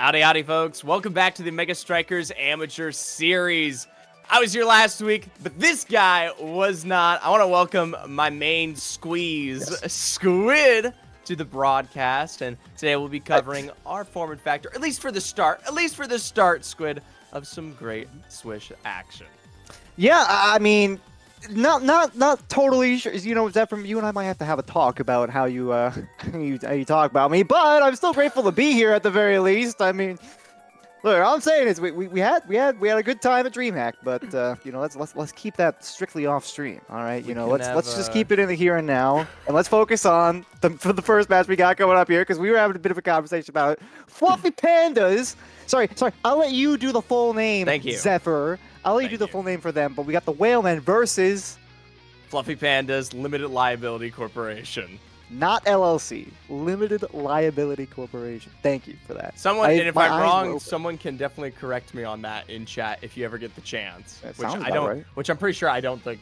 Howdy, howdy, folks. Welcome back to the Mega Strikers Amateur Series. I was here last week, but this guy was not. I want to welcome my main squeeze, Squid, to the broadcast. And today we'll be covering our form and factor, at least for the start, Squid, of some great Swish action. Yeah, I mean, not totally sure. You know, Zephyr, you and I might have to have a talk about how you how you talk about me, but I'm still grateful to be here at the very least. I mean, look, all I'm saying is we had a good time at DreamHack, but you know, let's keep that strictly off stream. All right, you know, let's just keep it in the here and now, and let's focus on for the first match we got going up here, because we were having a bit of a conversation about it. Fluffy Pandas. Sorry, I'll let you do the full name. Thank you, Zephyr. I'll let you do the full name for them, but we got the Whalemen versus Fluffy Pandas Limited Liability Corporation. Not LLC. Limited Liability Corporation. Thank you for that. And if I'm wrong, someone can definitely correct me on that in chat if you ever get the chance. Which I'm pretty sure I don't think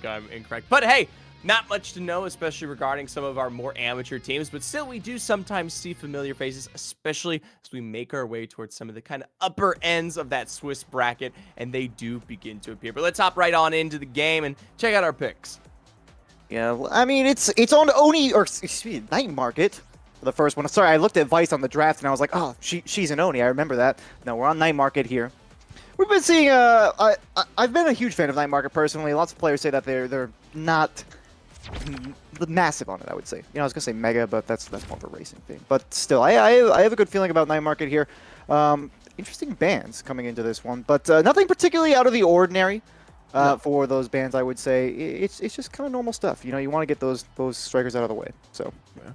I'm incorrect. But hey, not much to know, especially regarding some of our more amateur teams, but still we do sometimes see familiar faces, especially as we make our way towards some of the kind of upper ends of that Swiss bracket, and they do begin to appear. But let's hop right on into the game and check out our picks. Yeah, well, I mean, it's on Oni, or excuse me, Night Market for the first one. Sorry, I looked at Vice on the draft and I was like, oh, she's an Oni. I remember that. No, we're on Night Market here. We've been seeing, I've been a huge fan of Night Market personally. Lots of players say that they're not massive on it, I would say. You know, I was gonna say mega, but that's more of a racing thing. But still, I have a good feeling about Night Market here. Interesting bands coming into this one, but nothing particularly out of the ordinary. For those bands, I would say it's just kind of normal stuff. You know, you want to get those strikers out of the way. So, yeah.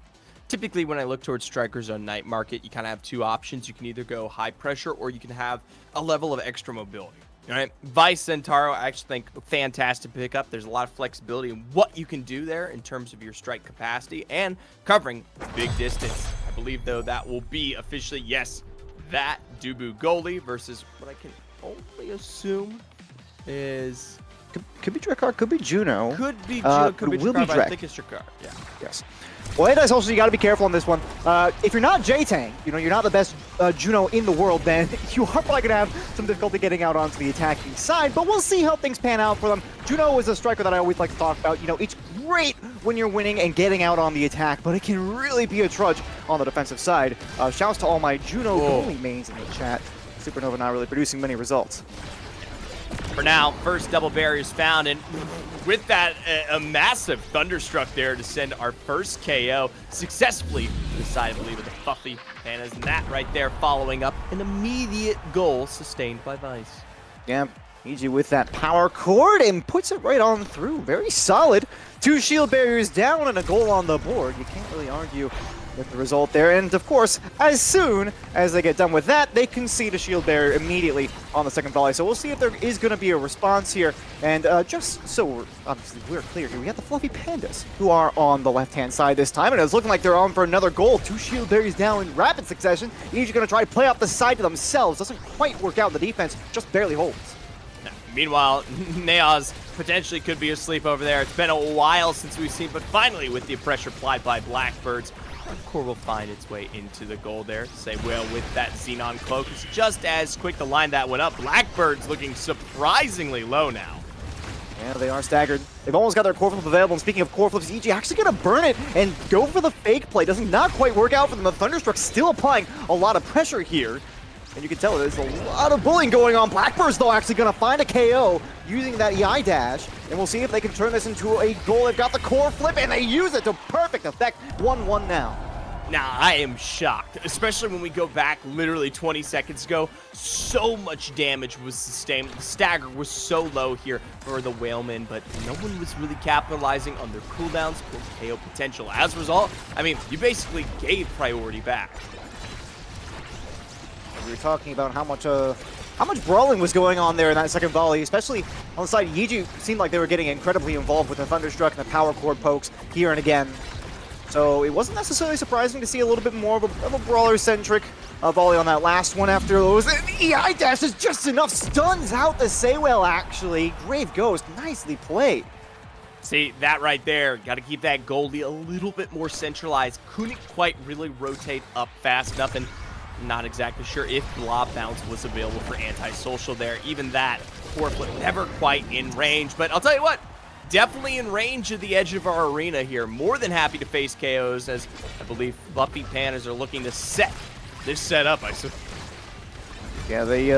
Typically, when I look towards strikers on Night Market, you kind of have two options. You can either go high pressure, or you can have a level of extra mobility. All right, Vice Centauro, I actually think fantastic pickup. There's a lot of flexibility in what you can do there in terms of your strike capacity and covering big distance. I believe, though, that will be officially, yes, that Dubu goalie versus what I can only assume is could be Drakkar, could be Juno. Could be Juno, could be Drakkar, but I think it's Drakkar. Yeah. Yes. Well, it is also, you got to be careful on this one. If you're not J-Tang, you know, you're not the best Juno in the world, then you are probably going to have some difficulty getting out onto the attacking side, but we'll see how things pan out for them. Juno is a striker that I always like to talk about. You know, it's great when you're winning and getting out on the attack, but it can really be a trudge on the defensive side. Shouts to all my Juno goalie mains in the chat. Supernova not really producing many results. For now, first double barriers found, and with that, a massive Thunderstruck there to send our first KO successfully to the side, I believe, of the Fluffy Pandas, and that right there following up an immediate goal sustained by Vice. Yeah, EG with that power chord and puts it right on through. Very solid. 2 shield barriers down and a goal on the board. You can't really argue with the result there, and of course, as soon as they get done with that, they concede a shield barrier immediately on the second volley. So we'll see if there is going to be a response here. And just so we're clear here, we got the Fluffy Pandas who are on the left-hand side this time, and it's looking like they're on for another goal. 2 shield barriers down in rapid succession. Each going to try to play off the side to themselves. Doesn't quite work out. The defense just barely holds. Meanwhile, Neos potentially could be asleep over there. It's been a while since we've seen, but finally, with the pressure applied by Blackbirds, Core will find its way into the goal there. Say well with that Xenon Cloak. It's just as quick to line that one up. Blackbird's looking surprisingly low now. Yeah, they are staggered. They've almost got their core flip available. And speaking of core flips, EG actually going to burn it and go for the fake play. Does not quite work out for them. The Thunderstruck still applying a lot of pressure here. And you can tell there's a lot of bullying going on. Blackbird's, though, actually going to find a KO using that EI dash. And we'll see if they can turn this into a goal. They've got the core flip, and they use it to perfect effect. 1-1 now. Now, I am shocked, especially when we go back literally 20 seconds ago. So much damage was sustained. The stagger was so low here for the Whalemen, but no one was really capitalizing on their cooldowns or KO potential. As a result, I mean, you basically gave priority back. We were talking about how much brawling was going on there in that second volley, especially on the side. Yiju seemed like they were getting incredibly involved with the Thunderstruck and the power chord pokes here and again. So it wasn't necessarily surprising to see a little bit more of a brawler-centric volley on that last one after those. EI dash is just enough, stuns out the Saywell, actually. Grave Ghost, nicely played. See, that right there, got to keep that Goldie a little bit more centralized. Couldn't quite really rotate up fast enough, and Not exactly sure if Blob Bounce was available for Antisocial there. Even that, core flip never quite in range. But I'll tell you what, definitely in range of the edge of our arena here. More than happy to face KOs, as I believe Fluffy Pandas are looking to set this setup. I suppose. Yeah, they.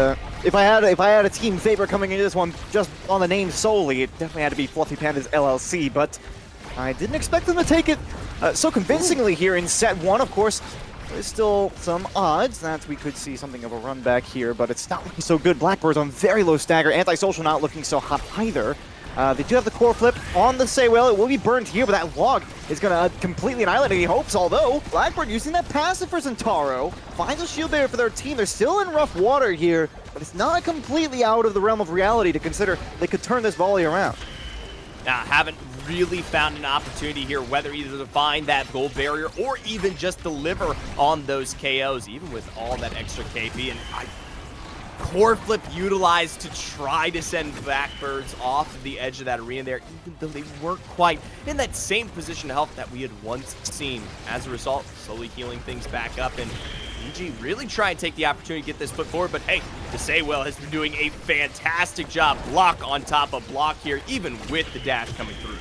If I had a team favorite coming into this one just on the name solely, it definitely had to be Fluffy Pandas LLC. But I didn't expect them to take it so convincingly here in set one. Of course, there's still some odds that we could see something of a run back here, but it's not looking so good. Blackbird's on very low stagger. Antisocial not looking so hot either. They do have the core flip on the Saywell. It will be burned here, but that log is going to completely annihilate it, he hopes, although Blackbird using that passive for Zentaro finds a shield barrier for their team. They're still in rough water here, but it's not completely out of the realm of reality to consider they could turn this volley around. Now, haven't really found an opportunity here, whether either to find that gold barrier or even just deliver on those KOs, even with all that extra KP. And core flip utilized to try to send Blackbirds off the edge of that arena there, even though they weren't quite in that same position of health that we had once seen. As a result, slowly healing things back up, and EG really try and take the opportunity to get this foot forward, but hey, the Saywell has been doing a fantastic job. Block on top of block here, even with the dash coming through.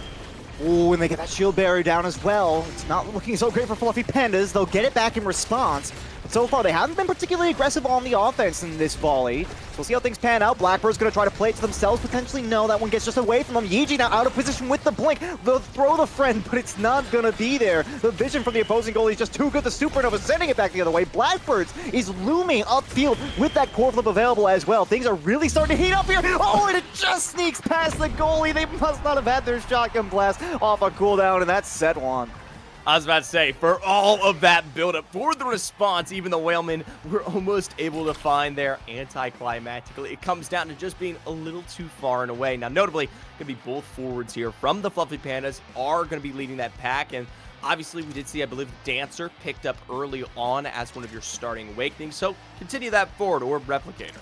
Ooh, and they get that shield barrier down as well. It's not looking so great for Fluffy Pandas. They'll get it back in response. But so far, they haven't been particularly aggressive on the offense in this volley. So we'll see how things pan out. Blackbird's going to try to play it to themselves, potentially. No, that one gets just away from them. Yeeji now out of position with the blink. They'll throw the friend, but it's not going to be there. The vision from the opposing goalie is just too good. The Supernova sending it back the other way. Blackbirds is looming upfield with that core flip available as well. Things are really starting to heat up here. Oh, and it just sneaks past the goalie. They must not have had their shotgun blast off a cooldown, and that's set one. I was about to say, for all of that buildup, for the response, even the Whalemen were almost able to find there anticlimactically. It comes down to just being a little too far and away. Now, notably, going to be both forwards here from the Fluffy Pandas are going to be leading that pack, and obviously we did see, I believe, Dancer picked up early on as one of your starting awakenings, so continue that forward, or Replicator.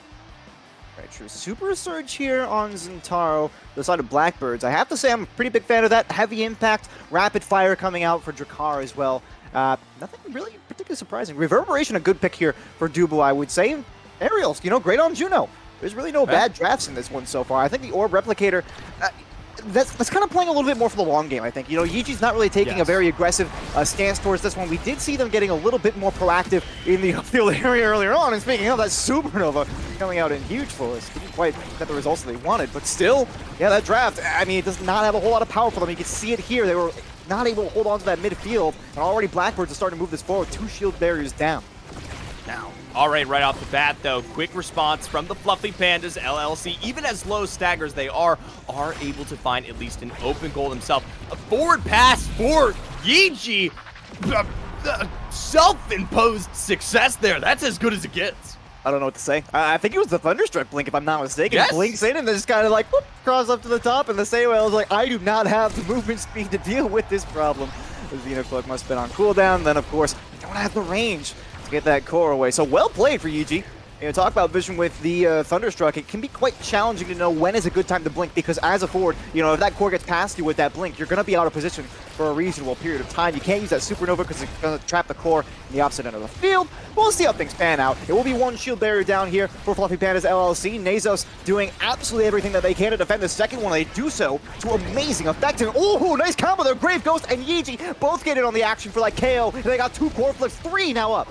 Very true. Super Surge here on Zentaro, the side of Blackbirds. I have to say I'm a pretty big fan of that. Heavy impact, rapid fire coming out for Drakkar as well. Nothing really particularly surprising. Reverberation, a good pick here for Dubu, I would say. Aerials, great on Juno. There's really no bad drafts in this one so far. I think the Orb Replicator, that's kind of playing a little bit more for the long game, I think. Yiji's not really taking a very aggressive stance towards this one. We did see them getting a little bit more proactive in the upfield area earlier on. And speaking of that, Supernova coming out in huge for us. Didn't quite get the results that they wanted, but still, yeah, that draft, I mean, it does not have a whole lot of power for them. You can see it here. They were not able to hold on to that midfield, and already Blackbirds are starting to move this forward. 2 shield barriers down. Now, all right the bat, though. Quick response from the Fluffy Pandas LLC. Even as low staggers they are able to find at least an open goal themselves. A forward pass for Yiji. Self-imposed success there. That's as good as it gets. I don't know what to say. I think it was the Thunderstruck blink, if I'm not mistaken. Yes. Blinks in and then just kind of like, whoop, cross up to the top, and the Saywell is like, I do not have the movement speed to deal with this problem. The Xenocloak must have been on cooldown. Then, of course, they don't have the range to get that core away. So well played for Yuji. Talk about vision with the Thunderstruck. It can be quite challenging to know when is a good time to blink, because as a forward, if that core gets past you with that blink, you're going to be out of position for a reasonable period of time. You can't use that Supernova because it's going to trap the core in the opposite end of the field. We'll see how things pan out. It will be 1 shield barrier down here for Fluffy Pandas LLC. Nazos doing absolutely everything that they can to defend the second one. They do so to amazing effect. And oh, nice combo there. Grave Ghost and Yiji both get in on the action for that KO. And they got 2 core flips, 3 now up.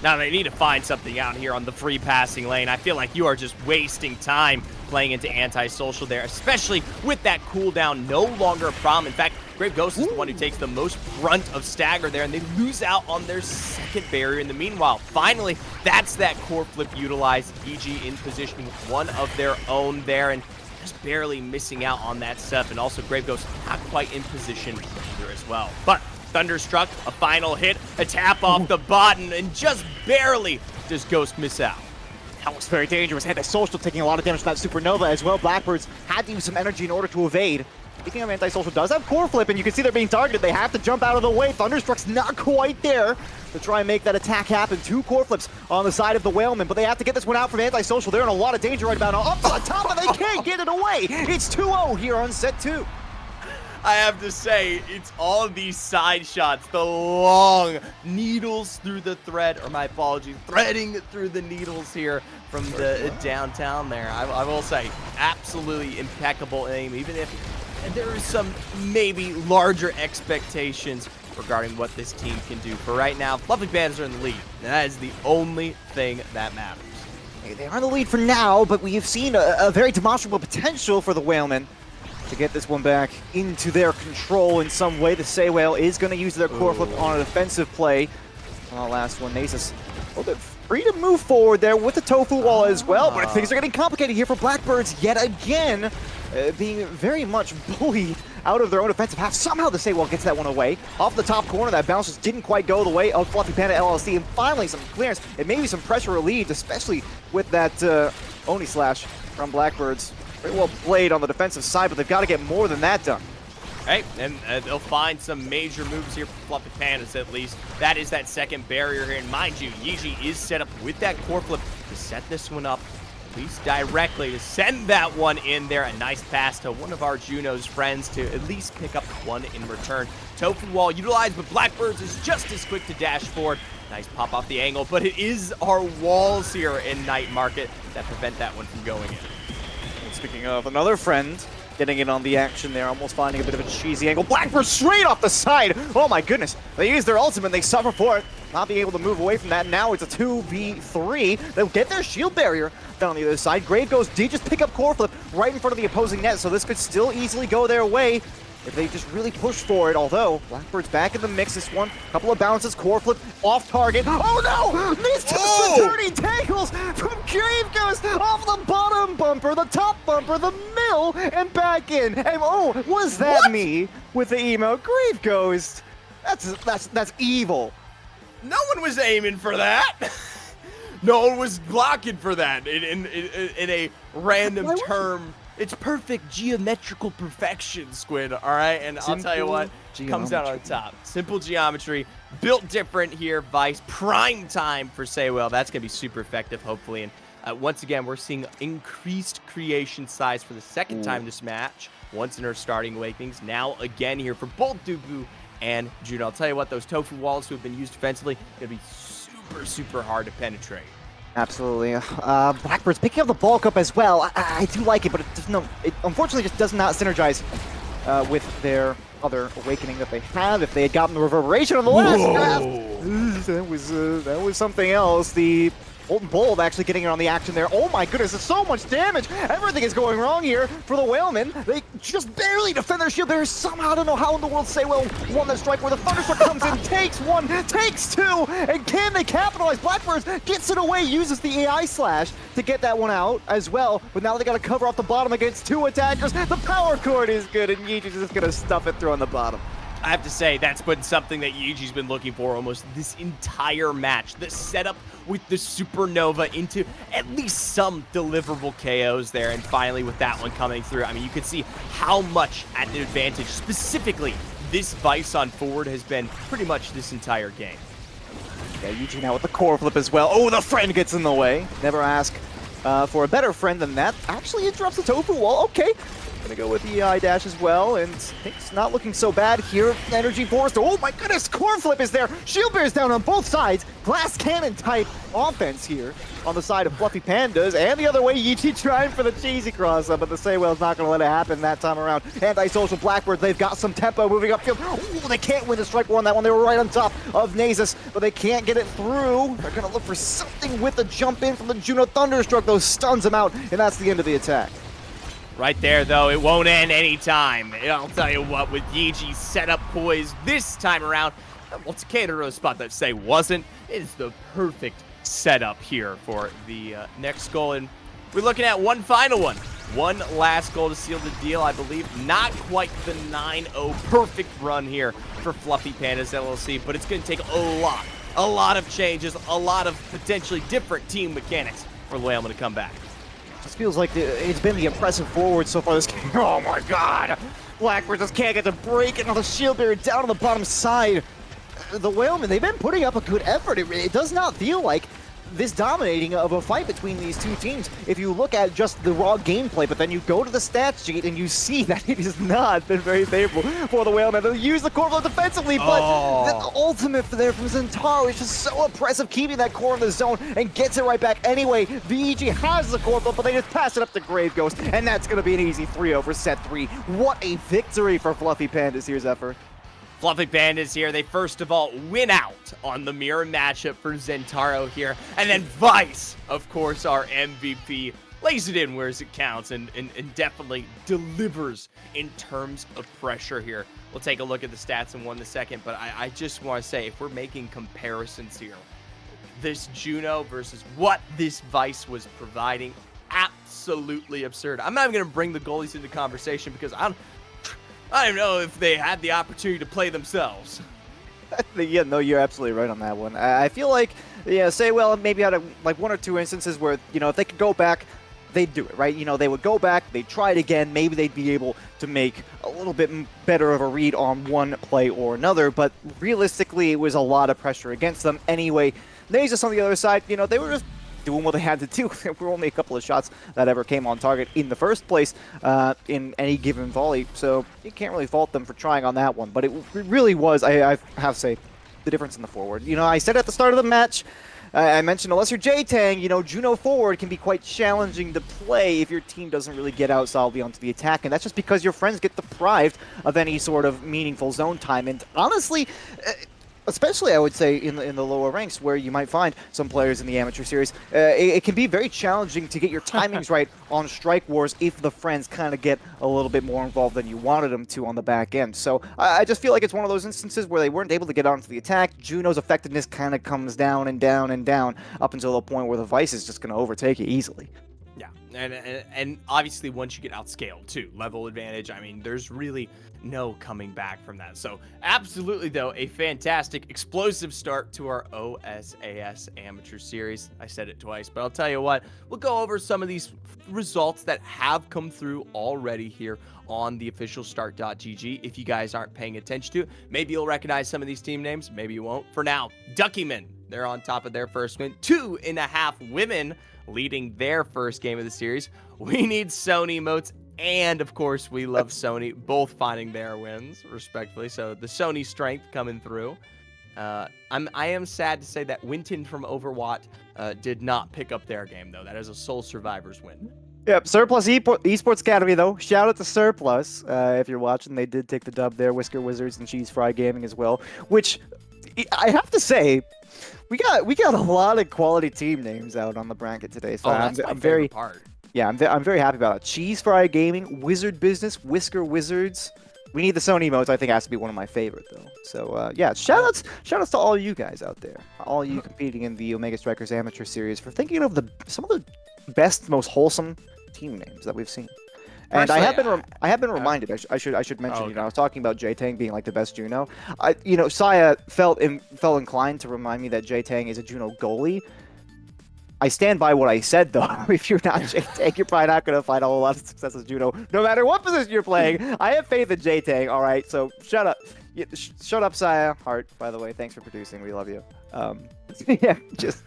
Now they need to find something out here on the free passing lane. I feel like you are just wasting time playing into Antisocial there, especially with that cooldown no longer a problem. In fact, Grave Ghost is the one who takes the most brunt of stagger there, and they lose out on their second barrier in the meanwhile. Finally, that's that core flip utilized. EG in position with one of their own there, and just barely missing out on that step. And also Grave Ghost not quite in position either as well. But Thunderstruck, a final hit, a tap off the bottom, and just barely does Ghost miss out. That was very dangerous. Antisocial taking a lot of damage from that Supernova as well. Blackbirds had to use some energy in order to evade. Speaking of Antisocial, does have core flip, and you can see they're being targeted. They have to jump out of the way. Thunderstruck's not quite there to try and make that attack happen. 2 core flips on the side of the Whalemen, but they have to get this one out from Antisocial. They're in a lot of danger right about now. Up to the top, and they can't get it away. It's 2-0 here on set 2. I have to say, it's all of these side shots, the long needles through the thread, or my apologies, threading through the needles here from the downtown there. I will say, absolutely impeccable aim, even if there is some maybe larger expectations regarding what this team can do. For right now, Fluffy Pandas are in the lead, and that is the only thing that matters. They are in the lead for now, but we have seen a very demonstrable potential for the Whalemen to get this one back into their control in some way. The Say Whale is going to use their core flip on a defensive play. On the last one, Nasus a little bit free to move forward there with the tofu wall as well, but things are getting complicated here for Blackbirds yet again, being very much bullied out of their own defensive half. Somehow the Say Whale gets that one away. Off the top corner, that bounce just didn't quite go the way of Fluffy Panda LLC, and finally some clearance and maybe some pressure relieved, especially with that Oni slash from Blackbirds. Very well played on the defensive side, but they've got to get more than that done. Hey, and they'll find some major moves here for Fluffy Pandas at least. That is that second barrier here, and mind you, Yeeji is set up with that core flip to set this one up at least directly, to send that one in there. A nice pass to one of our Juno's friends to at least pick up one in return. Tofu wall utilized, but Blackbirds is just as quick to dash forward. Nice pop off the angle, but it is our walls here in Night Market that prevent that one from going in. Speaking of another friend getting in on the action there, almost finding a bit of a cheesy angle. Blackbird straight off the side. Oh my goodness. They use their ultimate, they suffer for it. Not being able to move away from that. Now it's a 2v3. They'll get their shield barrier down on the other side. Grave Ghost did just pick up core flip right in front of the opposing net, so this could still easily go their way if they just really push for it. Although Blackbird's back in the mix this one. Couple of bounces, core flip off target. Oh no! These two dirty tangles from Grave Ghost off the bottom bumper, the top bumper, the mill, and back in. And oh, was that me with the emo? Grave Ghost. That's evil. No one was aiming for that. No one was blocking for that in a random term. It's perfect geometrical perfection, Squid, all right? And I'll tell you what, comes out on top. Simple geometry, built different here. Vice, prime time for Say Whale. That's going to be super effective, hopefully. And once again, we're seeing increased creation size for the second time this match. Once in her starting Awakenings, now again here for both Dubu and Juno. I'll tell you what, those tofu walls who have been used defensively, going to be super, super hard to penetrate. Absolutely. Blackbird's picking up the bulk up as well. I do like it, but it unfortunately just does not synergize with their other Awakening that they have. If they had gotten the reverberation on the last draft, that was something else. The Molten Bold actually getting in on the action there. Oh my goodness, there's so much damage. Everything is going wrong here for the Whalemen. They just barely defend their shield barrier. Somehow, I don't know how in the world Say Whale won that strike where the Thunderstruck comes in, takes one, takes two, and can they capitalize? Blackbirds gets it away, uses the AI slash to get that one out as well, but now they got to cover off the bottom against two attackers. The power chord is good, and Yeeji's just going to stuff it through on the bottom. I have to say, that's been something that Yeeji's been looking for almost this entire match. The setup with the Supernova into at least some deliverable KOs there, and finally with that one coming through, I mean, you can see how much at an advantage, specifically, this Vice on forward has been pretty much this entire game. Yeah, Yeeji now with the core flip as well. Oh, the friend gets in the way. Never ask for a better friend than that. Actually interrupts the tofu wall. Okay. Gonna go with the EI dash as well, and things not looking so bad here. Energy Force. Oh my goodness, core flip is there. Shield bears down on both sides. Glass cannon type offense here on the side of Fluffy Pandas, and the other way, Yeeji trying for the cheesy cross up, but the Say Whale's not gonna let it happen that time around. Anti-social Blackbirds, they've got some tempo moving upfield. Ooh, they can't win the strike war on that one. They were right on top of Nasus, but they can't get it through. They're gonna look for something with a jump in from the Juno Thunderstruck. Those stuns him out, and that's the end of the attack. Right there, though, it won't end anytime. I'll tell you what, with Yeeji's setup poised this time around, well, Takeda to a spot that Say wasn't, it is the perfect setup here for the next goal. And we're looking at one final one. One last goal to seal the deal, I believe. Not quite the 9-0 perfect run here for Fluffy Pandas LLC, but it's going to take a lot of changes, a lot of potentially different team mechanics for Whalemen to come back. Just feels like it's been the impressive forward so far this game. Oh my god! Blackbird just can't get the break, and the shield barrier down on the bottom side. The Whalemen, they've been putting up a good effort. It does not feel like this dominating of a fight between these two teams if you look at just the raw gameplay, but then you go to the stats sheet and you see that it has not been very favorable for the Whalemen. They use the core defensively, but the ultimate there from Zentaro is just so oppressive, keeping that core in the zone and gets it right back anyway. VEG has the core, but they just pass it up to Grave Ghost, and that's going to be an easy 3-0 for set 3. What a victory for Fluffy Pandas here, Zephyr. Fluffy Pandas here, they first of all win out on the mirror matchup for Zentaro here. And then Vice, of course, our MVP, lays it in where it counts and definitely delivers in terms of pressure here. We'll take a look at the stats in one second, but I just want to say, if we're making comparisons here, this Juno versus what this Vice was providing, absolutely absurd. I'm not even going to bring the goalies into conversation because I don't know if they had the opportunity to play themselves. Yeah, no, you're absolutely right on that one. I feel like, say, well, maybe out of like 1 or 2 instances where, if they could go back, they'd do it, right? They would go back, they'd try it again, maybe they'd be able to make a little bit better of a read on one play or another, but realistically, it was a lot of pressure against them anyway. Nasus on the other side, they were just doing what they had to do. There were only a couple of shots that ever came on target in the first place in any given volley, so you can't really fault them for trying on that one. But it really was, I have to say, the difference in the forward. I said at the start of the match, I mentioned unless you're J-Tang, Juno forward can be quite challenging to play if your team doesn't really get out solidly onto the attack, and that's just because your friends get deprived of any sort of meaningful zone time. And honestly, especially I would say in the lower ranks where you might find some players in the amateur series, it can be very challenging to get your timings right on strike wars if the friends kind of get a little bit more involved than you wanted them to on the back end. So I just feel like it's one of those instances where they weren't able to get onto the attack. Juno's effectiveness kind of comes down and down and down up until the point where the Vice is just going to overtake it easily. Yeah, and obviously once you get outscaled too, level advantage, I mean, there's really no coming back from that. So absolutely, though, a fantastic, explosive start to our OSAS Amateur Series. I said it twice, but I'll tell you what, we'll go over some of these results that have come through already here on the official start.gg. If you guys aren't paying attention to it, maybe you'll recognize some of these team names, maybe you won't. For now, Duckymen, they're on top of their first win. 2.5 women leading their first game of the series. We need Sony emotes, and of course we love Sony, both finding their wins respectively. So the Sony strength coming through. I am sad to say that Winton from Overwatch did not pick up their game, though. That is a sole survivors win. Yep, Surplus Esports Academy, though. Shout out to Surplus. If you're watching, they did take the dub there. Whisker Wizards and Cheese Fry Gaming as well, which I have to say, we got a lot of quality team names out on the bracket today. So that's my favorite part. Yeah, I'm very happy about it. Cheese Fry Gaming, Wizard Business, Whisker Wizards. We need the Sony emotes. I think has to be one of my favorite though. So yeah, shout outs to all you guys out there, all you competing in the Omega Strikers Amateur Series for thinking of some of the best, most wholesome team names that we've seen. And I have been reminded. I should mention. Okay. I was talking about J-Tang being like the best Juno. Saya felt inclined to remind me that J-Tang is a Juno goalie. I stand by what I said, though. If you're not J-Tang, you're probably not going to find a whole lot of success as Juno, no matter what position you're playing. I have faith in J-Tang. All right, so shut up. Shut up, Saya. Heart, by the way. Thanks for producing. We love you. Yeah, just.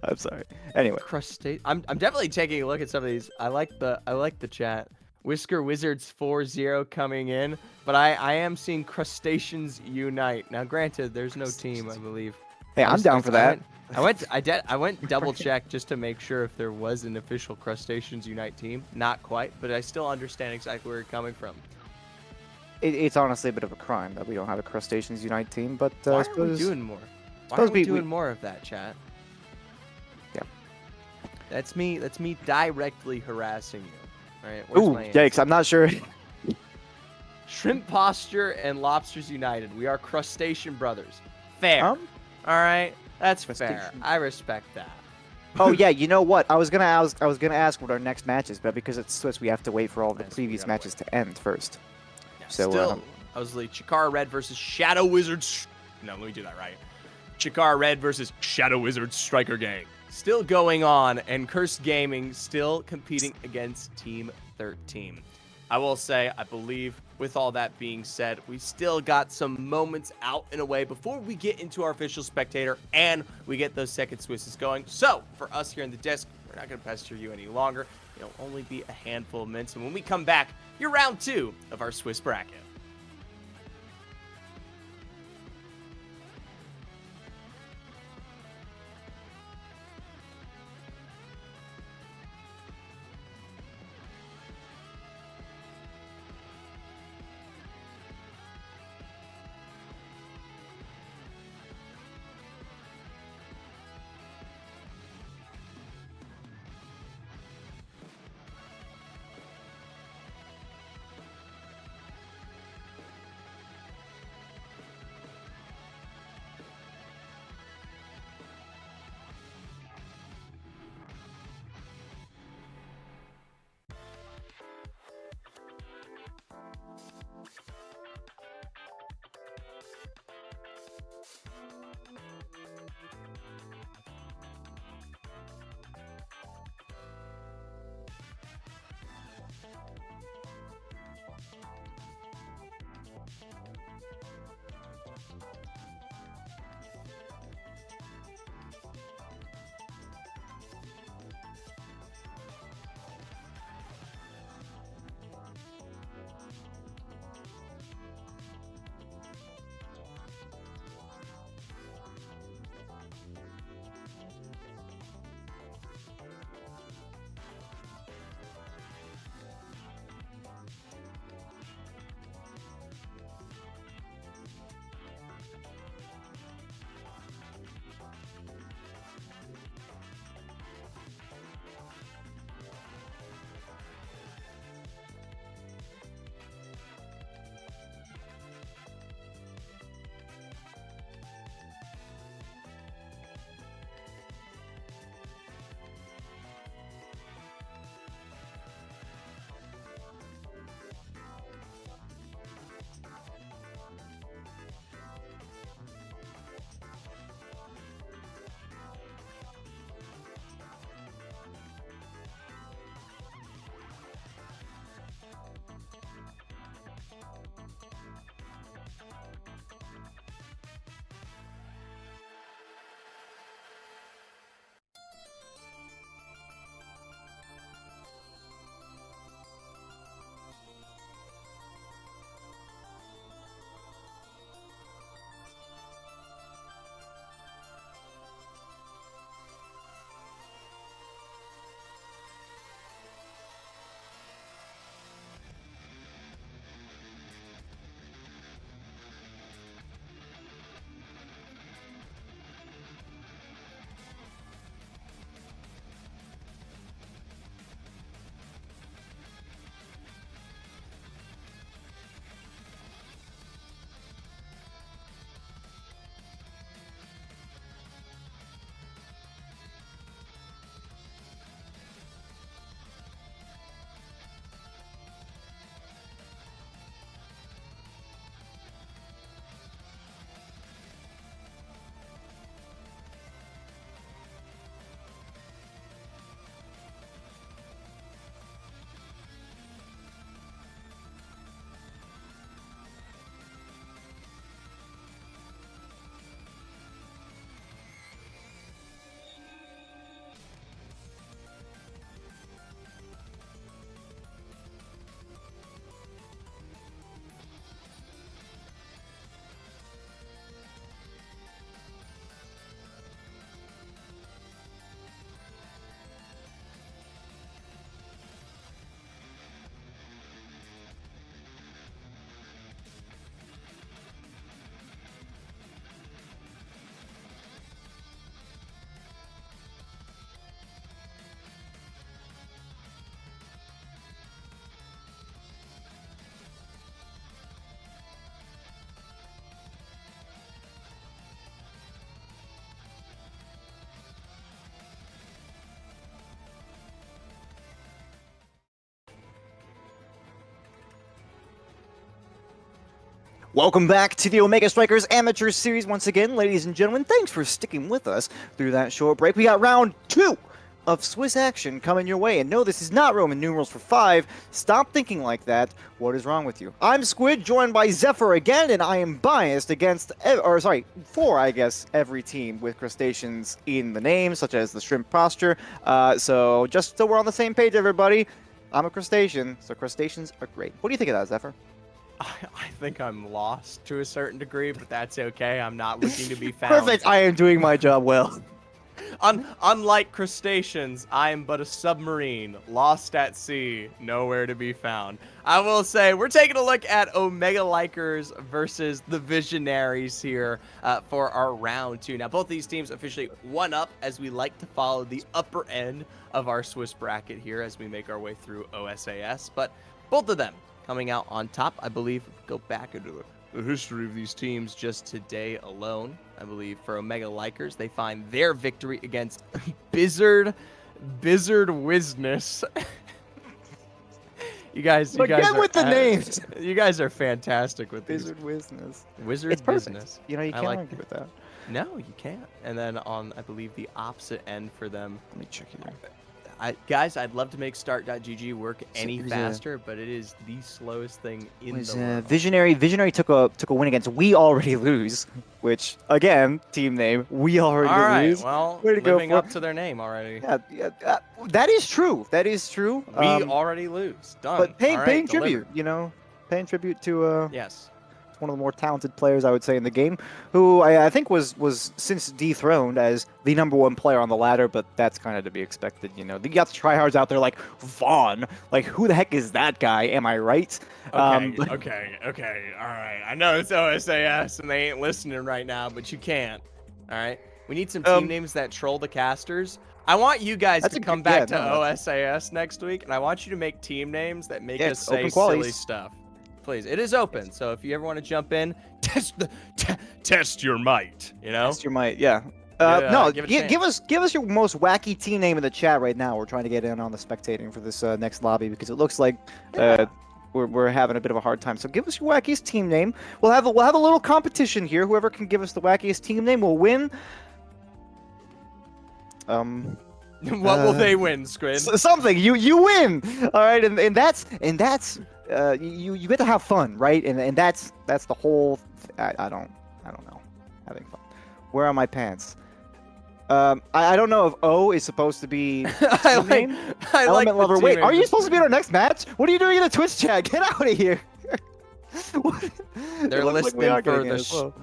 I'm sorry. Anyway, I'm definitely taking a look at some of these. I like the chat. Whisker Wizards 4-0 coming in, but I am seeing Crustaceans Unite. Now, granted, there's no team, I believe. Hey, I'm down for that. I went double check just to make sure if there was an official Crustaceans Unite team. Not quite, but I still understand exactly where you're coming from. It's honestly a bit of a crime that we don't have a Crustaceans Unite team, but why are we doing more? Why are we doing more of that, chat? Yeah. That's me directly harassing you. All right. Ooh, yikes! I'm not sure. Shrimp Posture and Lobsters United. We are Crustacean Brothers. Fair. All right. That's fair. I respect that. Oh yeah, you know what? I was gonna ask what our next match is, but because it's Swiss, we have to wait for all the previous matches to end first. Yeah, so still, I was like Chikara Red versus Shadow Wizards. No, let me do that right. Chikara Red versus Shadow Wizards Striker Gang. Still going on, and Cursed Gaming still competing against Team 13. I will say, I believe with all that being said, we still got some moments out and away before we get into our official spectator and we get those second Swisses going. So for us here in the desk, we're not going to pester you any longer. It'll only be a handful of minutes. And when we come back, you're round 2 of our Swiss bracket. Welcome back to the Omega Strikers Amateur Series once again, ladies and gentlemen. Thanks for sticking with us through that short break. We got round 2 of Swiss action coming your way. And no, this is not Roman numerals for 5. Stop thinking like that. What is wrong with you? I'm Squid, joined by Zephyr again, and I am biased against, for, I guess, every team with crustaceans in the name, such as the shrimp posture. So just so we're on the same page, everybody, I'm a crustacean, so crustaceans are great. What do you think of that, Zephyr? I think I'm lost to a certain degree, but that's okay. I'm not looking to be found. Perfect. I am doing my job well. Unlike crustaceans, I am but a submarine, lost at sea, nowhere to be found. I will say, we're taking a look at Omega Likers versus the Visionaries here for our round 2. Now, both these teams officially 1-up, as we like to follow the upper end of our Swiss bracket here as we make our way through OSAS. But both of them coming out on top, I believe. Go back into the history of these teams just today alone. I believe for Omega Likers, they find their victory against Bizzard Wizness. you guys Get with the names. You guys are fantastic with Bizzard Wizness. Wizard It's perfect. Business. You know, you can't like argue with that. No, you can't. And then on, I believe, the opposite end for them. Let me check here. Guys, I'd love to make start.gg work any it was, faster, but it is the slowest thing in Was, the world. Visionary took a win against We Already Lose, which again, team name We Already All right, Lose. well, Way to go living for up to their name already. Yeah, that is true. That is true. We already lose. Done. But paying All right, tribute, delivered. you know, paying tribute to Yes. one of the more talented players I would say in the game, who I think was since dethroned as the #1 player on the ladder, but that's kind of to be expected, you know. You got the tryhards out there like Vaughn, like who the heck is that guy? Am I right? Okay, all right. I know it's OSAS and they ain't listening right now, but you can't. All right. We need some team names that troll the casters. I want you guys to come back to OSAS next week, and I want you to make team names that make us say silly stuff. Please, it is open, so if you ever want to jump in, test your might. You know, Test your might, yeah. Give us your most wacky team name in the chat right now. We're trying to get in on the spectating for this next lobby because it looks like we're having a bit of a hard time. So give us your wackiest team name. We'll have a little competition here. Whoever can give us the wackiest team name will win. What will they win, Squid? Something. You win. All right, and that's you get to have fun, right? And that's the whole. I don't know. Having fun. Where are my pants? I don't know if O is supposed to be I like Element Lover. Wait, are you supposed to be in our next match? What are you doing in the Twitch chat? Get out of here. They're listening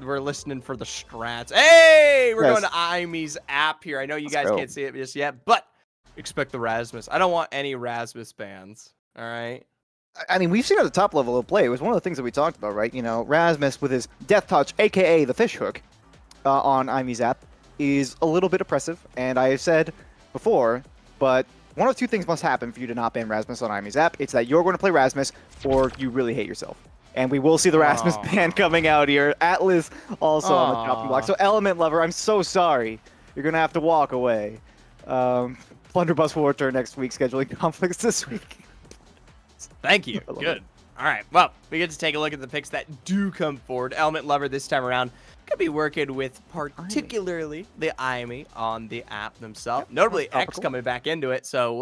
we're listening for the strats. Hey, we're going to IME's app here. I know you guys can't see it just yet, but expect the Rasmus. I don't want any Rasmus bans. All right. I mean, we've seen at the top level of play. It was one of the things that we talked about, right? You know, Rasmus with his Death Touch, aka the fish hook, on IME's app is a little bit oppressive, and I have said before, but one of two things must happen for you to not ban Rasmus on IME's app. It's that you're going to play Rasmus, or you really hate yourself. And we will see the Rasmus ban coming out here. Atlas also on the chopping block. So Element Lover, I'm so sorry. You're going to have to walk away. Blunderbuss will return next week, scheduling conflicts this week. Thank you. Good. All right. Well, we get to take a look at the picks that do come forward. Element Lover this time around could be working with particularly the IME on the app themselves. Yep. Notably, X coming back into it. So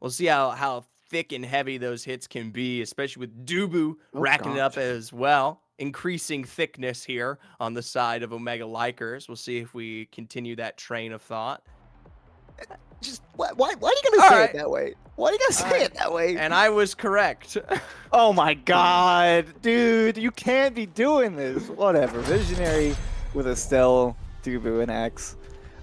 we'll see how thick and heavy those hits can be, especially with Dubu racking it up as well. Increasing thickness here on the side of Omega Likers. We'll see if we continue that train of thought. Just why are you gonna say it that way? Why are you gonna say it that way? And I was correct. Oh my god, dude, you can't be doing this. Whatever. Visionary with Estelle, Dubu, and X.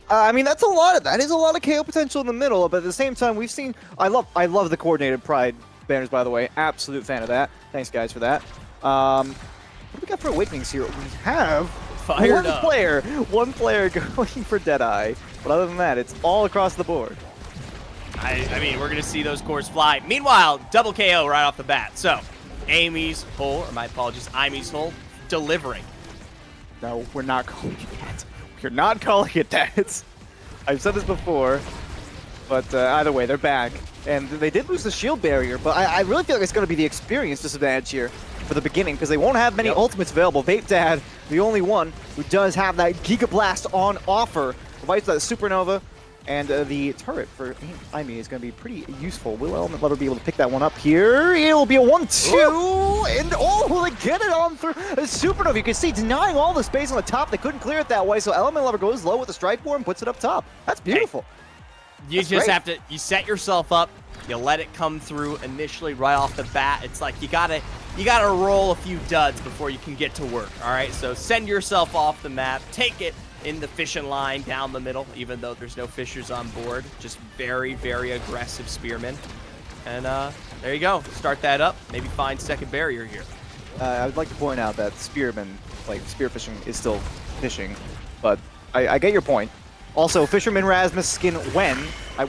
I mean, that's a lot of that. Is a lot of KO potential in the middle, but at the same time, we've seen. I love the coordinated Pride banners, by the way. Absolute fan of that. Thanks, guys, for that. What do we got for Awakenings here? We have one player going for Deadeye, but other than that, it's all across the board. I mean, we're gonna see those cores fly. Meanwhile, double KO right off the bat. So, Amy's hole, or my apologies, Amy's hole, delivering. No, we're not calling it that. We're not calling it that. I've said this before, but either way, they're back. And they did lose the shield barrier, but I really feel like it's going to be the experience disadvantage here for the beginning, because they won't have many ultimates available. Vape Dad, the only one who does have that Giga Blast on offer. Provides that Supernova, And the turret for Amy is going to be pretty useful. Will Element Lover be able to pick that one up here? It'll be a 1-2, and will they get it on through? A Supernova, you can see, denying all the space on the top. They couldn't clear it that way, so Element Lover goes low with the Strike War and puts it up top. That's beautiful. Hey, you just have to, you set yourself up, you let it come through initially right off the bat. It's like you gotta roll a few duds before you can get to work, all right? So send yourself off the map, take it in the fishing line down the middle, even though there's no fishers on board. Just very, very aggressive spearmen. And there you go. Start that up. Maybe find second barrier here. I would like to point out that spearmen, like spearfishing, is still fishing, but I get your point. Also, Fisherman Rasmus skin when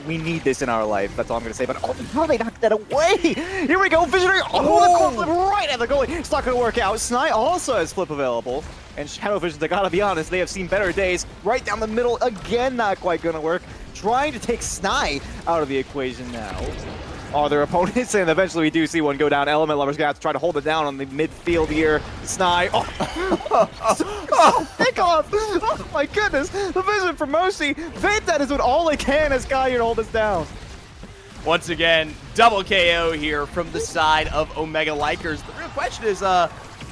we need this in our life. That's all I'm going to say. But oh, how they knocked that away? Here we go, Visionary. Oh, the cold flip right at the goalie. It's not going to work out. Sny also has flip available. And Shadow Visions, I got to be honest, they have seen better days. Right down the middle, again, not quite going to work. Trying to take Sny out of the equation now. Are their opponents, and eventually we do see one go down. Element Lover's gonna have to try to hold it down on the midfield here. Sny, pick off! Oh my goodness, the vision from Moshi. Vape is doing all they can as Sky here to hold us down. Once again, double KO here from the side of Omega Likers. The real question is,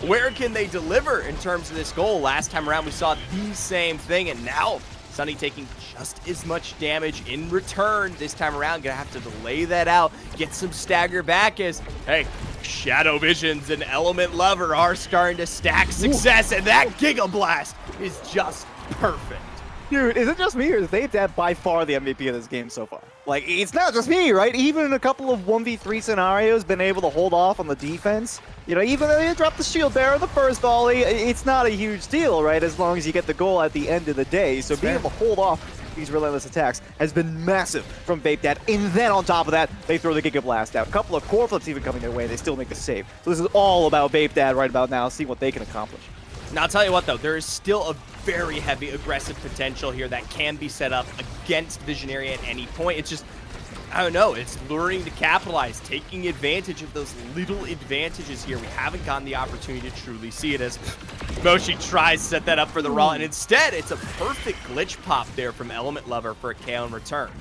where can they deliver in terms of this goal? Last time around, we saw the same thing, and now Sunny taking just as much damage in return this time around. Gonna have to delay that out, get some stagger back as, hey, Shadow Visions and Element Lover are starting to stack success, and that Giga Blast is just perfect. Dude, is it just me, or is Vape by far the MVP of this game so far? Like, it's not just me, right? Even in a couple of 1v3 scenarios, been able to hold off on the defense. You know, even though they dropped the shield bearer the first volley, it's not a huge deal, right? As long as you get the goal at the end of the day. So being able to hold off these relentless attacks has been massive from Vape. And then on top of that, they throw the Giga Blast out. A couple of core flips even coming their way, they still make the save. So this is all about Vape right about now. See what they can accomplish. Now, I'll tell you what, though, there is still a very heavy aggressive potential here that can be set up against Visionary at any point. It's just, I don't know, it's luring to capitalize, taking advantage of those little advantages here. We haven't gotten the opportunity to truly see it as Moshi tries to set that up for the Raw, and instead, it's a perfect glitch pop there from Element Lover for a KO in return.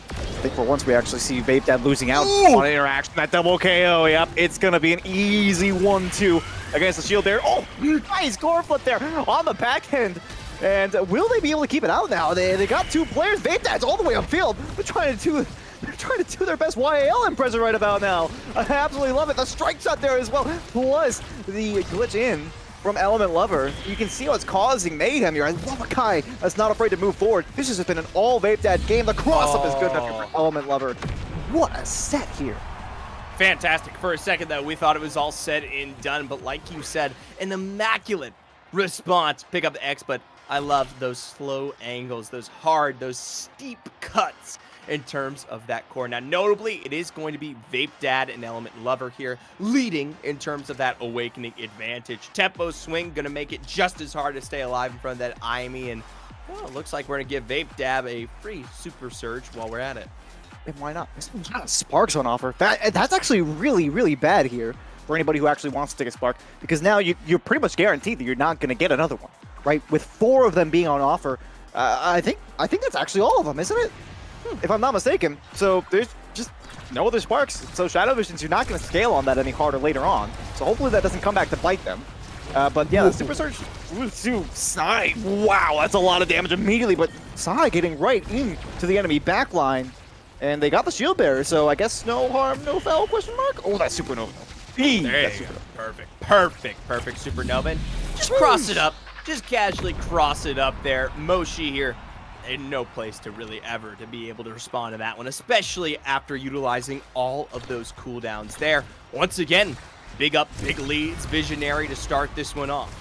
I think for once we actually see Vape losing out on interaction. That double KO, yep, it's going to be an easy 1-2 against the shield there. Oh, nice core flip there on the back end. And will they be able to keep it out now? They got two players. Vape all the way upfield. They're trying to do their best YAL impression right about now. I absolutely love it. The strike shot there as well. Plus the glitch in from Element Lover. You can see what's causing mayhem here. I love a Kai that's not afraid to move forward. This has been an all Vape game. The cross-up is good enough for Element Lover. What a set here. Fantastic. For a second, though, we thought it was all said and done, but like you said, an immaculate response. Pick up the X, but I love those slow angles, those hard, those steep cuts in terms of that core. Now, notably, it is going to be Vape and Element Lover here, leading in terms of that awakening advantage. Tempo swing, going to make it just as hard to stay alive in front of that IME, and well, it looks like we're going to give Vape a free Super Surge while we're at it. And why not? There's a lot of sparks on offer. That's actually really, really bad here for anybody who actually wants to take a spark, because now you're pretty much guaranteed that you're not going to get another one, right? With 4 of them being on offer, I think that's actually all of them, isn't it? If I'm not mistaken. So there's just no other sparks. So Shadow Visions, you're not going to scale on that any harder later on. So hopefully that doesn't come back to bite them. But yeah, the Super Surge to Sai. Wow, that's a lot of damage immediately. But Sai getting right into the enemy backline. And they got the shield bearer, so I guess no harm, no foul, question mark? Oh, that's Supernova. There you go. Perfect Supernova. And just cross it up. Just casually cross it up there. Moshi here in no place to really ever to be able to respond to that one, especially after utilizing all of those cooldowns there. Once again, big up, big leads, Visionary to start this one off.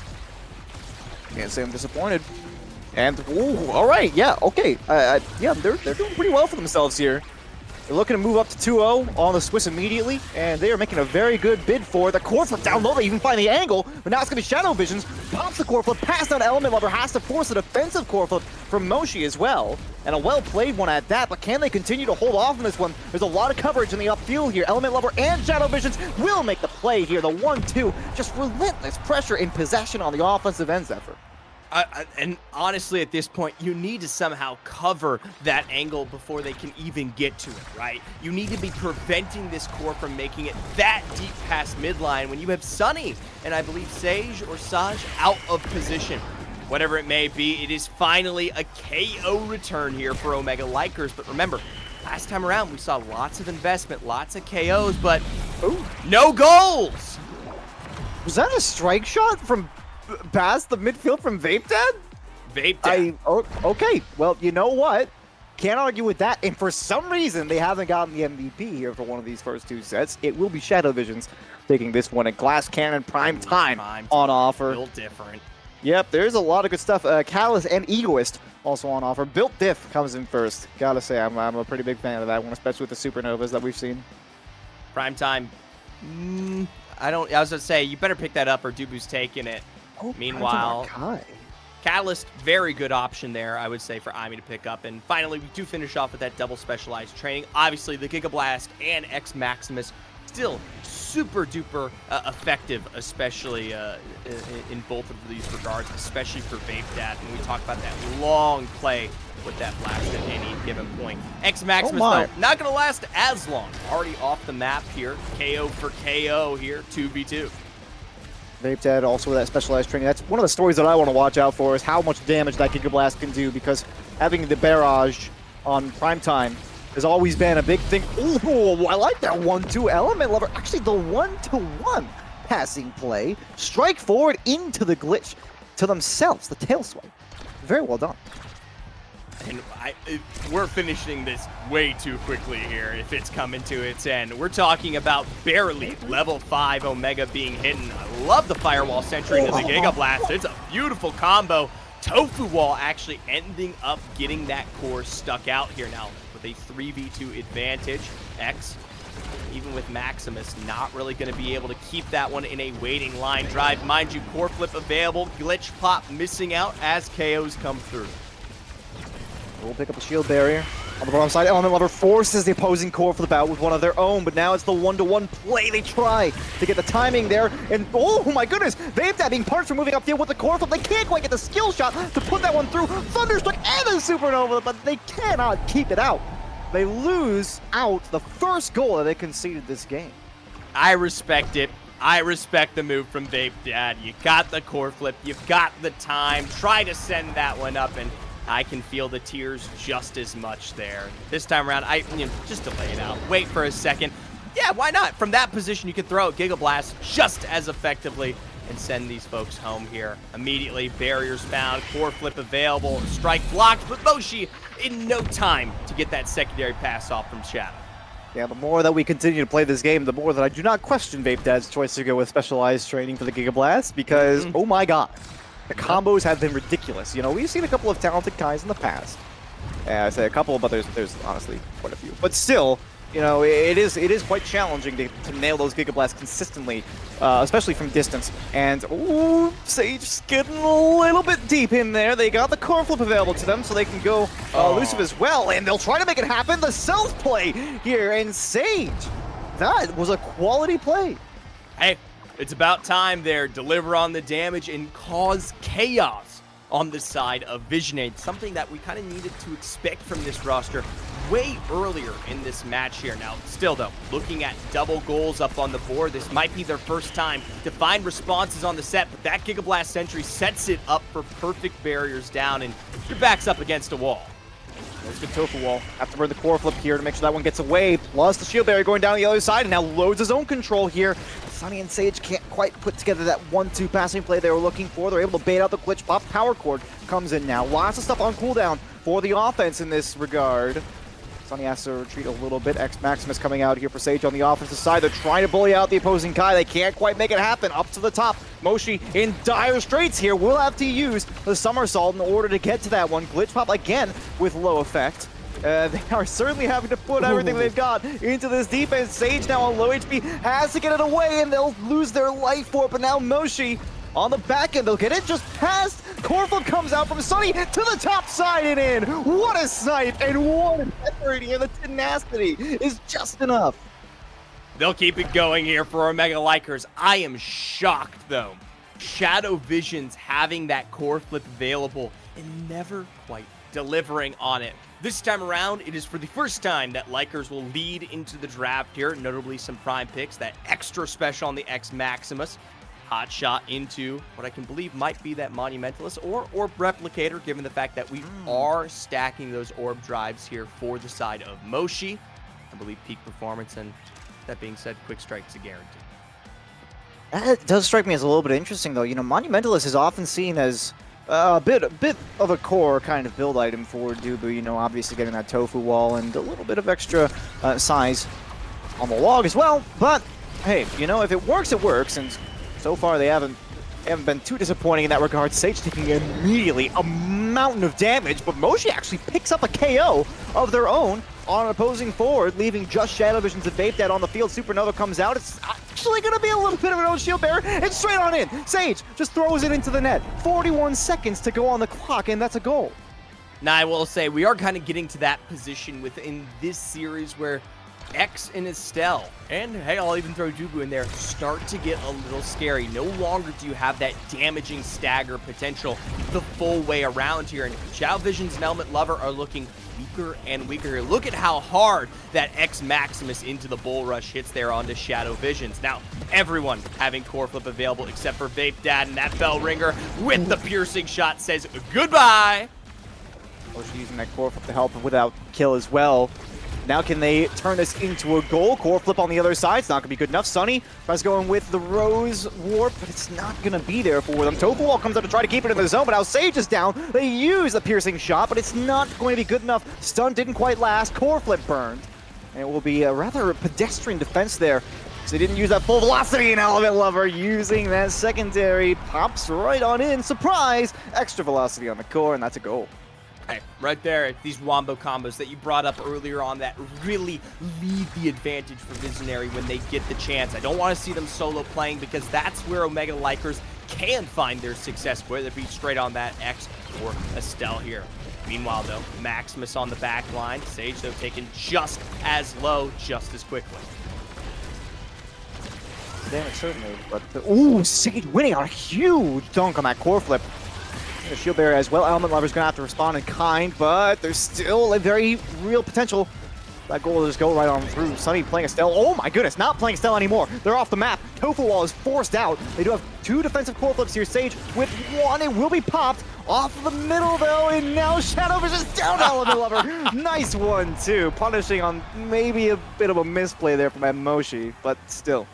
Can't say I'm disappointed. And, ooh, all right, yeah, okay. Yeah, they're doing pretty well for themselves here. They're looking to move up to 2-0 on the Swiss immediately, and they are making a very good bid for the core flip down low. They even find the angle, but now it's going to be Shadow Visions. Pops the core flip, pass down to Element Lover, has to force a defensive core flip from Moshi as well. And a well-played one at that, but can they continue to hold off on this one? There's a lot of coverage in the upfield here. Element Lover and Shadow Visions will make the play here. The 1-2, just relentless pressure in possession on the offensive end, Zephyr. And honestly, at this point, you need to somehow cover that angle before they can even get to it, right? You need to be preventing this core from making it that deep past midline when you have Sunny and I believe Sage or Saj out of position. Whatever it may be, it is finally a KO return here for Omega Likers. But remember, last time around, we saw lots of investment, lots of KOs, but no goals! Was that a strike shot from past the midfield from Vape Dad? Vape Dad. Okay, well, you know what? Can't argue with that. And for some reason, they haven't gotten the MVP here for one of these first two sets. It will be Shadow Visions taking this one. And Glass Cannon Prime Time on offer. A little different. Yep, there's a lot of good stuff. Callus and Egoist also on offer. Built Diff comes in first. Gotta say, I'm a pretty big fan of that one, especially with the Supernovas that we've seen. Prime Time. I was going to say, you better pick that up or Dubu's taking it. Oh, meanwhile, Catalyst, very good option there, I would say, for Imi to pick up. And finally, we do finish off with that double specialized training. Obviously, the Giga Blast and X Maximus still super duper effective, especially in both of these regards, especially for Vape Dad. When we talk about that long play with that blast at any given point. X Maximus, though, not going to last as long. Already off the map here. KO for KO here, 2v2. Vape Dad also with that specialized training. That's one of the stories that I want to watch out for, is how much damage that Giga Blast can do, because having the barrage on Prime Time has always been a big thing. Ooh, I like that 1-2 element lover. Actually, the 1-to-1 passing play. Strike forward into the glitch to themselves, the tail swipe. Very well done. And we're finishing this way too quickly here if it's coming to its end. We're talking about barely level 5 Omega being hidden. I love the Firewall Sentry into the Giga Blast. It's a beautiful combo. Tofu Wall actually ending up getting that core stuck out here now with a 3v2 advantage. X, even with Maximus, not really going to be able to keep that one in a waiting line drive. Mind you, core flip available. Glitch Pop missing out as KOs come through. We'll pick up a shield barrier. On the bottom side, Element Lover forces the opposing core for the bout with one of their own, but now it's the 1-to-1 play. They try to get the timing there, and oh my goodness, Vape Dad being punished for moving upfield with the core flip. They can't quite get the skill shot to put that one through. Thunderstruck and a Supernova, but they cannot keep it out. They lose out the first goal that they conceded this game. I respect it. I respect the move from Vape Dad. You got the core flip, you've got the time. Try to send that one up, and I can feel the tears just as much there. This time around, just delay it out. Wait for a second. Yeah, why not? From that position, you can throw a Giga Blast just as effectively and send these folks home here. Immediately, barriers found, core flip available, strike blocked, but Moshi in no time to get that secondary pass off from Shadow. Yeah, the more that we continue to play this game, the more that I do not question Vape Dad's choice to go with specialized training for the Giga Blast, because, oh my god. The combos have been ridiculous. You know, we've seen a couple of talented guys in the past. I say a couple, but there's honestly quite a few. But still, you know, it is quite challenging to nail those Giga Blasts consistently, especially from distance. And, ooh, Sage's getting a little bit deep in there. They got the core flip available to them, so they can go elusive as well. And they'll try to make it happen. The self-play here, and Sage, that was a quality play. Hey. It's about time there. Deliver on the damage and cause chaos on the side of Visionade. Something that we kind of needed to expect from this roster way earlier in this match here. Now, still though, looking at double goals up on the board, this might be their first time to find responses on the set, but that Giga Blast Sentry sets it up for perfect barriers down, and your back's up against a wall. There's good Tofu Wall. Have to burn the core flip here to make sure that one gets away. Plus the shield barrier going down the other side, and now loads his own control here. Sunny and Sage can't quite put together that 1-2 passing play they were looking for. They're able to bait out the glitch pop. Power Chord comes in now. Lots of stuff on cooldown for the offense in this regard. Sunny has to retreat a little bit. X Maximus coming out here for Sage on the offensive side. They're trying to bully out the opposing Kai. They can't quite make it happen. Up to the top. Moshi in dire straits here. Will have to use the somersault in order to get to that one. Glitch pop again with low effect. They are certainly having to put everything they've got into this defense. Sage now on low HP has to get it away, and they'll lose their life for it. But now Moshi on the back end, they'll get it just past. Core flip comes out from Sunny to the top side and in. What a snipe, and what an effort here. The tenacity is just enough. They'll keep it going here for Omega Likers. I am shocked, though, Shadow Visions having that core flip available and never quite delivering on it. This time around, it is for the first time that Likers will lead into the draft here, notably some prime picks, that extra special on the X Maximus. Hot shot into what I can believe might be that Monumentalist or Orb Replicator, given the fact that we are stacking those Orb drives here for the side of Moshi. I believe peak performance, and that being said, Quick Strike is a guarantee. That does strike me as a little bit interesting, though. You know, Monumentalist is often seen as a bit of a core kind of build item for Dubu. You know, obviously getting that tofu wall and a little bit of extra size on the log as well. But hey, you know, if it works, it works. And so far, they haven't been too disappointing in that regard. Sage taking immediately a mountain of damage, but Moshi actually picks up a KO of their own on an opposing forward, leaving just Shadow Visions and Vape Dad on the field. Supernova comes out. It's actually going to be a little bit of an old shield bearer, and straight on in. Sage just throws it into the net. 41 seconds to go on the clock, and that's a goal. Now, I will say, we are kind of getting to that position within this series where X and Estelle, and hey, I'll even throw Dubu in there, start to get a little scary. No longer do you have that damaging stagger potential the full way around here, and Shadow Visions and Element Lover are looking weaker and weaker here. Look at how hard that X Maximus into the Bull Rush hits there onto Shadow Visions. Now, everyone having Core Flip available except for Vape Dad, and that Bell Ringer with the piercing shot says goodbye. Moshi using that Core Flip to help without kill as well. Now can they turn this into a goal? Core Flip on the other side. It's not going to be good enough. Sunny tries going with the Rose Warp, but it's not going to be there for them. Tofu Wall comes up to try to keep it in the zone, but now Sage is down. They use the piercing shot, but it's not going to be good enough. Stun didn't quite last. Core Flip burned. And it will be a rather pedestrian defense there. So they didn't use that full velocity, and Element Lover using that secondary. Pops right on in. Surprise! Extra velocity on the core, and that's a goal. Hey, right there, these wombo combos that you brought up earlier on that really lead the advantage for Visionary when they get the chance. I don't want to see them solo playing because that's where Omega Likers can find their success, whether it be straight on that X or Estelle here. Meanwhile, though, Maximus on the back line. Sage, though, taken just as low, just as quickly. Damage certainly, but ooh, Sage winning on a huge dunk on that Core Flip. The shield bearer as well. Element Lover's gonna have to respond in kind, but there's still a very real potential. That goal will just go right on through. Sunny playing Estelle. Oh my goodness, not playing Estelle anymore. They're off the map. Tofu Wall is forced out. They do have two defensive core flips here. Sage with one. It will be popped off the middle though, and now Shadow Visions down Element Lover. Nice one too. Punishing on maybe a bit of a misplay there from Moshi, but still.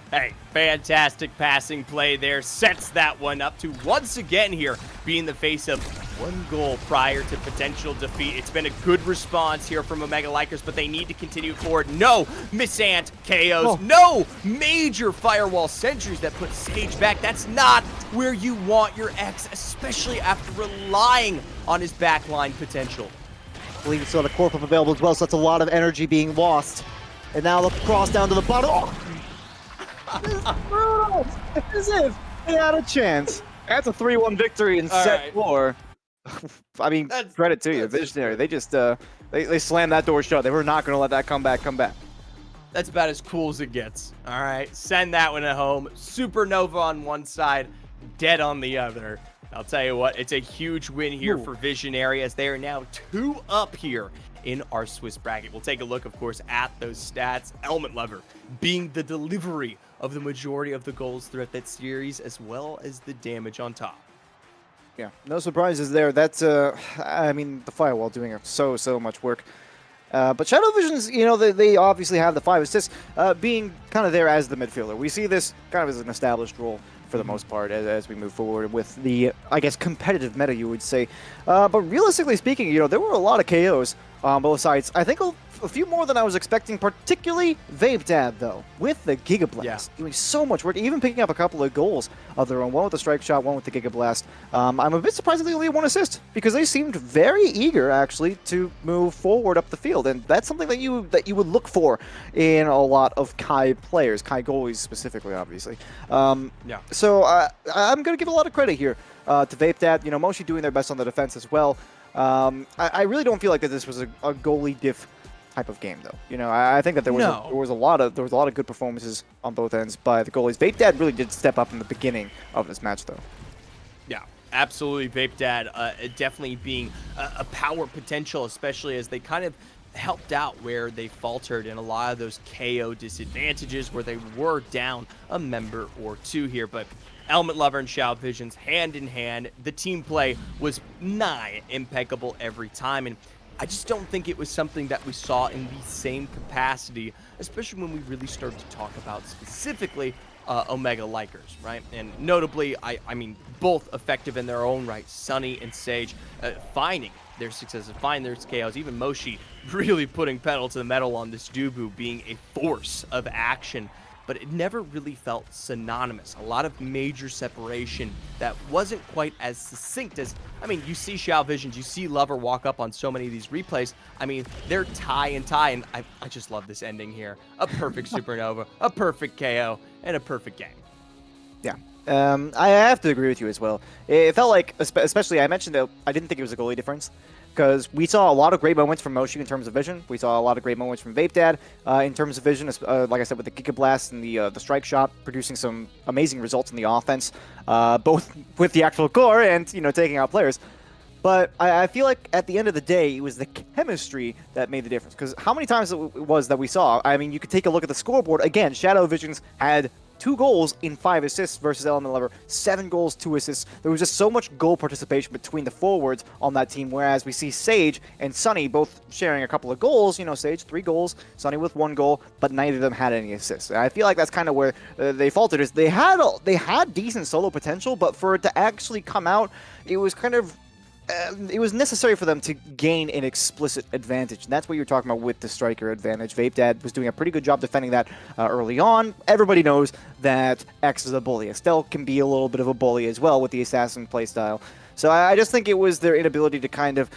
Hey, fantastic passing play there. Sets that one up to once again here being the face of one goal prior to potential defeat. It's been a good response here from Omega Likers, but they need to continue forward. No Missant KOs. No major firewall sentries that put Sage back. That's not where you want your X, especially after relying on his backline potential. I believe it's got a core flip available as well, so that's a lot of energy being lost. And now the cross down to the bottom. Oh. This is brutal. As if they had a chance. That's a 3-1 victory in set 4. I mean, credit to you, Visionary. They just they slammed that door shut. They were not going to let that comeback come back. That's about as cool as it gets. All right, send that one at home. Supernova on one side, dead on the other. I'll tell you what, it's a huge win here for Visionary as they are now 2 up here in our Swiss bracket. We'll take a look, of course, at those stats. Element Lover being the delivery of the majority of the goals throughout that series, as well as the damage on top. Yeah, no surprises there. That's, I mean, the Firewall doing so much work. But Shadow Visions, you know, they obviously have the 5 assists, being kind of there as the midfielder. We see this kind of as an established role for the most part as we move forward with the, I guess, competitive meta, you would say. But realistically speaking, you know, there were a lot of KOs on both sides. I think a few more than I was expecting, particularly Vape Dad, though, with the Giga Blast. Doing so much work, even picking up a couple of goals of their own. One with the Strike Shot, one with the Giga Blast. I'm a bit surprised that they only had 1 assist, because they seemed very eager, actually, to move forward up the field. And that's something that you would look for in a lot of Kai players, Kai goalies specifically, obviously. So I'm going to give a lot of credit here to Vape Dad. You know, Moshi doing their best on the defense as well. I really don't feel like that this was a goalie diff type of game, though. You know, I think that there was a lot of good performances on both ends by the goalies. Vape Dad really did step up in the beginning of this match, though. Yeah, absolutely. Vape Dad definitely being a power potential, especially as they kind of helped out where they faltered in a lot of those KO disadvantages where they were down a member or two here. But Element Lover and Shao Visions hand in hand, the team play was nigh impeccable every time. And I just don't think it was something that we saw in the same capacity, especially when we really started to talk about specifically Omega Likers, right? And notably, I mean, both effective in their own right, Sunny and Sage, finding their successes, finding their KOs, even Moshi really putting pedal to the metal on this Dubu being a force of action, but it never really felt synonymous. A lot of major separation that wasn't quite as succinct as, I mean, you see Shao Visions, you see Lover walk up on so many of these replays. I mean, they're tie and tie, and I just love this ending here. A perfect supernova, a perfect KO, and a perfect game. Yeah. I have to agree with you as well. It felt like, especially, I mentioned that I didn't think it was a goalie difference, because we saw a lot of great moments from Moshi in terms of vision. We saw a lot of great moments from Vape Dad in terms of vision, like I said, with the Giga Blast and the strike shot, producing some amazing results in the offense, both with the actual core and, you know, taking out players. But I feel like at the end of the day, it was the chemistry that made the difference. Because how many times it was that we saw, I mean, you could take a look at the scoreboard. Again, Shadow Visions had 2 goals in 5 assists versus Element Lover, 7 goals, 2 assists. There was just so much goal participation between the forwards on that team, whereas we see Sage and Sunny both sharing a couple of goals. You know, Sage 3 goals, Sunny with 1 goal, but neither of them had any assists. And I feel like that's kind of where they faltered. Is they had decent solo potential, but for it to actually come out, it was kind of it was necessary for them to gain an explicit advantage. And that's what you're talking about with the striker advantage. Vape Dad was doing a pretty good job defending that early on. Everybody knows that X is a bully. Estelle can be a little bit of a bully as well with the assassin playstyle. So I just think it was their inability to kind of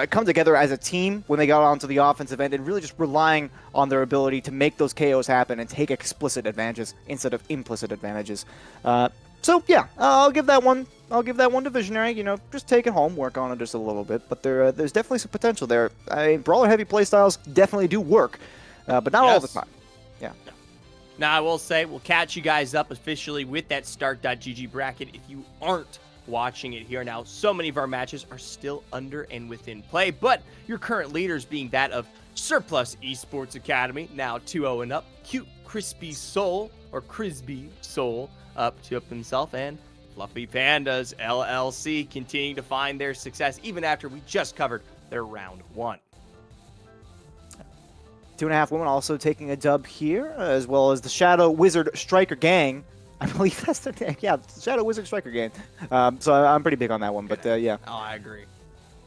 come together as a team when they got onto the offensive end and really just relying on their ability to make those KOs happen and take explicit advantages instead of implicit advantages. So yeah, I'll give that one. I'll give that one to Visionary. You know, just take it home, work on it just a little bit. But there's definitely some potential there. I mean, brawler heavy playstyles definitely do work, but not all the time. Yeah. Now I will say we'll catch you guys up officially with that start.gg bracket if you aren't watching it here now. So many of our matches are still under and within play, but your current leaders being that of Surplus Esports Academy, now 2-0 and up. Cute Crispy Soul, or Crispy Soul, up himself, and Fluffy Pandas LLC continuing to find their success even after we just covered their round 1. 2.5 Women also taking a dub here, as well as the Shadow Wizard Striker Gang. I believe that's their name. Yeah, Shadow Wizard Striker Gang. So I'm pretty big on that one, but yeah. Oh, I agree.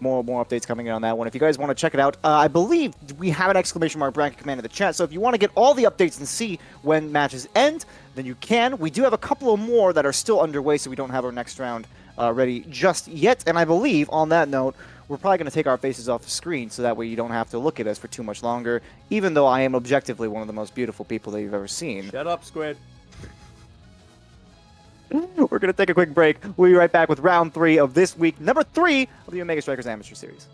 More updates coming in on that one. If you guys want to check it out, I believe we have an exclamation mark bracket command in the chat. So if you want to get all the updates and see when matches end, then you can. We do have a couple of more that are still underway, so we don't have our next round ready just yet. And I believe, on that note, we're probably going to take our faces off the screen so that way you don't have to look at us for too much longer, even though I am objectively one of the most beautiful people that you've ever seen. Shut up, Squid. We're going to take a quick break. We'll be right back with round 3 of this week, number 3 of the Omega Strikers Amateur Series.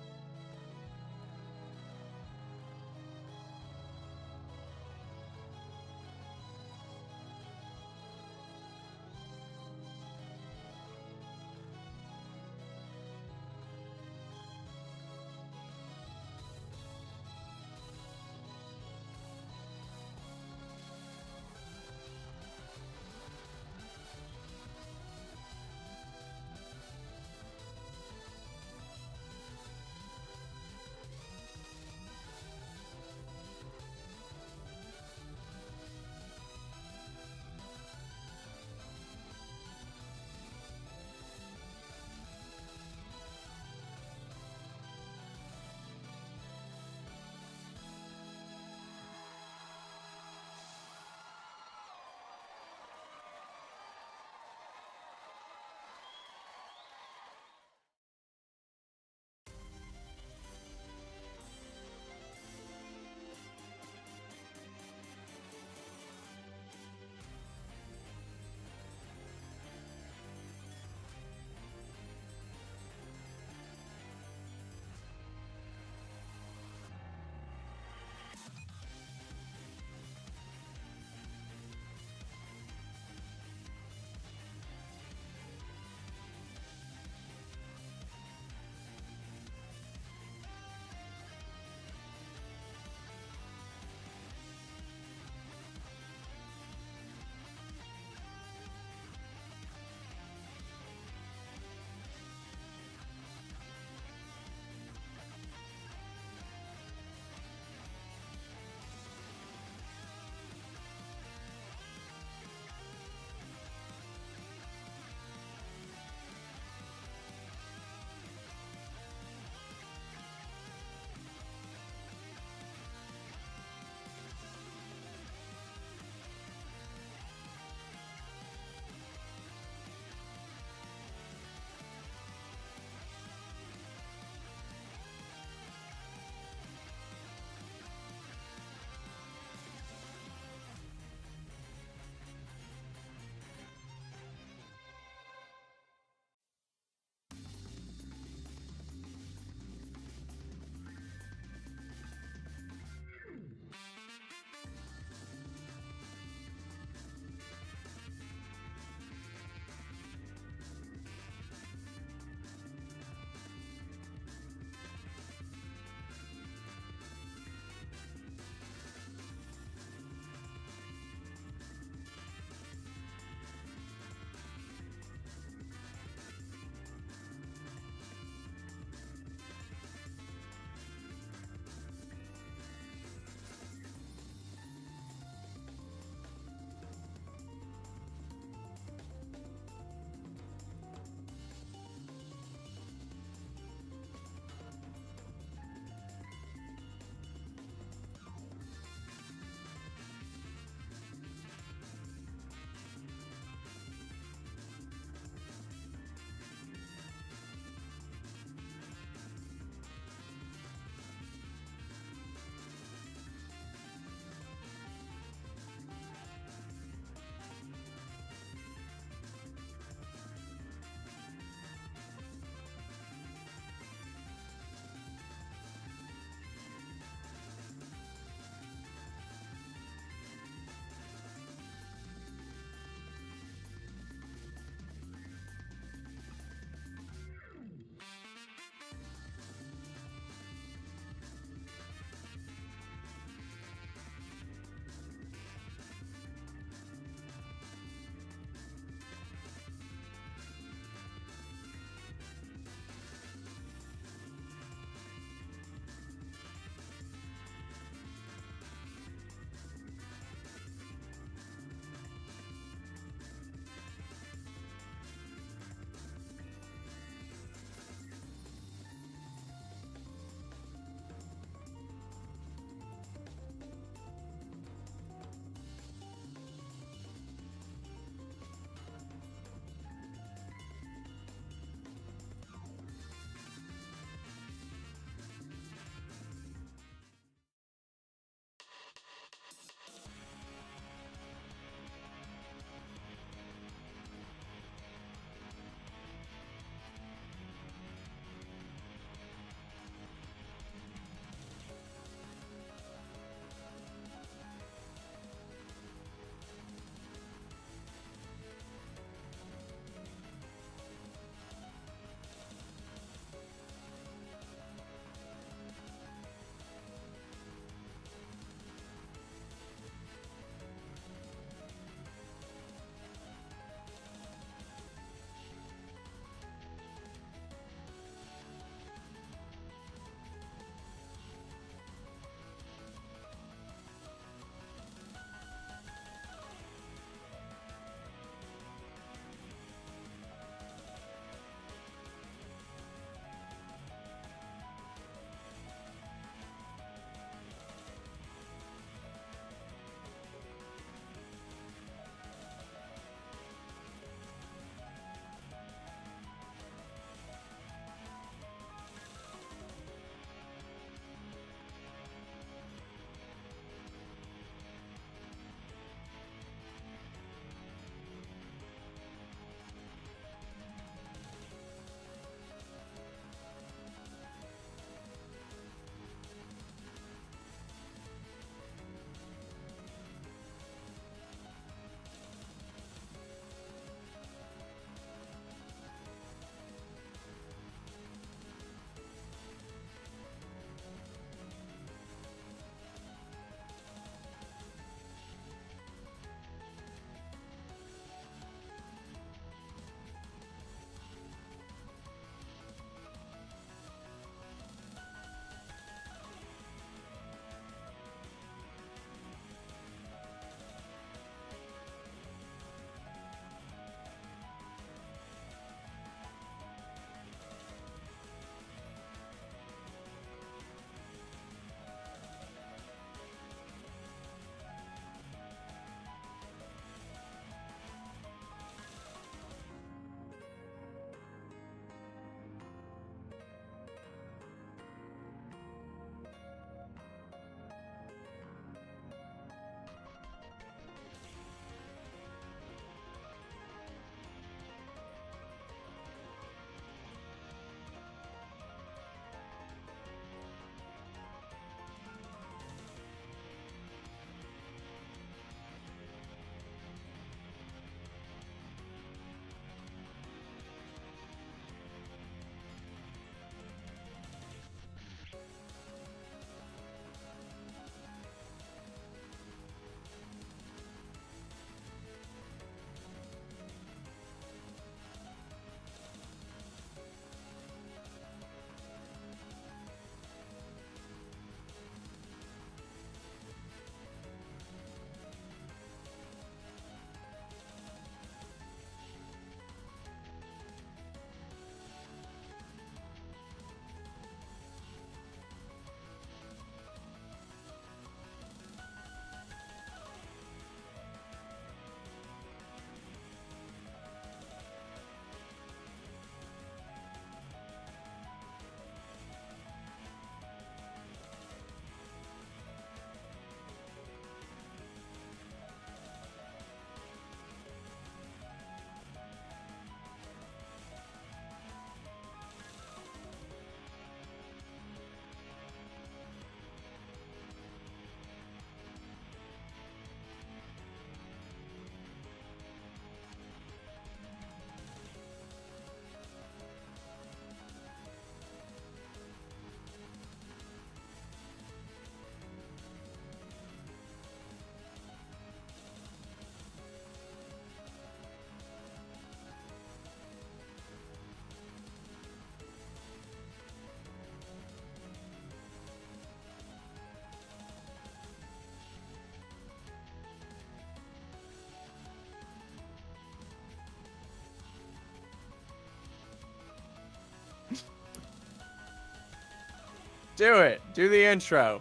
Do it. Do the intro.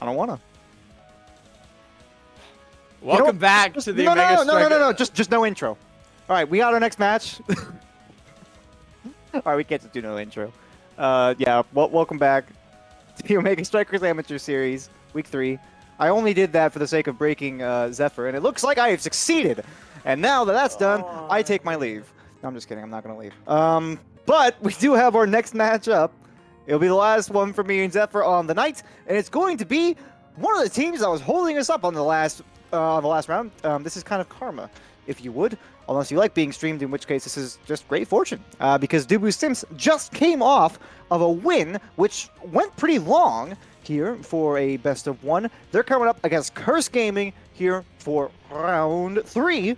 I don't wanna. Welcome back to the Mega Striker. No. Just no intro. All right, we got our next match. All right, we can't just do no intro. Yeah, welcome back to the Omega Strikers Amateur Series, Week 3. I only did that for the sake of breaking Zephyr, and it looks like I have succeeded. And now that that's done, I take my leave. No, I'm just kidding. I'm not going to leave. But we do have our next match up. It'll be the last one for me and Zephyr on the night, and it's going to be one of the teams that was holding us up on the last round. This is kind of karma, if you would, unless you like being streamed, in which case this is just great fortune. Because Dubu Sims just came off of a win, which went pretty long here for a best of one. They're coming up against Curse Gaming here for round 3,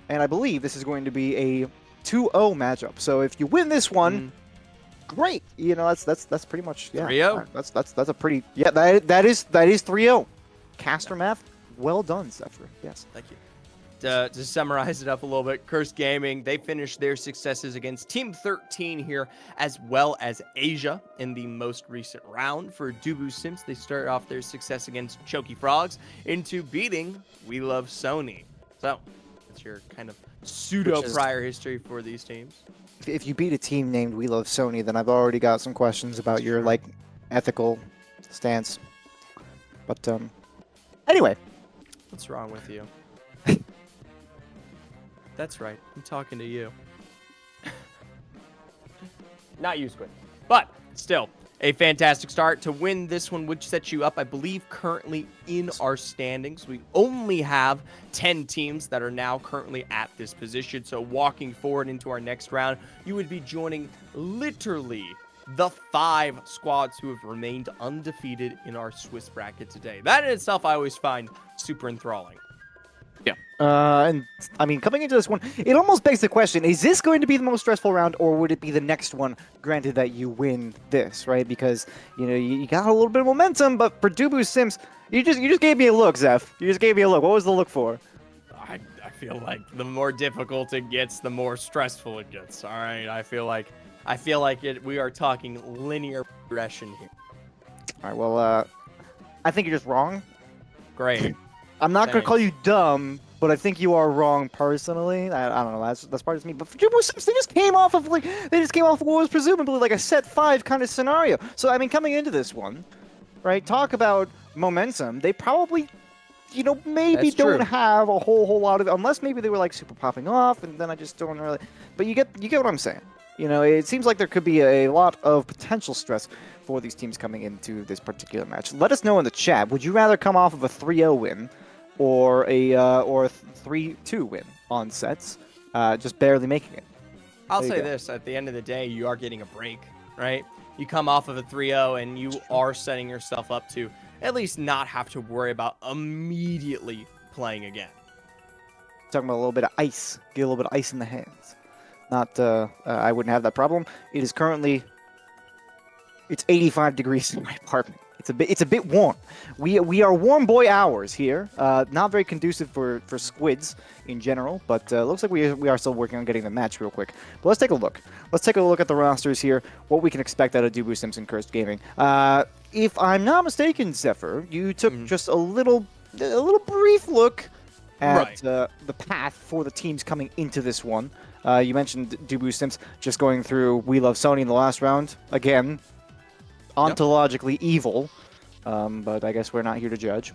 and I believe this is going to be a 2-0 matchup. So if you win this one, great. You know, that's pretty much 3-0. That's a pretty that is 3-0. Caster math, well done, Zephyr. Yes. Thank you. To summarize it up a little bit, Curse Gaming, they finished their successes against Team 13 here, as well as Asia in the most recent round. For Dubu Sims, they started off their success against Choky Frogs into beating We Love Sony. So, that's your kind of pseudo-prior history for these teams. If you beat a team named We Love Sony, then I've already got some questions about your, like, ethical stance. But, anyway. What's wrong with you? That's right. I'm talking to you. Not you, Squid. But still, a fantastic start. To win this one would set you up, I believe, currently in our standings. We only have 10 teams that are now currently at this position. So walking forward into our next round, you would be joining literally the 5 squads who have remained undefeated in our Swiss bracket today. That in itself, I always find super enthralling. Yeah. And I mean, coming into this one, it almost begs the question, is this going to be the most stressful round, or would it be the next one, granted that you win this, right? Because, you know, you got a little bit of momentum, but for Dubu Sims, you just gave me a look, Zeph. You just gave me a look. What was the look for? I feel like the more difficult it gets, the more stressful it gets. All right, I feel like we are talking linear progression here. All right, well, I think you're just wrong. Great. I'm not going to call you dumb, but I think you are wrong personally. I don't know. That's part of me. But for Dubu Sims, they just came off of what was presumably like a set 5 kind of scenario. So I mean, coming into this one, right? Talk about momentum. They probably, you know, maybe don't have a whole lot of, unless maybe they were like super popping off, and then I just don't really. But you get what I'm saying. You know, it seems like there could be a lot of potential stress for these teams coming into this particular match. Let us know in the chat. Would you rather come off of a 3-0 win? Or a 3-2 win on sets, just barely making it. I'll say this, at the end of the day, you are getting a break, right? You come off of a 3-0 and you are setting yourself up to at least not have to worry about immediately playing again. Talking about a little bit of ice, get a little bit of ice in the hands. Not, I wouldn't have that problem. It is currently, it's 85 degrees in my apartment. It's a bit warm. We are warm boy hours here. Not very conducive for squids in general, but looks like we are still working on getting the match real quick. But let's take a look. Let's take a look at the rosters here. What we can expect out of Dubu Sims and Cursed Gaming. If I'm not mistaken, Zephyr, you took just a little brief look at the path for the teams coming into this one. You mentioned Dubu Sims just going through We Love Sony in the last round again. Ontologically evil, but I guess we're not here to judge.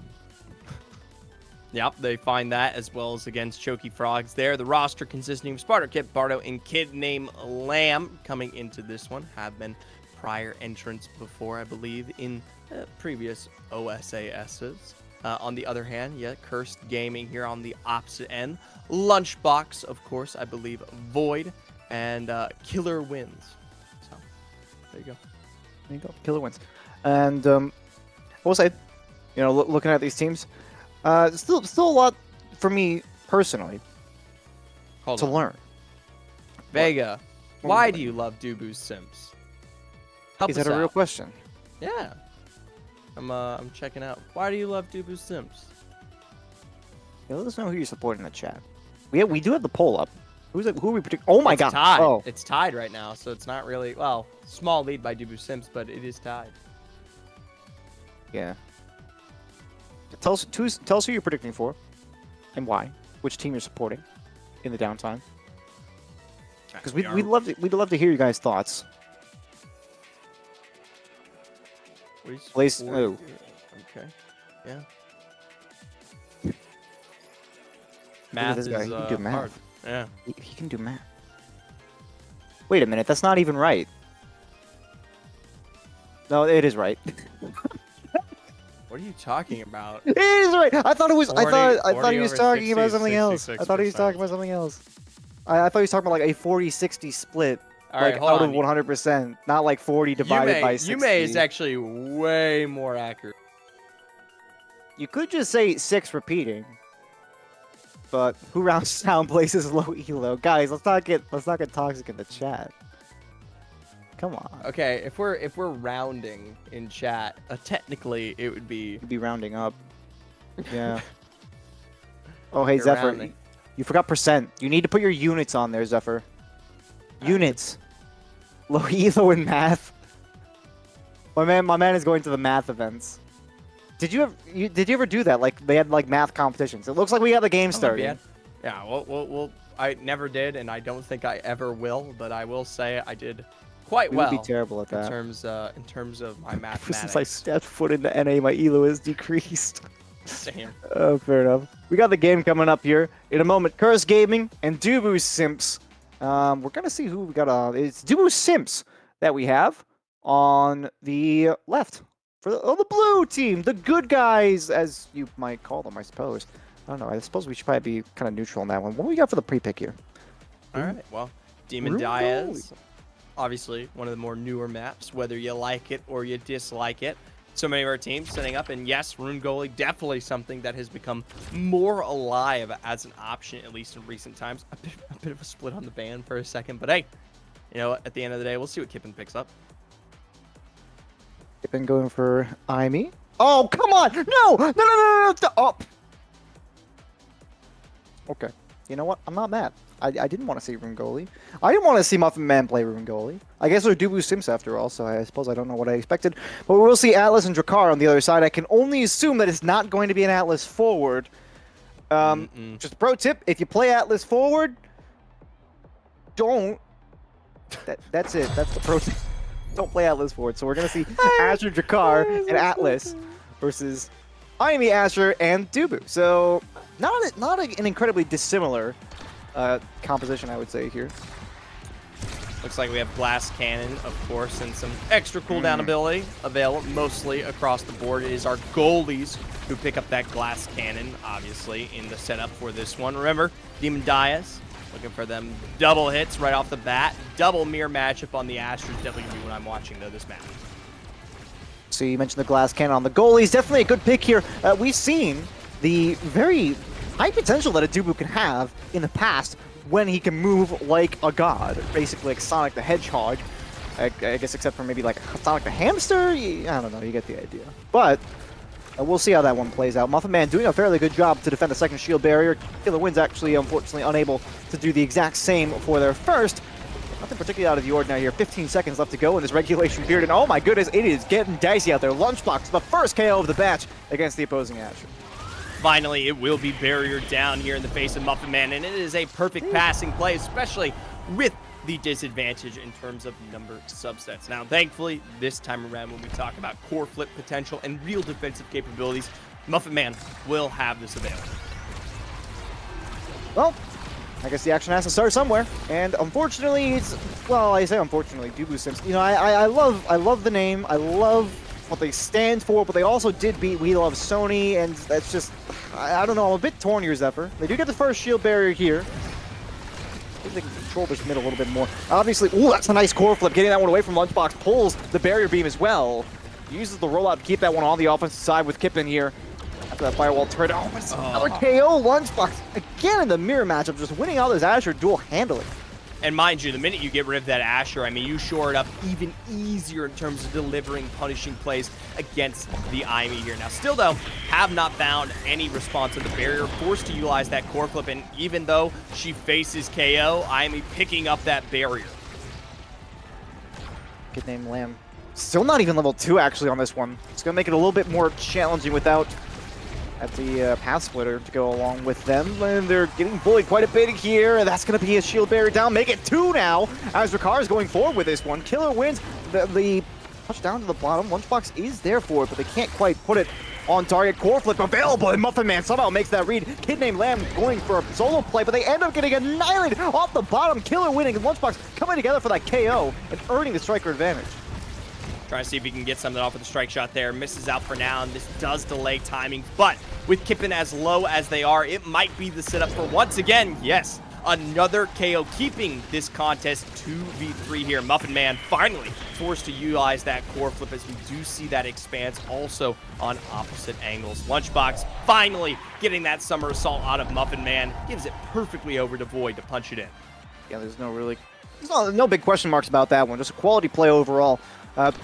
Yep, they find that as well as against Choky Frogs there. The roster consisting of Sparta, Kid, Bardo, and Kid named Lamb coming into this one have been prior entrants before, I believe, in previous OSASs. On the other hand, Cursed Gaming here on the opposite end. Lunchbox, of course, I believe, Void, and Killer Wins. So, there you go. There you go, Killer Wins. And I will say, you know, looking at these teams, still a lot for me personally to learn. Vega, why do you love Dubu Sims? Is that a real question? Yeah, I'm checking out. Why do you love Dubu Sims? Yeah, let us know who you support in the chat. We do have the poll up. Who are we predicting? Oh my God! Tied. Oh, it's tied right now, so it's not really small lead by Dubu Sims, but it is tied. Yeah. Tell us who you're predicting for, and why. Which team you're supporting in the downtime. Because we'd love to hear you guys' thoughts. Place. Oh. Okay. Yeah. Look Math at this guy. is He can do math. hard. Yeah. He can do math. Wait a minute. That's not even right. No, it is right. What are you talking about? It is right. I thought it was. 40, I thought he was over talking 60, about something else. I thought he was 66%. talking about something else. I thought he was talking about like a 40-60 split, All like right, hold out on. of 100%, not like 40 divided by 60. Yume is actually way more accurate. You could just say 6 repeating, but who rounds down places low elo? Guys, let's not get toxic in the chat. Come on. Okay, if we're rounding in chat, technically it would be. You'd be rounding up. Yeah. Oh, hey You're Zephyr, rounding. you forgot percent. You need to put your units on there, Zephyr. Units. Low elo in math. My man is going to the math events. Did you ever do that? Like they had like math competitions. It looks like we got the game started. Yeah. Well, I never did, and I don't think I ever will. But I will say I did quite We well. would be terrible at that. in terms of my mathematics. Since I stepped foot into NA, my elo is decreased. Same. Oh, fair enough. We got the game coming up here in a moment. Curse Gaming and Dubu Simps. We're gonna see who we got on. It's Dubu Simps that we have on the left for the blue team, the good guys, as you might call them, I suppose. I don't know. I suppose we should probably be kind of neutral on that one. What do we got for the pre-pick here? All right. Well, Demon Rune Diaz, obviously one of the more newer maps, whether you like it or you dislike it. So many of our teams setting up, and yes, Rune Goalie, definitely something that has become more alive as an option, at least in recent times. A bit of a split on the ban for a second, but hey, you know what? At the end of the day, we'll see what Kippen picks up. Kippen going for Imi. Oh, come on! No! Up! Okay. You know what? I'm not mad. I didn't want to see Rune Goalie. I didn't want to see Muffin Man play Rune Goalie. I guess they're Dubu Sims after all, so I suppose I don't know what I expected. But we will see Atlas and Drakkar on the other side. I can only assume that it's not going to be an Atlas forward. Just a pro tip, if you play Atlas forward, don't. That's it. That's the pro tip. Don't play Atlas forward. So we're going to see Asher, Drakkar, and Atlas versus Imi, Asher, and Dubu. So not an incredibly dissimilar composition, I would say, here. Looks like we have Blast Cannon, of course, and some extra cooldown ability available mostly across the board. It is our goalies who pick up that Glass Cannon, obviously, in the setup for this one. Remember, Demon Diaz looking for them double hits right off the bat. Double mirror matchup on the Astros. Definitely going to be when I'm watching, though, this match. So you mentioned the Glass Cannon on the goalies. Definitely a good pick here. We've seen the very high potential that a Dubu can have in the past when he can move like a god, basically like Sonic the Hedgehog. I guess except for maybe like Sonic the Hamster. I don't know, you get the idea. But we'll see how that one plays out. Muffin Man doing a fairly good job to defend the second shield barrier. Killer Wind's actually, unfortunately, unable to do the exact same for their first. Nothing particularly out of the ordinary here. 15 seconds left to go in this regulation period, and oh my goodness, it is getting dicey out there. Lunchbox, the first KO of the batch against the opposing Asher. Finally, it will be barrier down here in the face of Muffin Man, and it is a perfect passing play, especially with the disadvantage in terms of number subsets. Now, thankfully, this time around when we talk about core flip potential and real defensive capabilities, Muffin Man will have this available. Well, I guess the action has to start somewhere, and unfortunately, I say unfortunately, Dubu Sims. You know, I love the name. I love what they stand for, but they also did beat We Love Sony, and that's just, I don't know, I'm a bit torn here, Zephyr. They do get the first shield barrier here. I think they can control this mid a little bit more. Obviously, ooh, that's a nice core flip. Getting that one away from Lunchbox, pulls the barrier beam as well. Uses the rollout to keep that one on the offensive side with Kippen here. After that firewall turret, oh, but it's another KO. Lunchbox, again in the mirror matchup, just winning out this Asher dual handling. And mind you, the minute you get rid of that Asher, I mean, you shore it up even easier in terms of delivering punishing plays against the Imi here. Now, still, though, have not found any response to the barrier, forced to utilize that core flip, and even though she faces KO, Imi picking up that barrier. Good name, Lamb. Still not even level 2 actually on this one. It's going to make it a little bit more challenging without at the Path Splitter to go along with them. And they're getting bullied quite a bit here. And that's going to be a shield barrier down. Make it 2 now as Ricard is going forward with this one. Killer wins the touchdown to the bottom. Lunchbox is there for it, but they can't quite put it on target. Core flip available, and Muffin Man somehow makes that read. Kid named Lamb going for a solo play, but they end up getting annihilated off the bottom. Killer winning, and Lunchbox coming together for that KO and earning the striker advantage. Trying to see if he can get something off with the strike shot there. Misses out for now, and this does delay timing. But with Kippen as low as they are, it might be the setup for, once again, yes, another KO, keeping this contest 2v3 here. Muffin Man finally forced to utilize that core flip as we do see that expanse also on opposite angles. Lunchbox finally getting that summer assault out of Muffin Man. Gives it perfectly over to Void to punch it in. Yeah, there's no big question marks about that one. Just a quality play overall.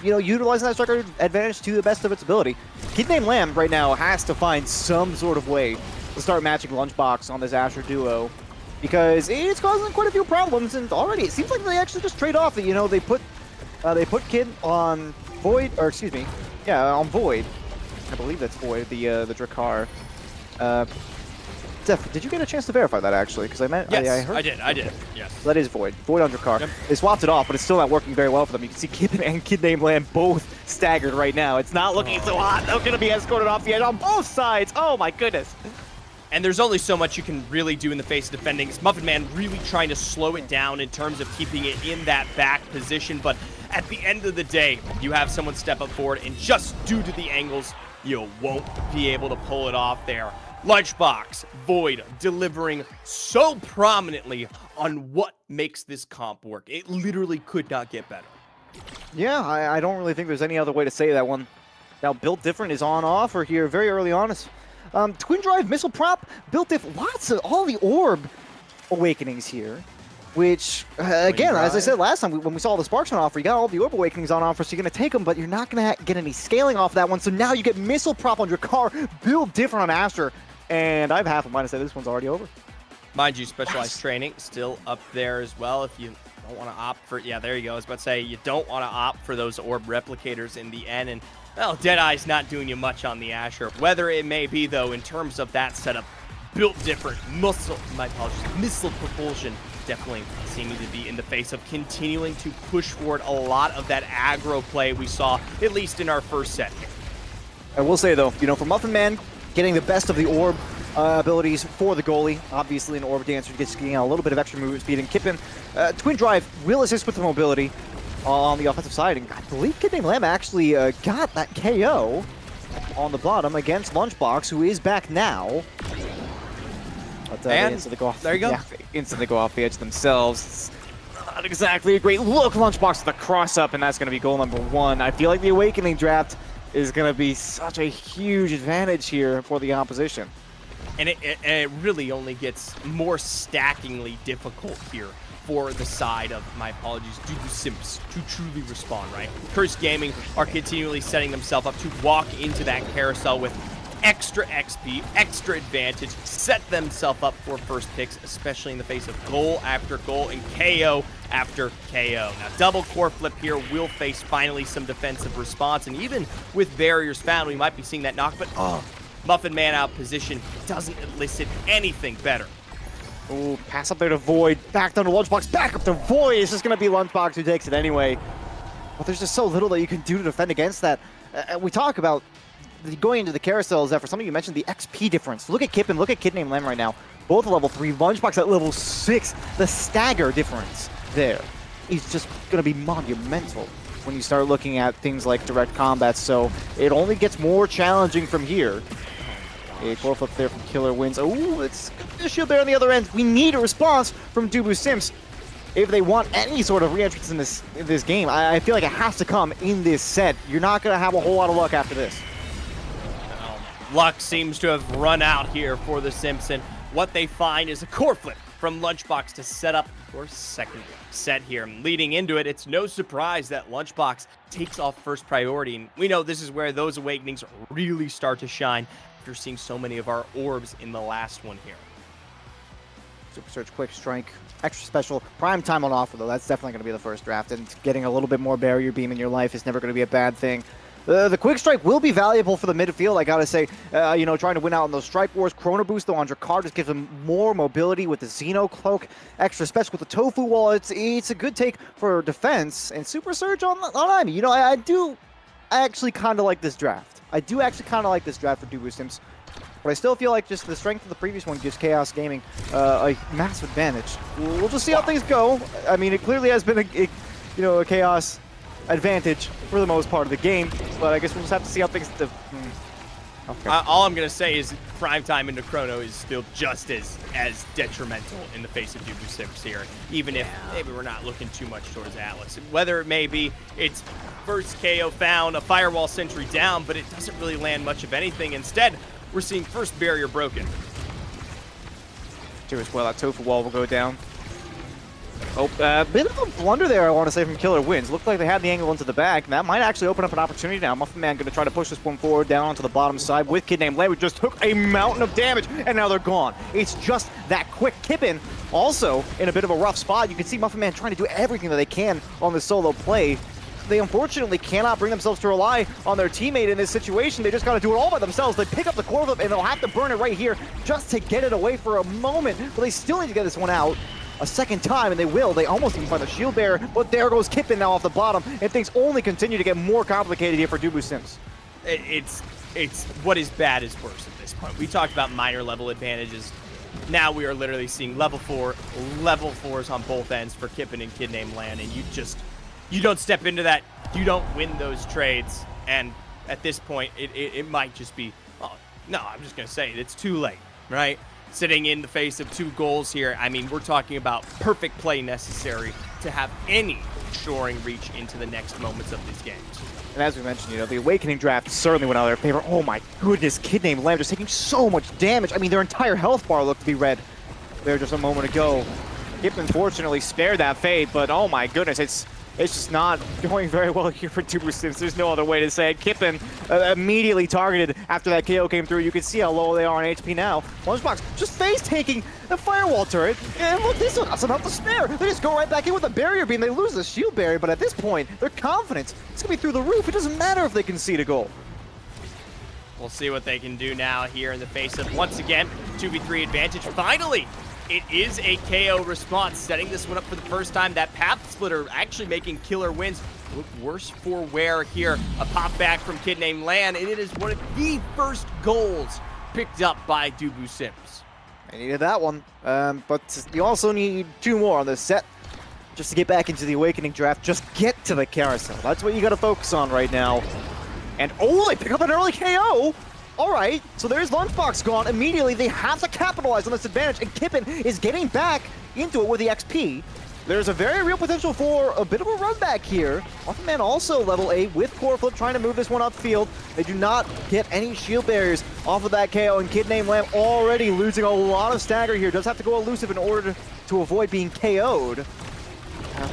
Utilizing that striker advantage to the best of its ability. Kid named Lamb right now has to find some sort of way to start matching Lunchbox on this Asher duo, because it's causing quite a few problems. And already it seems like they actually just trade off. They put Kid on Void, or excuse me, yeah, on Void. I believe that's Void, the Drakkar. Zeph, did you get a chance to verify that actually? Because Yes, I heard. I did. Yes. So that is Void. Void on Drakkar. Yep. They swapped it off, but it's still not working very well for them. You can see Kid and Kid named Lamb both staggered right now. It's not looking so hot. They're going to be escorted off the edge on both sides. Oh my goodness. And there's only so much you can really do in the face of defending. It's Muffin Man really trying to slow it down in terms of keeping it in that back position. But at the end of the day, you have someone step up forward, and just due to the angles, you won't be able to pull it off there. Lunchbox, Void, delivering so prominently on what makes this comp work. It literally could not get better. Yeah, I don't really think there's any other way to say that one. Now, Built Different is on offer here very early on. Twin Drive Missile Prop, Built Different, lots of all the Orb Awakenings here, which, again, as I said last time, when we saw the Sparks on offer, you got all the Orb Awakenings on offer, so you're going to take them, but you're not going to get any scaling off that one, so now you get Missile Prop on your car, Built Different on Asher, and I have half a mind to say this one's already over. Mind you, Specialized Training still up there as well if you don't want to opt for, yeah, there you go. I was about to say, you don't want to opt for those Orb Replicators in the end, and, well, Deadeye's not doing you much on the Asher. Whether it may be, though, in terms of that setup, Built Different, missile propulsion, definitely seeming to be in the face of continuing to push forward a lot of that aggro play we saw, at least in our first set here. I will say, though, for Muffin Man, getting the best of the Orb abilities for the goalie. Obviously, an Orb Dancer gets getting a little bit of extra movement speed. And Kippen, Twin Drive will assist with the mobility on the offensive side. And I believe Kid named Lamb actually got that KO on the bottom against Lunchbox, who is back now. But and instantly go off, there you go. Yeah, instantly go off the edge themselves. It's not exactly a great look. Lunchbox with a cross-up, and that's going to be goal number 1. I feel like the Awakening draft is going to be such a huge advantage here for the opposition. And it really only gets more stackingly difficult here for the side of, my apologies, Dubu Simps to truly respond, right? Curse Gaming are continually setting themselves up to walk into that carousel with extra XP, extra advantage, set themselves up for first picks, especially in the face of goal after goal and KO after KO. Now, double core flip here will face finally some defensive response, and even with barriers found, we might be seeing that knock, but Muffin Man out position doesn't elicit anything better. Ooh, pass up there to Void, back down to Lunchbox, back up to Void. It's just going to be Lunchbox who takes it anyway. But there's just so little that you can do to defend against that. We talk about going into the carousels there. For something you mentioned, the XP difference. Look at Kippen, look at Kid named Lamb right now. Both level 3, Lunchbox at level 6. The stagger difference there is just going to be monumental when you start looking at things like direct combat. So it only gets more challenging from here. A core flip there from Killer wins. Oh, it's a shield there on the other end. We need a response from Dubu Simps if they want any sort of re-entrance in this game. I feel like it has to come in this set. You're not going to have a whole lot of luck after this. Luck seems to have run out here for the Simpson. What they find is a core flip from Lunchbox to set up for second set here. Leading into it, it's no surprise that Lunchbox takes off first priority. And we know this is where those Awakenings really start to shine after seeing so many of our orbs in the last one here. Super Surge, Quick Strike, Extra Special, Prime Time on offer, though. That's definitely going to be the first draft, and getting a little bit more Barrier Beam in your life is never going to be a bad thing. The Quick Strike will be valuable for the midfield, I gotta say. You know, trying to win out on those Strike Wars. Chrono Boost, though, on Drakkar just gives him more mobility with the Xeno Cloak. Extra Special with the Tofu Wall. It's a good take for defense. And Super Surge on Ivy. You know, I actually kind of like this draft. I do actually kind of like this draft for Dubu Sims. But I still feel like just the strength of the previous one gives Chaos Gaming a massive advantage. We'll just see how things go. I mean, it clearly has been a Chaos advantage for the most part of the game, but I guess we'll just have to see how things. Okay. All I'm gonna say is prime time into Chrono is still just as detrimental in the face of Dubu Sims here, even if maybe we're not looking too much towards Atlas. Whether it may be it's first KO found, a Firewall Sentry down, but it doesn't really land much of anything. Instead, we're seeing first barrier broken. Too as well, that Tofu Wall will go down. Oh, bit of a blunder there, I want to say, from Killer Wins. Looked like they had the angle into the back. That might actually open up an opportunity now. Muffin Man going to try to push this one forward down onto the bottom side with Kid named Larry. Just took a mountain of damage, and now they're gone. It's just that quick. Kippen also in a bit of a rough spot. You can see Muffin Man trying to do everything that they can on the solo play. They unfortunately cannot bring themselves to rely on their teammate in this situation. They just got to do it all by themselves. They pick up the core flip, and they'll have to burn it right here just to get it away for a moment. But they still need to get this one out a second time, and they will. They almost even find the shield bearer, but there goes Kippen now off the bottom, and things only continue to get more complicated here for Dubu Sims. It's what is bad is worse at this point. We talked about minor level advantages. Now we are literally seeing level 4s on both ends for Kippen and Kid Named Lan, and you don't step into that, you don't win those trades, and at this point, it might just be, oh, no, I'm just going to say it, it's too late, right? Sitting in the face of 2 goals here, I mean, we're talking about perfect play necessary to have any shoring reach into the next moments of these games. And as we mentioned, you know, the Awakening draft certainly went out of their favor. Oh my goodness, Kid named Lamb just taking so much damage. I mean, their entire health bar looked to be red there just a moment ago. Kippen fortunately spared that fate, but oh my goodness, it's just not going very well here for Dubu Sims. There's no other way to say it. Kippen immediately targeted after that KO came through. You can see how low they are on HP now. Lunchbox just face taking the firewall turret. And look, this one got some help to spare. They just go right back in with a barrier beam. They lose the shield barrier, but at this point, their confidence is going to be through the roof. It doesn't matter if they concede a goal. We'll see what they can do now here in the face of, once again, 2v3 advantage. Finally! It is a KO response, setting this one up for the first time. That path splitter actually making Killer Wins look worse for wear here. A pop back from Kid named Lan, and it is one of the first goals picked up by Dubu Sims. They needed that one, but you also need 2 more on this set just to get back into the Awakening draft. Just get to the carousel. That's what you got to focus on right now. And oh, they pick up an early KO. All right, so there's Lunchbox gone. Immediately, they have to capitalize on this advantage, and Kippen is getting back into it with the XP. There's a very real potential for a bit of a run back here. Muffin Man also level 8 with Core Flip, trying to move this one upfield. They do not get any shield barriers off of that KO, and Kid named Lamb already losing a lot of stagger here. Does have to go elusive in order to avoid being KO'd.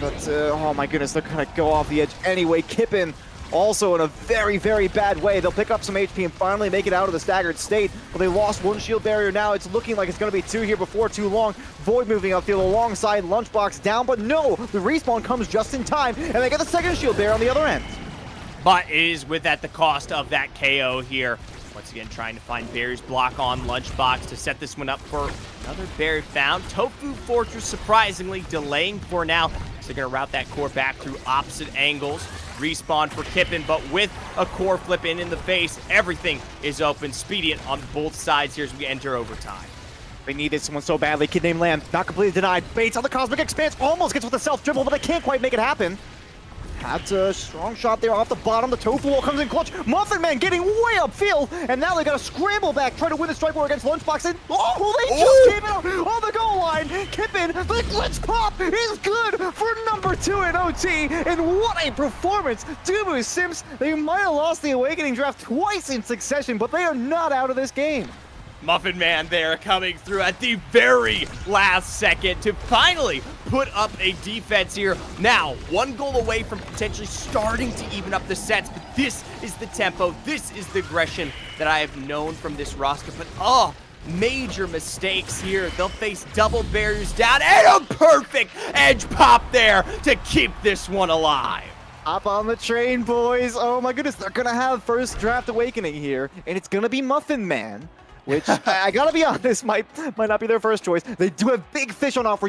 But, oh my goodness, they're gonna go off the edge anyway. Kippen also in a very, very bad way. They'll pick up some HP and finally make it out of the staggered state. But they lost 1 shield barrier now. It's looking like it's going to be 2 here before too long. Void moving upfield alongside Lunchbox down, but no! The respawn comes just in time, and they get the 2nd shield barrier on the other end. But it is with at the cost of that KO here. Once again, trying to find barriers, block on Lunchbox to set this one up for another barrier found. Tofu Fortress surprisingly delaying for now. So they're going to route that core back through opposite angles. Respawn for Kippen, but with a core flip in the face, everything is open. Speedient on both sides here as we enter overtime. They need this one so badly. Kid named Lamb, not completely denied. Bates on the Cosmic Expanse, almost gets with the self-dribble, but they can't quite make it happen. That's a strong shot there off the bottom. The Tofu Wall comes in clutch. Muffin Man getting way upfield, and now they got to scramble back, try to win the strike war against Lunchbox. And oh, they just came out on the goal line. Kippen, the glitch pop is good for number 2 in OT. And what a performance! Dubu Sims, they might have lost the Awakening draft twice in succession, but they are not out of this game. Muffin Man there coming through at the very last second to finally put up a defense here. Now, 1 goal away from potentially starting to even up the sets, but this is the tempo, this is the aggression that I have known from this roster. But major mistakes here. They'll face double barriers down and a perfect edge pop there to keep this one alive. Hop on the train, boys. Oh my goodness, they're gonna have first draft awakening here, and it's gonna be Muffin Man, which I gotta be honest, might not be their first choice. They do have Big Fish on offer.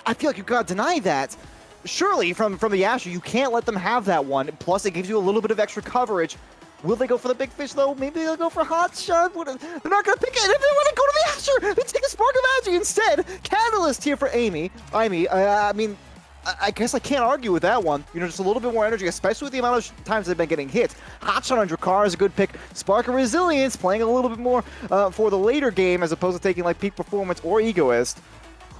I feel like you've got to deny that. Surely from the Asher, you can't let them have that one. Plus, it gives you a little bit of extra coverage. Will they go for the Big Fish though? Maybe they'll go for Hot Shot. They're not gonna pick it. They want to go to the Asher. They take a Spark of Agi instead. Catalyst here for Amy. I mean, I guess I can't argue with that one. You know, just a little bit more energy, especially with the amount of times they've been getting hit. Hotshot on Drakkar is a good pick. Spark of Resilience, playing a little bit more for the later game as opposed to taking like Peak Performance or Egoist.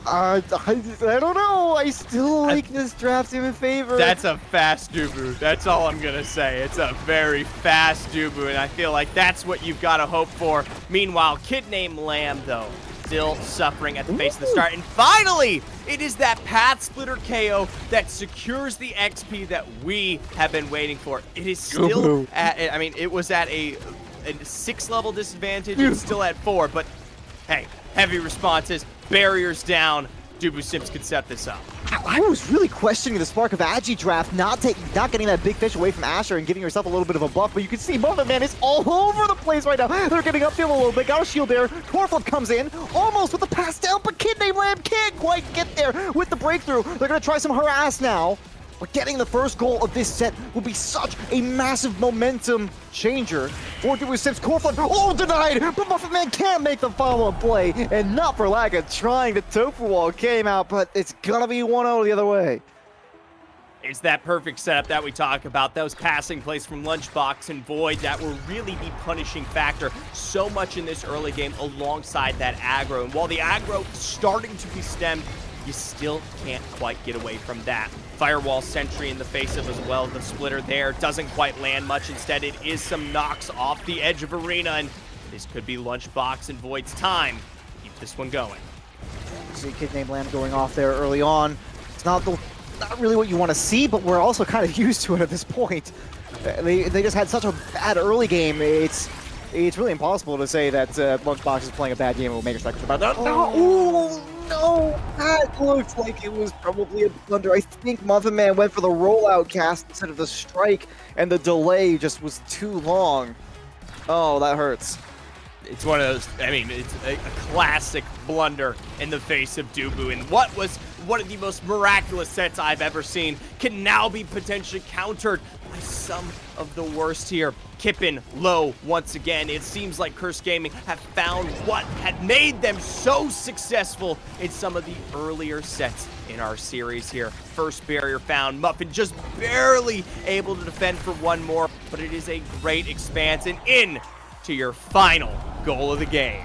I don't know. I still like this draft team in favor. That's a fast Dubu. That's all I'm going to say. It's a very fast Dubu, and I feel like that's what you've got to hope for. Meanwhile, kid named Lamb, though, still suffering at the face of the start. And finally, it is that Path Splitter KO that secures the XP that we have been waiting for. It is still at, I mean, it was at a 6-level disadvantage. It's still at 4, but hey, heavy responses, barriers down. Dubu Sims could set this up. I was really questioning the Spark of Agi draft, not getting that Big Fish away from Asher and giving yourself a little bit of a buff, but you can see Muffin Man is all over the place right now. They're getting up to him a little bit, got a shield there. Torflip comes in, almost with the pass down, but Kid Named Lamb can't quite get there with the breakthrough. They're gonna try some harass now. But getting the first goal of this set will be such a massive momentum changer for Dubu Sims. Corflip, oh, denied! But Muffin Man can't make the follow-up play, and not for lack of trying. The Tofu Wall came out, but it's gonna be 1-0 the other way. It's that perfect setup that we talk about. Those passing plays from Lunchbox and Void that will really be punishing factor so much in this early game alongside that aggro. And while the aggro is starting to be stemmed, you still can't quite get away from that. Firewall Sentry in the face of as well. The splitter there doesn't quite land much. Instead, it is some knocks off the edge of Arena, and this could be Lunchbox and Void's time to keep this one going. See Kid Named Lamb going off there early on. It's not really what you want to see, but we're also kind of used to it at this point. They just had such a bad early game. It's really impossible to say that Lunchbox is playing a bad game of Omega Strikers. No, that looks like it was probably a blunder. I think Muffin Man went for the rollout cast instead of the strike, and the delay just was too long. Oh, that hurts. It's one of those, I mean, it's a classic blunder in the face of Dubu, and what was one of the most miraculous sets I've ever seen can now be potentially countered by some of the worst here. Kippin low once again. It seems like Curse Gaming have found what had made them so successful in some of the earlier sets in our series here. First barrier found. Muffin just barely able to defend for one more, but it is a great expanse and in to your final goal of the game.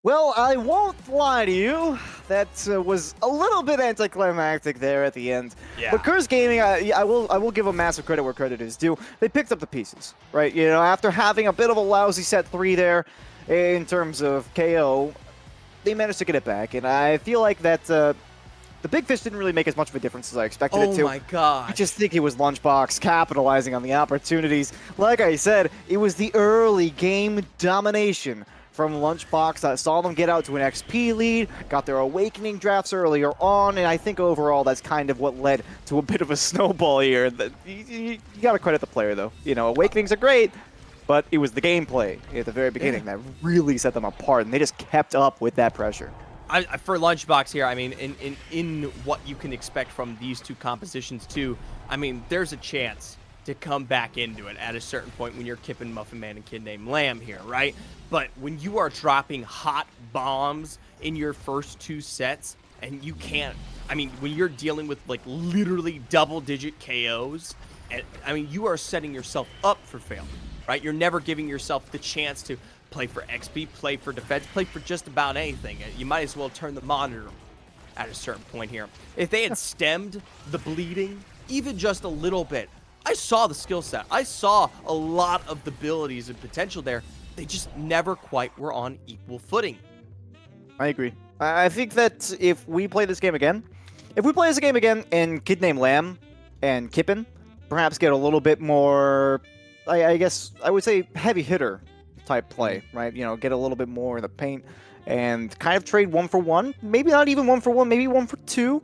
Well, I won't lie to you. That was a little bit anticlimactic there at the end. Yeah. But Curse Gaming, I will give them massive credit where credit is due. They picked up the pieces, right? You know, after having a bit of a lousy set 3 there in terms of KO, they managed to get it back. And I feel like that the Big Fish didn't really make as much of a difference as I expected it to. Oh my god. I just think it was Lunchbox capitalizing on the opportunities. Like I said, it was the early game domination from Lunchbox that saw them get out to an XP lead, got their awakening drafts earlier on, and I think overall that's kind of what led to a bit of a snowball here. You gotta credit the player though. You know, awakenings are great, but it was the gameplay at the very beginning that really set them apart, and they just kept up with that pressure. For Lunchbox here, I mean, in what you can expect from these two compositions too, I mean, there's a chance to come back into it at a certain point when you're Kippin, Muffin Man, and Kid Named Lamb here, right? But when you are dropping hot bombs in your first 2 sets, and you can't, I mean, when you're dealing with like literally double-digit KOs, and, I mean, you are setting yourself up for failure, right? You're never giving yourself the chance to play for XP, play for defense, play for just about anything. You might as well turn the monitor at a certain point here. If they had stemmed the bleeding even just a little bit, I saw the skill set. I saw a lot of the abilities and potential there. They just never quite were on equal footing. I agree. I think that if we play this game again, and Kid Named Lamb and Kippin perhaps get a little bit more, I guess I would say heavy hitter type play, right? You know, get a little bit more in the paint and kind of trade 1-for-1. Maybe not even 1-for-1, maybe 1-for-2,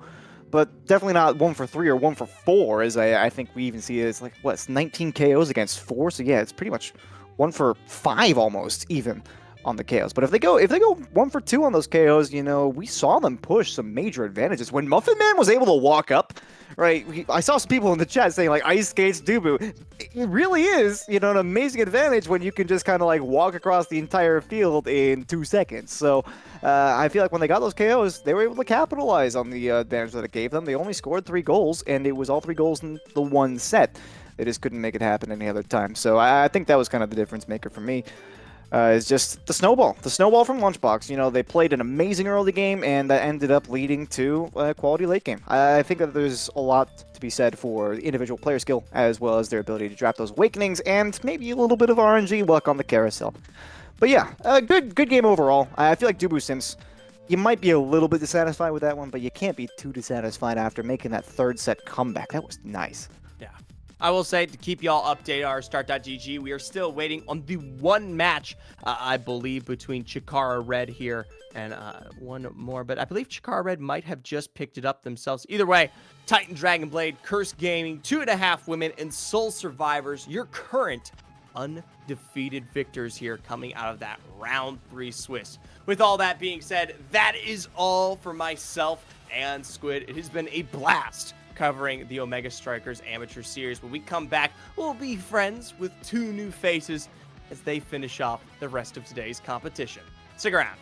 but definitely not 1-for-3 or 1-for-4, as I think we even see it as like, what, it's 19 KOs against 4, so yeah, it's pretty much 1-for-5 almost, even on the KOs. But if they go 1-for-2 on those KOs, you know, we saw them push some major advantages. When Muffin Man was able to walk up, right, I saw some people in the chat saying like ice skates Dubu. It really is, you know, an amazing advantage when you can just kind of like walk across the entire field in 2 seconds. So I feel like when they got those KOs, they were able to capitalize on the advantage that it gave them. They only scored 3 goals, and it was all 3 goals in the one set. They just couldn't make it happen any other time. So I think that was kind of the difference maker for me. Is just the snowball from Lunchbox. You know, they played an amazing early game, and that ended up leading to a quality late game. I think that there's a lot to be said for individual player skill, as well as their ability to draft those awakenings, and maybe a little bit of RNG luck on the carousel. But yeah, good game overall. I feel like Dubu Sims, you might be a little bit dissatisfied with that one, but you can't be too dissatisfied after making that third set comeback. That was nice. Yeah. I will say, to keep y'all updated on our start.gg, we are still waiting on the one match, I believe, between Chikara Red here and one more. But I believe Chikara Red might have just picked it up themselves. Either way, Titan Dragon Blade, Curse Gaming, 2.5 Women, and Soul Survivors, your current undefeated victors here coming out of that round 3 Swiss. With all that being said, that is all for myself and Squid. It has been a blast covering the Omega Strikers Amateur Series. When we come back, we'll be friends with 2 new faces as they finish off the rest of today's competition. Stick around.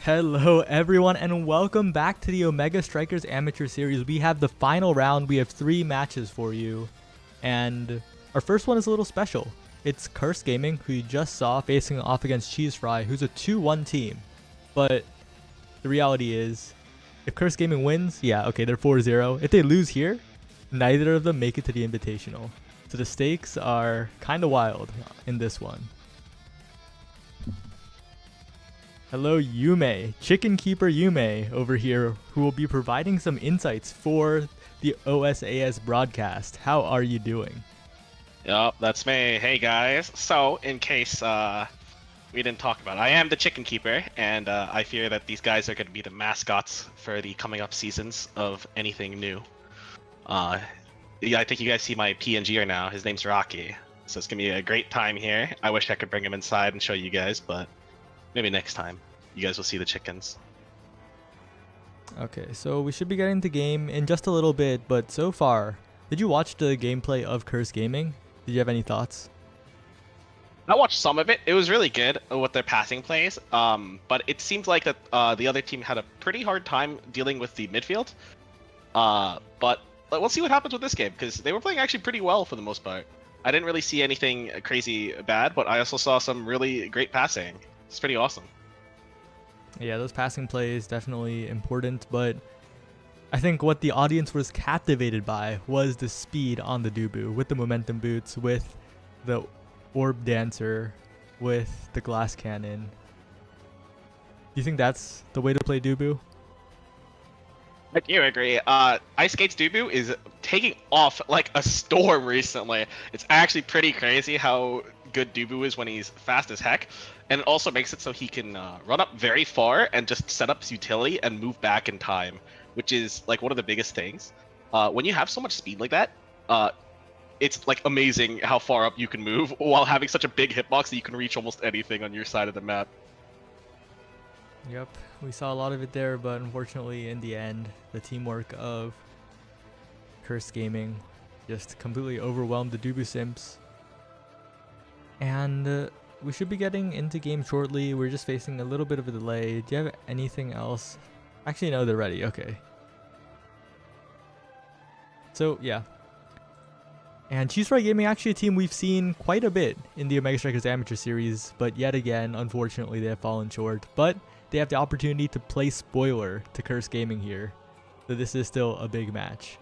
Hello everyone and welcome back to the Omega Strikers Amateur Series. We have the final round. We have 3 matches for you. And our first one is a little special. It's Curse Gaming, who you just saw facing off against Cheese Fry, who's a 2-1 team. But the reality is, if Curse Gaming wins, yeah, okay, they're 4-0. If they lose here, neither of them make it to the Invitational. So the stakes are kind of wild in this one. Hello Yume, Chicken Keeper Yume over here, who will be providing some insights for the OSAS broadcast. How are you doing? Yup, that's me. Hey guys. So, in case we didn't talk about it, I am the Chicken Keeper, and I fear that these guys are going to be the mascots for the coming up seasons of anything new. Yeah, I think you guys see my PNG right now. His name's Rocky. So it's going to be a great time here. I wish I could bring him inside and show you guys, but maybe next time you guys will see the chickens. Okay, so we should be getting the game in just a little bit, but so far, did you watch the gameplay of Curse Gaming? Did you have any thoughts? I watched some of it. It was really good with their passing plays, but it seems like that the other team had a pretty hard time dealing with the midfield. But we'll see what happens with this game, because they were playing actually pretty well for the most part. I didn't really see anything crazy bad, but I also saw some really great passing. It's pretty awesome. Yeah, those passing plays definitely important, but I think what the audience was captivated by was the speed on the Dubu, with the momentum boots, with the orb dancer, with the glass cannon. Do you think that's the way to play Dubu? I do agree. Ice Skate's Dubu is taking off like a storm recently. It's actually pretty crazy how good Dubu is when he's fast as heck. And it also makes it so he can run up very far and just set up his utility and move back in time, which is like one of the biggest things. When you have so much speed like that, it's like amazing how far up you can move while having such a big hitbox that you can reach almost anything on your side of the map. Yep, we saw a lot of it there, but unfortunately in the end, the teamwork of Curse Gaming just completely overwhelmed the Dubu Simps. And we should be getting into game shortly. We're just facing a little bit of a delay. Do you have anything else? Actually, no, they're ready. Okay. So, yeah. And Cheese Fry Gaming, actually a team we've seen quite a bit in the Omega Strikers Amateur Series, but yet again, unfortunately, they have fallen short. But they have the opportunity to play spoiler to Curse Gaming here. So this is still a big match.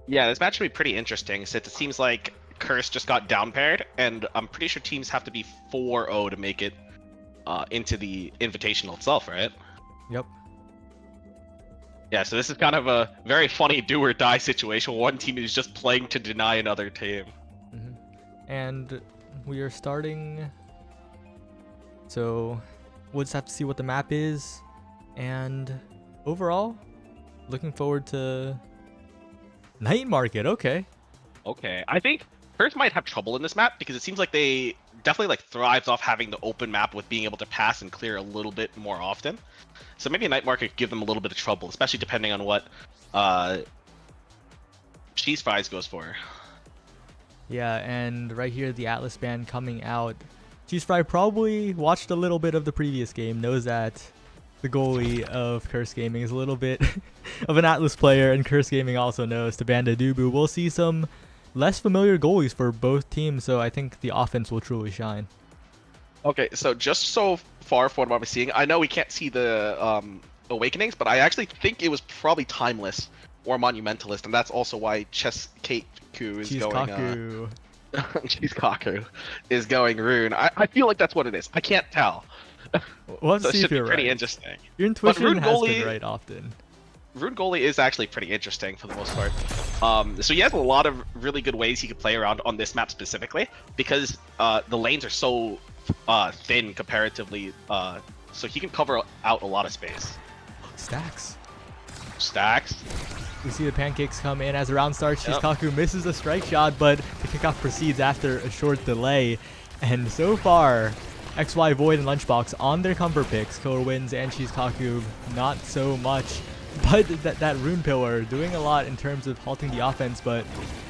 Yeah, this match will be pretty interesting since it seems like Curse just got down paired, and I'm pretty sure teams have to be 4-0 to make it into the Invitational itself, right? Yep. Yeah, so this is kind of a very funny do or die situation. One team is just playing to deny another team. And we are starting, so we'll just have to see what the map is. And overall, looking forward to Night Market. Okay. Okay, I think Curse might have trouble in this map because it seems like they definitely like thrives off having the open map with being able to pass and clear a little bit more often. So maybe a Night Market could give them a little bit of trouble, especially depending on what Cheese Fries goes for. Yeah, and right here, the Atlas band coming out. Cheese Fry probably watched a little bit of the previous game, knows that the goalie of Curse Gaming is a little bit of an Atlas player, and Curse Gaming also knows to ban the Dubu. We'll see some less familiar goalies for both teams, so I think the offense will truly shine. Okay, so just so far from what I'm seeing, I know we can't see the Awakenings, but I actually think it was probably Timeless or Monumentalist, and that's also why Cheesekaku is going... Cheesekaku is going Rune. I feel like that's what it is. I can't tell. We'll have to So see it if should be you're pretty right. interesting. Your intuition Rune has goalie- been right often. Rune Goalie is actually pretty interesting for the most part. So he has a lot of really good ways he could play around on this map specifically, because the lanes are so thin comparatively, so he can cover out a lot of space. Stacks. Stacks. We see the pancakes come in as the round starts. Yep. Cheesekaku misses a strike shot, but the kickoff proceeds after a short delay. And so far, XY Void and Lunchbox on their comfort picks. Killer wins and Cheesekaku not so much. But that rune pillar doing a lot in terms of halting the offense, but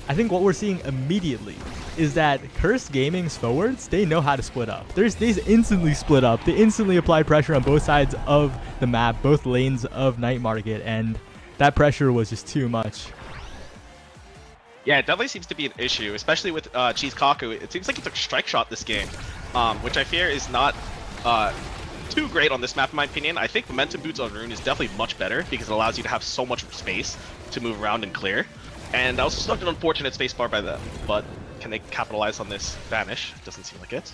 I think what we're seeing immediately is that Cursed Gaming's forwards, they know how to split up. They instantly split up. They instantly apply pressure on both sides of the map, both lanes of Night Market, and that pressure was just too much. Yeah, it definitely seems to be an issue, especially with Cheese Kaku. It seems like he took Strike Shot this game, which I fear is not too great on this map in my opinion. I think Momentum Boots on Rune is definitely much better because it allows you to have so much space to move around and clear. And I also stuck an unfortunate spacebar by them, but can they capitalize on this vanish? Doesn't seem like it.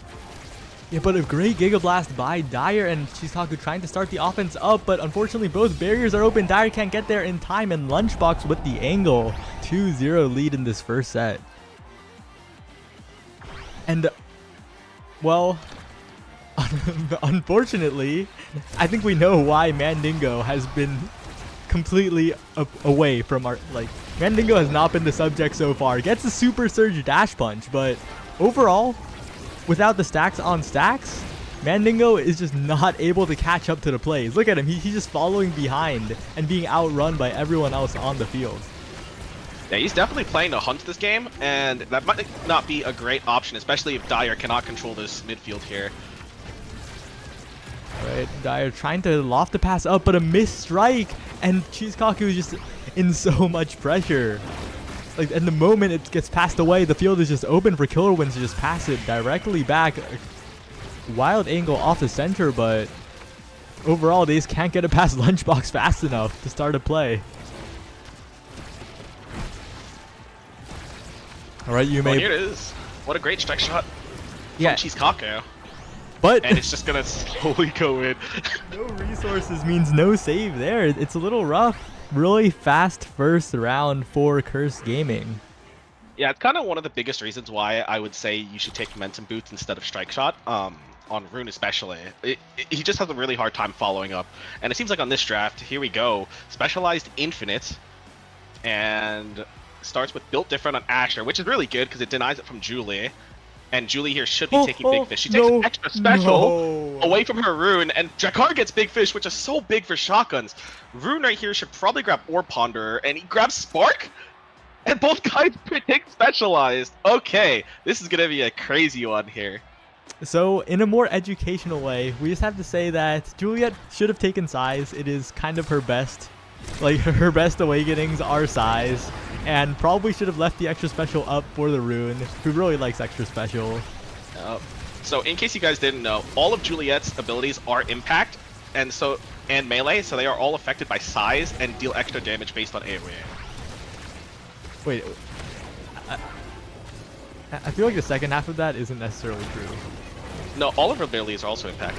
Yeah, but a great Giga Blast by Dire and Shizukaku trying to start the offense up, but unfortunately both barriers are open. Dire can't get there in time, and Lunchbox with the angle. 2-0 lead in this first set. And, well, unfortunately, I think we know why Mandingo has been completely away from our, Mandingo has not been the subject so far. Gets a Super Surge Dash Punch, but overall, without the stacks on stacks, Mandingo is just not able to catch up to the plays. Look at him, he's just following behind and being outrun by everyone else on the field. Yeah, he's definitely playing to hunt this game, and that might not be a great option, especially if Dire cannot control this midfield here. Alright, Dire trying to loft the pass up, but a missed strike, and Cheesekaku is just in so much pressure. And the moment it gets passed away, the field is just open for Killer Winds to just pass it directly back. Wild angle off the center, but overall, they just can't get it past Lunchbox fast enough to start a play. Alright, you may... Here it is. What a great strike shot Yeah. from Cheesekaku. But And it's just gonna slowly go in. no resources means no save there. It's a little rough. Really fast first round for Cursed Gaming. Yeah, it's kind of one of the biggest reasons why I would say you should take Momentum Boots instead of Strike Shot, on Rune especially. He just has a really hard time following up. And it seems like on this draft, here we go, Specialized Infinite, and starts with Built Different on Asher, which is really good because it denies it from Julie. And Julie here should be taking Big Fish. She takes an extra special away from her Rune, and Jakar gets Big Fish, which is so big for shotguns. Rune right here should probably grab Orb Ponderer, and he grabs Spark? And both guys take Specialized. Okay, this is going to be a crazy one here. So, in a more educational way, we just have to say that Juliet should have taken Size. It is kind of her best. Like, her best awakenings are Size. And probably should have left the extra special up for the Rune, who really likes extra special. So in case you guys didn't know, all of Juliet's abilities are impact and melee, so they are all affected by size and deal extra damage based on AoE. Wait, I feel like the second half of that isn't necessarily true. No, all of her abilities are also impact.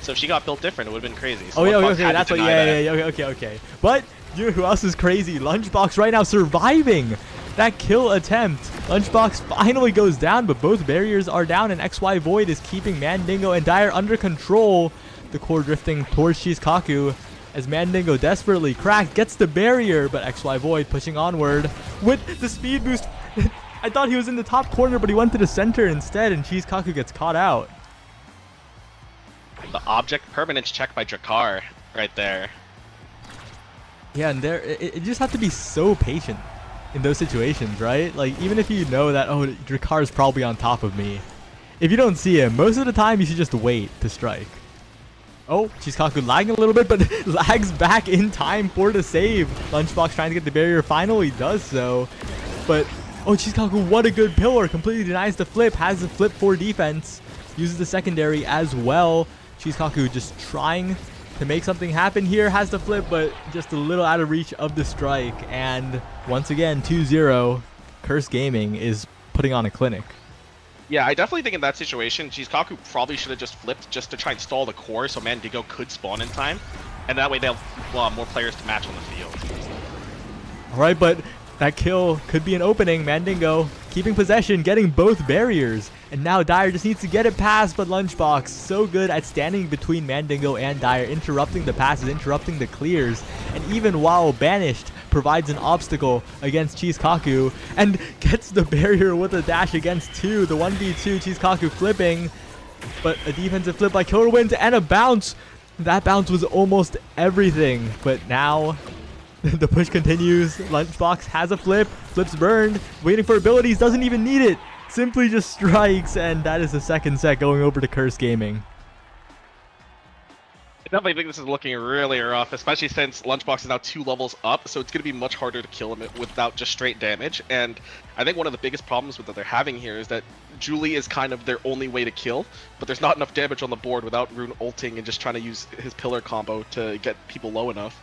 So if she got built different, it would have been crazy. So Oh yeah, Lunchbox okay, had to that's what. deny Yeah, that. okay. But you know who else is crazy? Lunchbox right now surviving that kill attempt. Lunchbox finally goes down, but both barriers are down, and XY Void is keeping Mandingo and Dire under control. The core drifting towards Cheesekaku as Mandingo desperately cracked, gets the barrier, but XY Void pushing onward with the speed boost. I thought he was in the top corner, but he went to the center instead, and Cheesekaku gets caught out. The object permanence check by Jakar right there. Yeah, and you just have to be so patient in those situations, right? Like, even if you know that, oh, Drakar's probably on top of me. If you don't see him, most of the time you should just wait to strike. Oh, Cheesekaku lagging a little bit, but lags back in time for the save. Lunchbox trying to get the barrier, finally does so. But, oh, Cheesekaku, what a good pillar. Completely denies the flip, has the flip for defense. Uses the secondary as well. Cheesekaku just trying to make something happen here, has the flip, but just a little out of reach of the strike. And once again, 2-0, Cursed Gaming is putting on a clinic. Yeah, I definitely think in that situation, Cheesekaku probably should have just flipped just to try and stall the core so Mandingo could spawn in time. And that way they'll have more players to match on the field. Alright, but that kill could be an opening. Mandingo keeping possession, getting both barriers. And now Dire just needs to get it past, but Lunchbox so good at standing between Mandingo and Dire, interrupting the passes, interrupting the clears. And even while banished, provides an obstacle against Cheesekaku and gets the barrier with a dash against two. The 1v2, Cheesekaku flipping, but a defensive flip by Killer Winds and a bounce. That bounce was almost everything, but now the push continues. Lunchbox has a flip, flips burned, waiting for abilities, doesn't even need it. Simply just strikes, and that is the second set going over to Curse Gaming. I definitely think this is looking really rough, especially since Lunchbox is now 2 levels up, so it's going to be much harder to kill him without just straight damage. And I think one of the biggest problems that they're having here is that Julie is kind of their only way to kill, but there's not enough damage on the board without Rune ulting and just trying to use his pillar combo to get people low enough.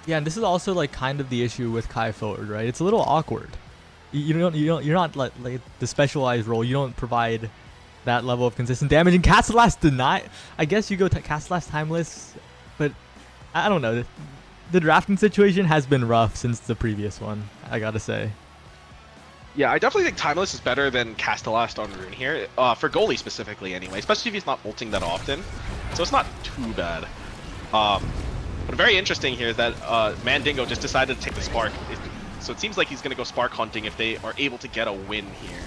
Yeah, and this is also like kind of the issue with Kai forward, right? It's a little awkward. You're not like the specialized role. You don't provide that level of consistent damage. And Castellast deny. I guess you go to Castellast Timeless, but I don't know. The drafting situation has been rough since the previous one, I gotta say. Yeah, I definitely think Timeless is better than Castellast on Rune here, for goalie specifically anyway, especially if he's not ulting that often. So it's not too bad. But very interesting here is that Mandingo just decided to take the Spark. So it seems like he's going to go Spark hunting if they are able to get a win here.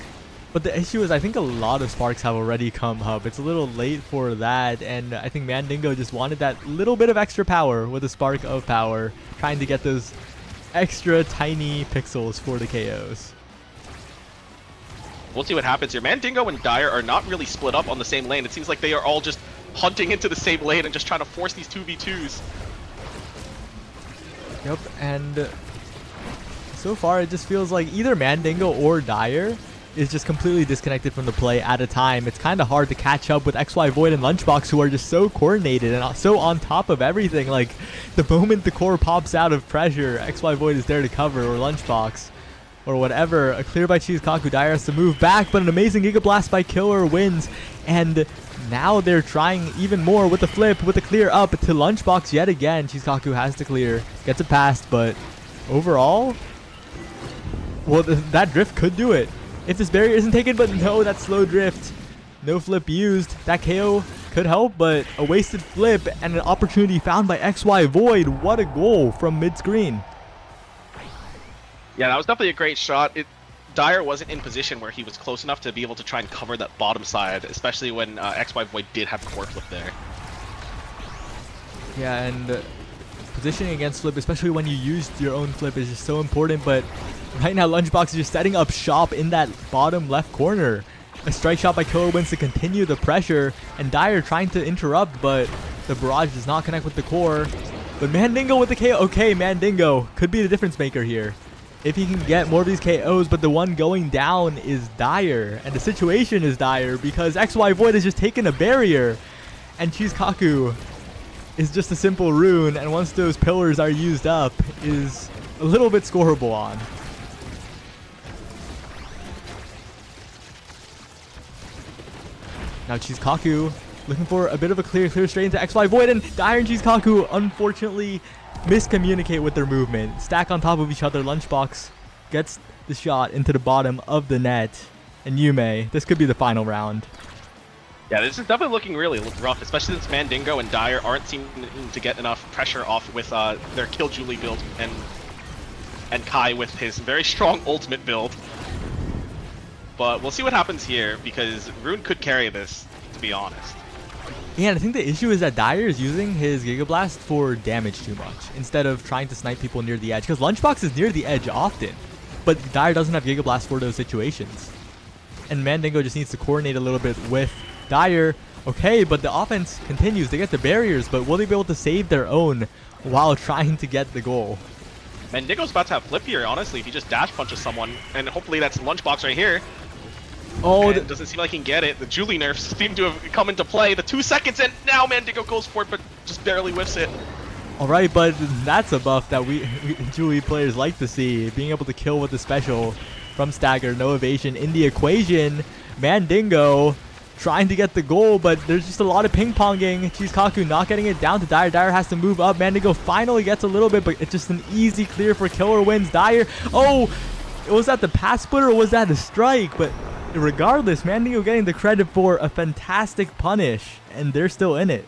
But the issue is I think a lot of Sparks have already come hub. It's a little late for that, and I think Mandingo just wanted that little bit of extra power with a Spark of power, trying to get those extra tiny pixels for the KOs. We'll see what happens here. Mandingo and Dire are not really split up on the same lane. It seems like they are all just hunting into the same lane and just trying to force these 2v2s. Yep, and so far it just feels like either Mandingo or Dire is just completely disconnected from the play at a time. It's kind of hard to catch up with XY Void and Lunchbox, who are just so coordinated and so on top of everything. Like, the moment the core pops out of pressure, XY Void is there to cover, or Lunchbox, or whatever. A clear by Chizkaku. Dire has to move back, but an amazing Giga Blast by Killer wins. And now they're trying even more with the flip, with the clear up to Lunchbox yet again. Chizkaku has to clear, gets it past, but overall, well, that drift could do it if this barrier isn't taken, but no, that slow drift. No flip used. That KO could help, but a wasted flip and an opportunity found by XY Void. What a goal from mid-screen. Yeah, that was definitely a great shot. Dire wasn't in position where he was close enough to be able to try and cover that bottom side, especially when XY Void did have core flip there. Yeah, and positioning against flip, especially when you used your own flip, is just so important, but right now Lunchbox is just setting up shop in that bottom left corner. A strike shot by Killer wins to continue the pressure, and Dire trying to interrupt, but the barrage does not connect with the core. But Mandingo with the KO. Okay, Mandingo could be the difference maker here if he can get more of these KOs, but the one going down is Dire, and the situation is dire because XY Void has just taken a barrier, and Chizkaku is just a simple rune, and once those pillars are used up, is a little bit scoreable on. Now Chizkaku looking for a bit of a clear straight into XY Void, and Dire and Chizkaku unfortunately miscommunicate with their movement. Stack on top of each other. Lunchbox gets the shot into the bottom of the net, and Yume, this could be the final round. Yeah, this is definitely looking really rough, especially since Mandingo and Dire aren't seeming to get enough pressure off with their Kill Julie build, and Kai with his very strong ultimate build. But we'll see what happens here, because Rune could carry this, to be honest. Yeah, and I think the issue is that Dire is using his Giga Blast for damage too much, instead of trying to snipe people near the edge, because Lunchbox is near the edge often, but Dire doesn't have Giga Blast for those situations. And Mandingo just needs to coordinate a little bit with Dire. Okay, but the offense continues. They get the barriers, but will they be able to save their own while trying to get the goal? Mandingo's about to have flip here, honestly, if he just dash punches someone, and hopefully that's Lunchbox right here. Oh, it doesn't seem like he can get it. The Julie nerfs seem to have come into play. The 2 seconds, and now Mandingo goes for it, but just barely whiffs it. Alright, but that's a buff that we Julie players like to see. Being able to kill with the special from Stagger, no evasion in the equation. Mandingo trying to get the goal, but there's just a lot of ping-ponging. Chizkaku not getting it down to Dire. Dire has to move up. Mandingo finally gets a little bit, but it's just an easy clear for Killer wins. Dire, oh, was that the pass splitter or was that a strike? But regardless, Mandingo getting the credit for a fantastic punish, and they're still in it.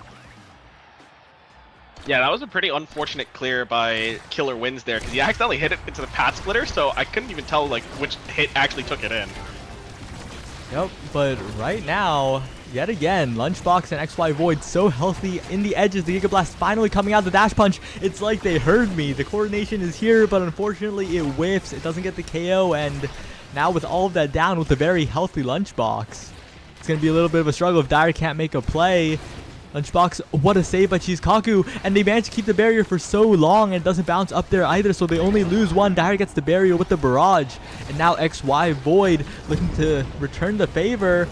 Yeah, that was a pretty unfortunate clear by Killer Wins there, because he accidentally hit it into the pad splitter, so I couldn't even tell like which hit actually took it in. Yep, but right now, yet again. Lunchbox and XY Void so healthy in the edges. The Giga Blast finally coming out. The dash punch. It's like they heard me. The coordination is here, but unfortunately it whiffs. It doesn't get the KO, and now with all of that down with a very healthy Lunchbox, it's going to be a little bit of a struggle if Dire can't make a play. Lunchbox, what a save by Cheesekaku, and they managed to keep the barrier for so long, and it doesn't bounce up there either, so they only lose one. Dire gets the barrier with the barrage, and now XY Void looking to return the favor,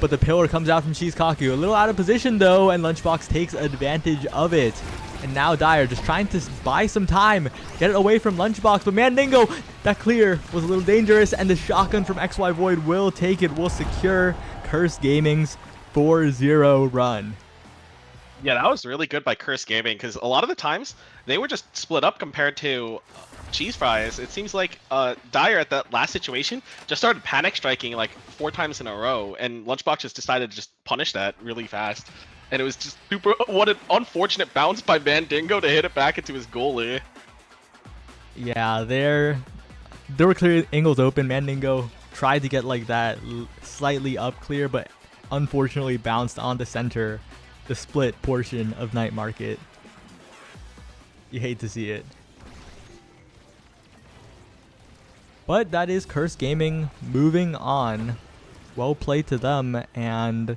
but the pillar comes out from Cheesekaku. A little out of position though, and Lunchbox takes advantage of it. And now Dire just trying to buy some time, get it away from Lunchbox, but Mandingo, that clear was a little dangerous, and the shotgun from XY Void will take it, will secure Curse Gaming's 4-0 run. Yeah, that was really good by Curse Gaming, because a lot of the times they were just split up compared to Cheese Fries. It seems like Dire at that last situation just started panic striking like 4 times in a row, and Lunchbox just decided to just punish that really fast. And it was just super, what an unfortunate bounce by Mandingo to hit it back into his goalie. Yeah, there were clear angles open. Mandingo tried to get like that slightly up clear, but unfortunately bounced on the center, the split portion of Night Market. You hate to see it. But that is Curse Gaming moving on. Well played to them. And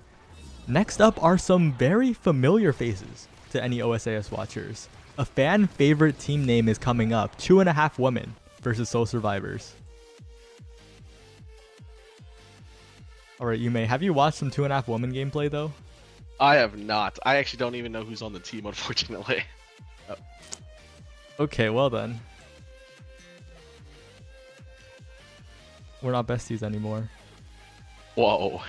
next up are some very familiar faces to any OSAS watchers. A fan favorite team name is coming up. 2.5 Women versus Soul Survivors. Alright, Yume, have you watched some 2.5 Women gameplay though? I have not. I actually don't even know who's on the team, unfortunately. Okay, well then. We're not besties anymore. Whoa.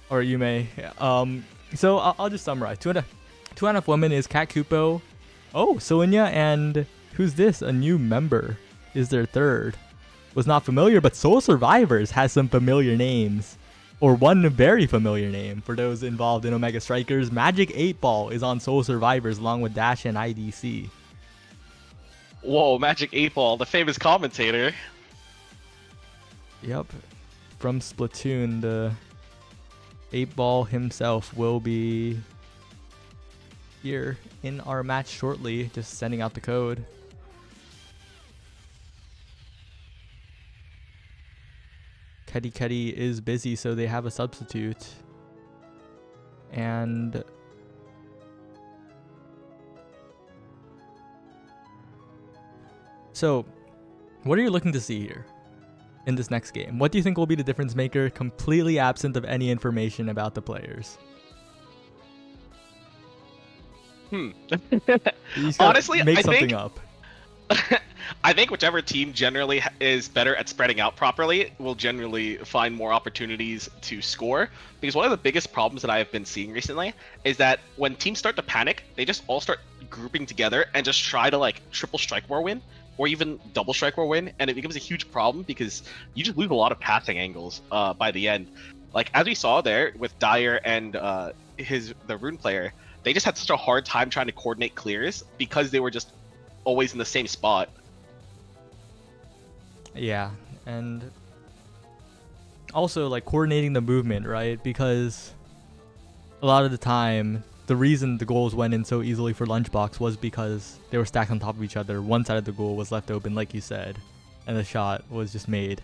Or you may. So I'll just summarize. 2.5 Women is Cat Kupo. Oh, Sonya, and who's this? A new member is their third. Was not familiar, but Soul Survivors has some familiar names. Or one very familiar name for those involved in Omega Strikers. Magic 8 Ball is on Soul Survivors along with Dash and IDC. Whoa, Magic 8 Ball, the famous commentator. Yep. From Splatoon, the 8 Ball himself will be here in our match shortly, just sending out the code. Keddy is busy, so they have a substitute. And so, what are you looking to see here in this next game? What do you think will be the difference maker, completely absent of any information about the players? Honestly, make I something think up. I think whichever team generally is better at spreading out properly will generally find more opportunities to score. Because one of the biggest problems that I have been seeing recently is that when teams start to panic, they just all start grouping together and just try to like triple strike war win or even double strike war win, and it becomes a huge problem because you just lose a lot of passing angles by the end. Like as we saw there with Dire and the Rune player, they just had such a hard time trying to coordinate clears because they were just always in the same spot. Yeah, and also like coordinating the movement, right? Because a lot of the time, the reason the goals went in so easily for Lunchbox was because they were stacked on top of each other. One side of the goal was left open, like you said, and the shot was just made.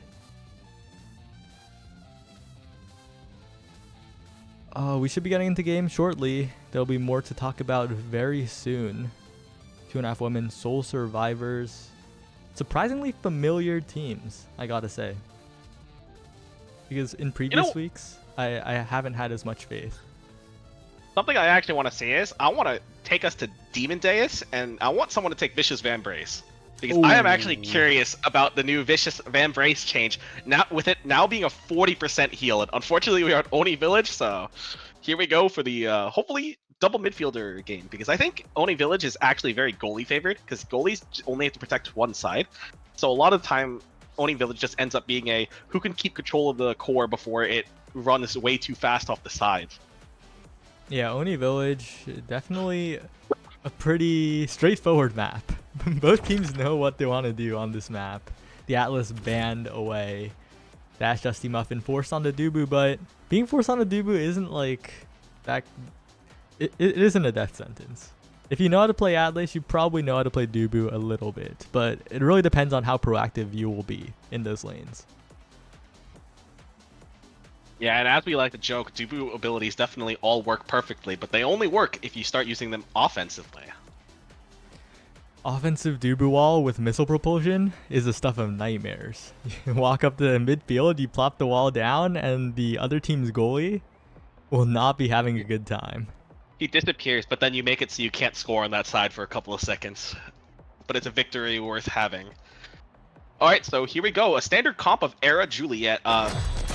We should be getting into game shortly. There'll be more to talk about very soon. 2.5 Women, Soul Survivors. Surprisingly familiar teams, I gotta say. Because in previous weeks, I haven't had as much faith. Something I actually want to see is I want to take us to Demon Deus, and I want someone to take Vicious Van Brace. Because I am actually curious about the new Vicious Van Brace change. Now with it now being a 40% heal, and unfortunately we are at Oni Village, so here we go for the hopefully double midfielder game. Because I think Oni Village is actually very goalie favored, because goalies only have to protect one side. So a lot of the time, Oni Village just ends up being a who can keep control of the core before it runs way too fast off the sides. Yeah, Oni Village, definitely a pretty straightforward map. Both teams know what they want to do on this map. the Atlas banned away. Dash Dusty Muffin forced on the Dubu, but being forced on the Dubu isn't like that. It isn't a death sentence. If you know how to play Atlas, you probably know how to play Dubu a little bit, but it really depends on how proactive you will be in those lanes. Yeah, and as we like to joke, Dubu abilities definitely all work perfectly, but they only work if you start using them offensively. Offensive Dubu wall with missile propulsion is the stuff of nightmares. You walk up to midfield, you plop the wall down, and the other team's goalie will not be having a good time. He disappears, but then you make it so you can't score on that side for a couple of seconds. But it's a victory worth having. Alright, so here we go. A standard comp of Era Juliet.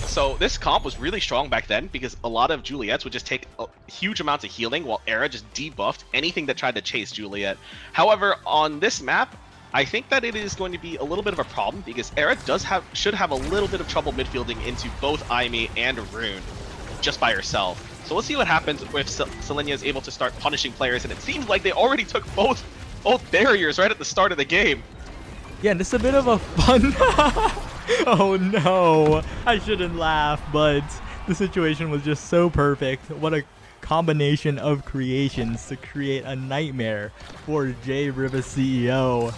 So this comp was really strong back then because a lot of Juliets would just take huge amounts of healing while Era just debuffed anything that tried to chase Juliet. However, on this map, I think that it is going to be a little bit of a problem because Era should have a little bit of trouble midfielding into both Aimee and Rune just by herself. So let's see what happens if Selenia is able to start punishing players, and it seems like they already took both barriers right at the start of the game. Yeah, and this is a bit of a fun... Oh no, I shouldn't laugh, but the situation was just so perfect. What a combination of creations to create a nightmare for J Riva CEO.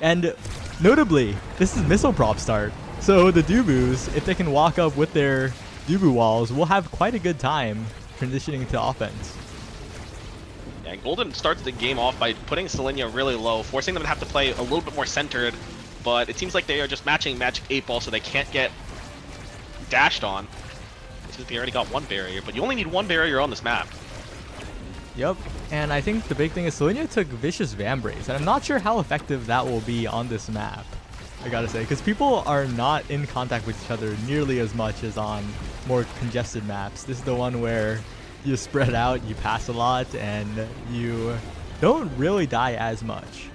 And notably, this is missile prop start. So the Dubus, if they can walk up with their Dubu walls, will have quite a good time transitioning to offense. Yeah, Golden starts the game off by putting Selenia really low, forcing them to have to play a little bit more centered, but it seems like they are just matching Magic 8 Ball so they can't get dashed on. It seems like they already got one barrier, but you only need one barrier on this map. Yep, and I think the big thing is Selenia took Vicious Vambrace, and I'm not sure how effective that will be on this map, I gotta say, because people are not in contact with each other nearly as much as on more congested maps. This is the one where you spread out, you pass a lot, and you don't really die as much.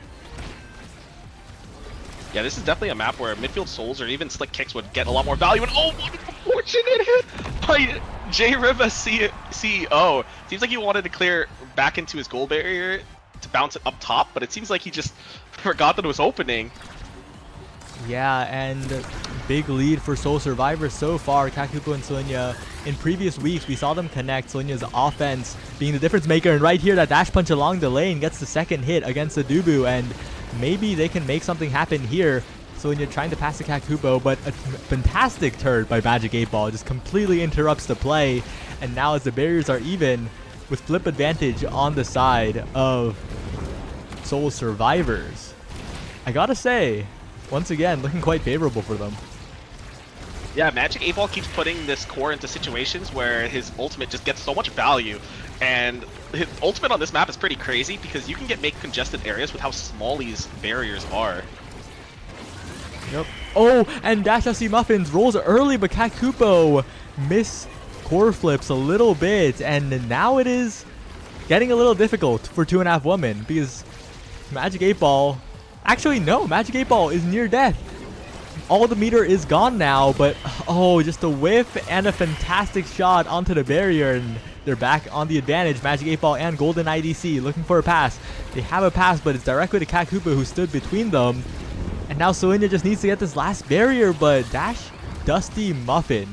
Yeah, this is definitely a map where midfield souls or even slick kicks would get a lot more value. And oh, what an unfortunate hit by J Riva CEO. Seems like he wanted to clear back into his goal barrier to bounce it up top, but it seems like he just forgot that it was opening. Yeah, and big lead for Soul Survivor so far. Kakupo and Selenia, in previous weeks, we saw them connect. Selenia's offense being the difference maker, and right here, that dash punch along the lane gets the second hit against the Dubu, and maybe they can make something happen here. Selenia trying to pass the Kakupo, but a fantastic turret by Magic 8 Ball just completely interrupts the play, and now as the barriers are even, with flip advantage on the side of Soul Survivors, I gotta say, once again, looking quite favorable for them. Yeah, Magic 8 Ball keeps putting this core into situations where his ultimate just gets so much value, and his ultimate on this map is pretty crazy because you can make congested areas with how small these barriers are. Yep. Oh, and Dash FC Muffins rolls early, but Kakupo miss core flips a little bit, and now it is getting a little difficult for 2.5 women because Magic 8 Ball... Actually, no, Magic 8 Ball is near death. All the meter is gone now, but oh, just a whiff and a fantastic shot onto the barrier, and they're back on the advantage. Magic 8 Ball and Golden IDC looking for a pass. They have a pass, but it's directly to Kakupo, who stood between them. And now Selenia just needs to get this last barrier, but Dash Dusty Muffin,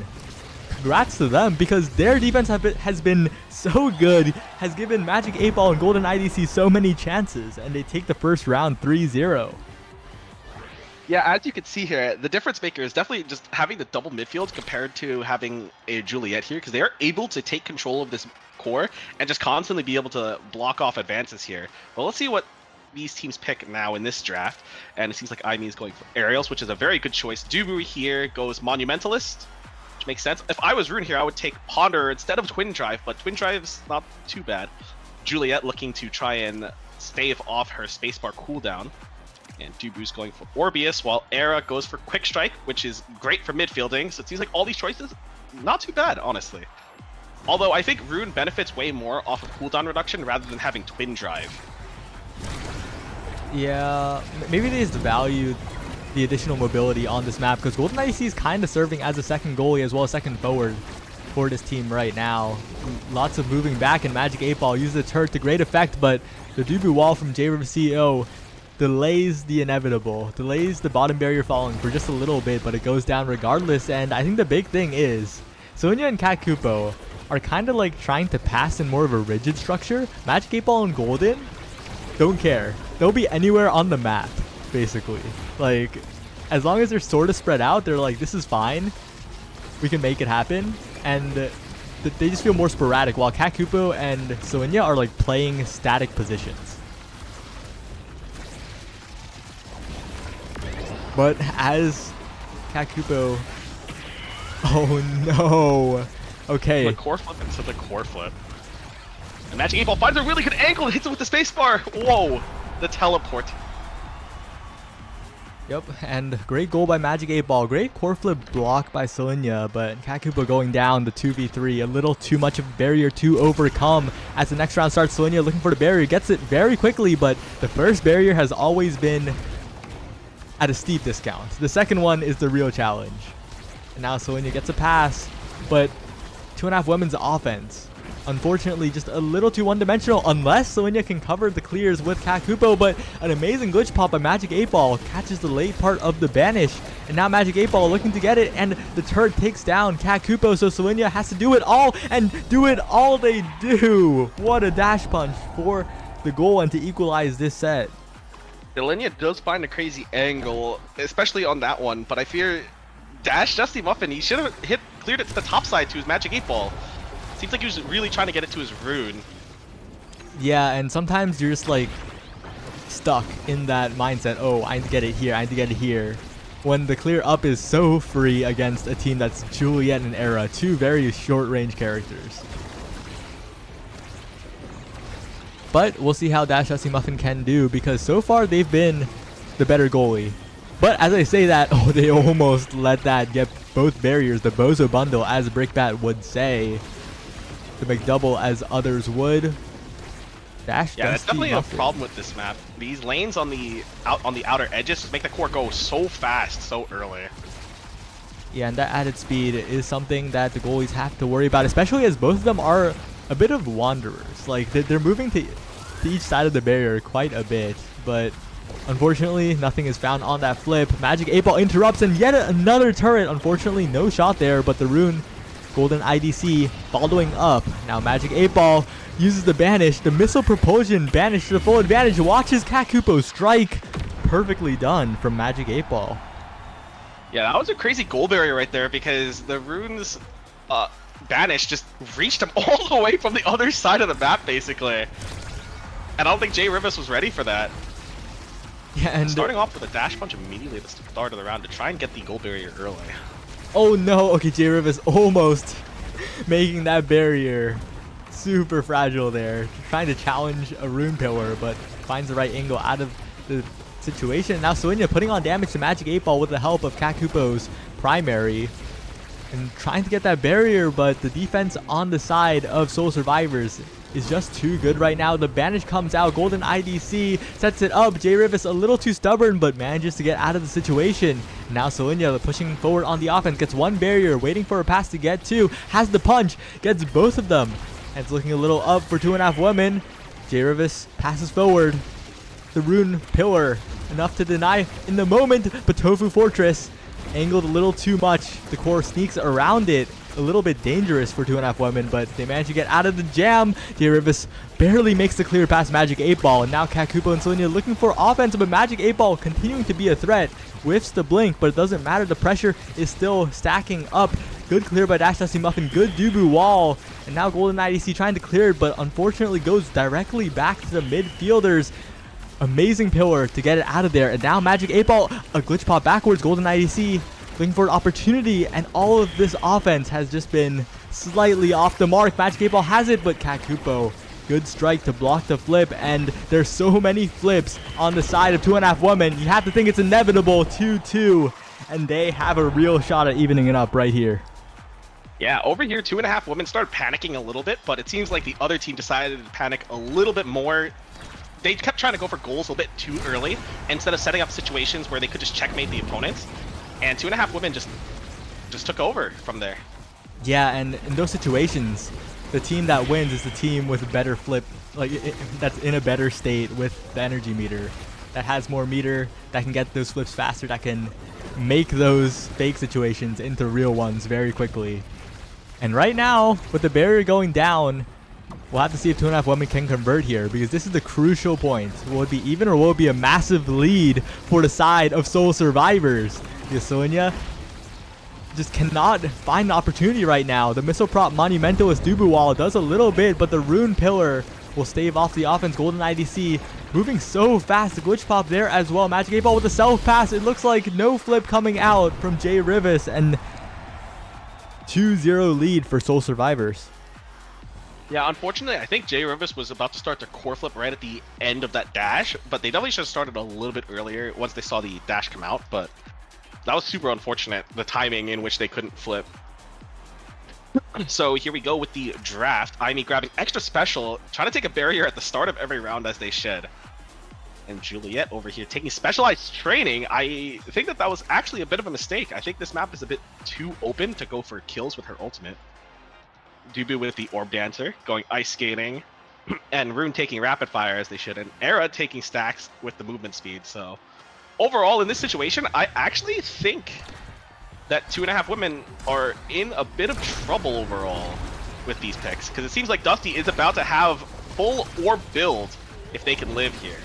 congrats to them because their defense has been so good, has given Magic 8 Ball and Golden IDC so many chances, and they take the first round 3-0. Yeah, as you can see here, the difference maker is definitely just having the double midfield compared to having a Juliet here, because they are able to take control of this core and just constantly be able to block off advances here. Well, let's see what these teams pick now in this draft, and it seems like Aimee is going for Aerials, which is a very good choice. Dubu here goes Monumentalist, which makes sense. If I was Rune here, I would take Ponder instead of Twin Drive, but Twin Drive's not too bad. Juliet looking to try and stave off her spacebar cooldown. And Dubu's going for Orbeus, while Era goes for Quick Strike, which is great for midfielding. So it seems like all these choices, not too bad, honestly. Although I think Rune benefits way more off of cooldown reduction rather than having Twin Drive. Yeah, maybe they just value the additional mobility on this map, because Golden IDC is kind of serving as a second goalie as well as second forward for this team right now. Lots of moving back, and Magic 8 Ball uses the turret to great effect, but the Dubu wall from J Riva CEO delays the inevitable, delays the bottom barrier falling for just a little bit, but it goes down regardless. And I think the big thing is Sonya and Cat Kupo are kind of like trying to pass in more of a rigid structure. Magic 8-Ball and Golden don't care. They'll be anywhere on the map, basically. Like, as long as they're sort of spread out, they're like, this is fine. We can make it happen. And they just feel more sporadic, while Cat Kupo and Sonya are like playing static positions. But as Cat Kupo... Oh no! Okay. The core flip into the core flip. And Magic 8-Ball finds a really good angle and hits it with the spacebar. Whoa! The teleport. Yep, and great goal by Magic 8-Ball. Great core flip block by Sonya, but Cat Kupo going down the 2v3. A little too much of a barrier to overcome. As the next round starts, Sonya looking for the barrier. Gets it very quickly, but the first barrier has always been at a steep discount. The second one is the real challenge. And now Sonya gets a pass, but 2.5 women's offense. Unfortunately, just a little too one-dimensional unless Sonya can cover the clears with Cat Kupo, but an amazing glitch pop by Magic 8-Ball catches the late part of the banish, and now Magic 8-Ball looking to get it, and the turret takes down Cat Kupo, so Sonya has to do it all, and do it all they do. What a dash punch for the goal and to equalize this set. Delenia does find a crazy angle, especially on that one, but I fear Dash Dusty Muffin, he should have cleared it to the top side to his Magic 8-Ball. Seems like he was really trying to get it to his rune. Yeah, and sometimes you're just like stuck in that mindset. Oh, I need to get it here. I need to get it here. When the clear up is so free against a team that's Juliet and Era, two very short range characters. But we'll see how Dash Dusty Muffin can do, because so far they've been the better goalie. But as I say that, oh, they almost let that get both barriers. The Bozo bundle, as Brickbat would say. The McDouble, as others would. Dash yeah, that's definitely Muffin. a problem with this map. These lanes on the outer edges just make the core go so fast, so early. Yeah, and that added speed is something that the goalies have to worry about, especially as both of them are a bit of wanderers. Like, they're moving to each side of the barrier quite a bit, but unfortunately, nothing is found on that flip. Magic 8-Ball interrupts, and yet another turret. Unfortunately, no shot there, but the rune Golden IDC following up. Now Magic 8-Ball uses the banish, the missile propulsion banish to the full advantage. Watches Cat Kupo strike. Perfectly done from Magic 8-Ball. Yeah, that was a crazy goal barrier right there, because the rune's banish just reached him all the way from the other side of the map, basically. And I don't think Jay Rivas was ready for that. Yeah, and starting off with a dash punch immediately at the start of the round to try and get the goal barrier early. oh no, okay, Jay Rivas almost making that barrier super fragile there. Trying to challenge a rune pillar, but finds the right angle out of the situation. Now Sonya putting on damage to Magic 8-Ball with the help of Cat Kupo's primary. And trying to get that barrier, but the defense on the side of Soul Survivors is just too good right now. The banish comes out. Golden IDC sets it up. Jay Rivas a little too stubborn, but manages to get out of the situation. Now Sonya pushing forward on the offense. Gets one barrier, waiting for a pass to get two. Has the punch. Gets both of them. And it's looking a little up for 2.5 women. Jay Rivas passes forward. The rune pillar. Enough to deny in the moment, but Tofu Fortress angled a little too much. The core sneaks around it. A little bit dangerous for 2.5 women, but they manage to get out of the jam. Jay Rivas barely makes the clear past Magic 8-Ball, and now Cat Kupo and Sonya looking for offense, but Magic 8-Ball continuing to be a threat. Whiffs the blink, but it doesn't matter. The pressure is still stacking up. Good clear by Dash Dusty Muffin. Good Dubu wall. And now Golden IDC trying to clear it, but unfortunately goes directly back to the midfielders. Amazing pillar to get it out of there. And now Magic 8-Ball, a glitch pop backwards. Golden IDC looking for an opportunity, and all of this offense has just been slightly off the mark. Magic 8-Ball has it, but Cat Kupo, good strike to block the flip, and there's so many flips on the side of 2.5 women. You have to think it's inevitable. 2-2, and they have a real shot at evening it up right here. Yeah, over here, 2.5 women started panicking a little bit, but it seems like the other team decided to panic a little bit more. They kept trying to go for goals a little bit too early, instead of setting up situations where they could just checkmate the opponents. And 2.5 women just took over from there. Yeah, and in those situations, the team that wins is the team with a better flip, like that's in a better state with the energy meter. that has more meter, that can get those flips faster, that can make those fake situations into real ones very quickly. And right now, with the barrier going down, we'll have to see if 2.5 women can convert here, because this is the crucial point. Will it be even, or will it be a massive lead for the side of Soul Survivors? Because Sonya just cannot find an opportunity right now. The missile prop Monumentalist Dubu Wall does a little bit, but the Rune Pillar will stave off the offense. Golden IDC moving so fast. The glitch pop there as well. Magic 8 Ball with the self pass. It looks like no flip coming out from Jay Rivas, and 2-0 lead for Soul Survivors. Yeah, unfortunately, I think Jay Rivas was about to start the core flip right at the end of that dash, but they definitely should have started a little bit earlier once they saw the dash come out, but that was super unfortunate, the timing in which they couldn't flip. So here we go with the draft. IME grabbing extra special, trying to take a barrier at the start of every round as they should. And Juliet over here taking specialized training. I think that was actually a bit of a mistake. I think this map is a bit too open to go for kills with her ultimate. Dubu with the Orb Dancer, going ice skating, and Rune taking rapid fire as they should, and Era taking stacks with the movement speed. So overall, in this situation, I actually think that 2.5 women are in a bit of trouble overall with these picks, because it seems like Dusty is about to have full orb build if they can live here.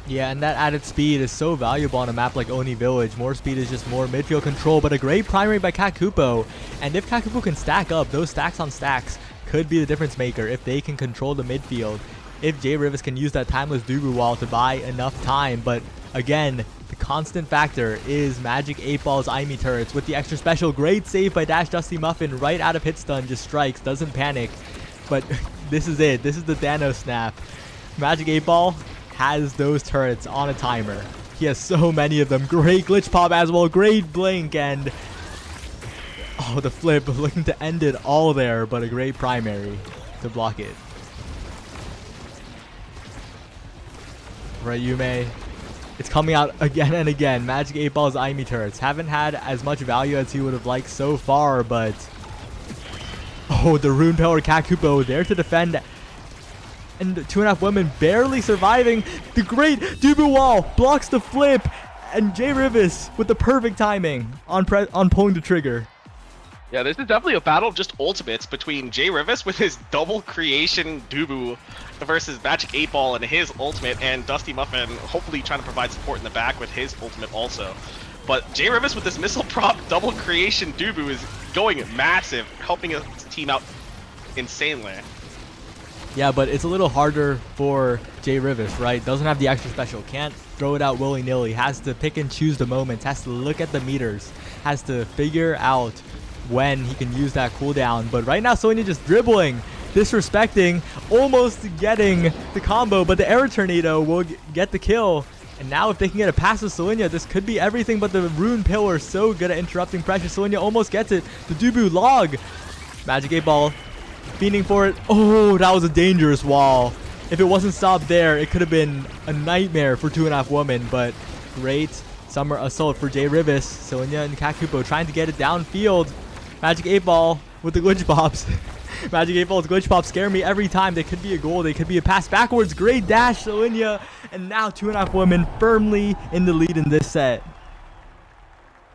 Yeah, and that added speed is so valuable on a map like Oni Village. More speed is just more midfield control, but a great primary by Kakupo. And if Kakupo can stack up, those stacks on stacks could be the difference maker if they can control the midfield. If Jay Rivas can use that timeless Dubu Wall to buy enough time. But again, the constant factor is Magic 8 Ball's IME turrets with the extra special. Great save by Dash Dusty Muffin right out of hit stun, just strikes, doesn't panic. But this is it. This is the Thanos snap. Magic 8 Ball has those turrets on a timer. He has so many of them. Great glitch pop as well. Great blink, and oh, the flip looking to end it all there, but a great primary to block it. Right, Yume. It's coming out again and again. Magic 8 Ball's IME turrets haven't had as much value as he would have liked so far, but oh, the Rune Power Kakupo there to defend. And 2.5 women barely surviving. The great Dubu Wall blocks the flip, and Jay Rivas with the perfect timing on pulling the trigger. Yeah, this is definitely a battle of just ultimates between Jay Rivas with his double creation Dubu versus Magic 8 Ball and his ultimate, and Dusty Muffin hopefully trying to provide support in the back with his ultimate also. But Jay Rivas with this missile prop double creation Dubu is going massive, helping his team out insanely. Yeah, but it's a little harder for Jay Rivas, right? Doesn't have the extra special, can't throw it out willy-nilly, has to pick and choose the moments, has to look at the meters, has to figure out when he can use that cooldown. But right now, Sonya just dribbling, disrespecting, almost getting the combo, but the Air Tornado will get the kill. And now if they can get a pass with Sonya, this could be everything, but the Rune Pillar is so good at interrupting pressure. Sonya almost gets it. The Dubu log. Magic 8 Ball fiending for it. Oh, that was a dangerous wall. If it wasn't stopped there, it could have been a nightmare for 2.5 women, but great summer assault for Jay Rivas. Sonya and Kakupo trying to get it downfield. Magic 8 Ball with the glitch pops. Magic 8 Ball's glitch pops scare me every time. They could be a goal, they could be a pass backwards. Great dash, Sonya. And now 2.5 women firmly in the lead in this set.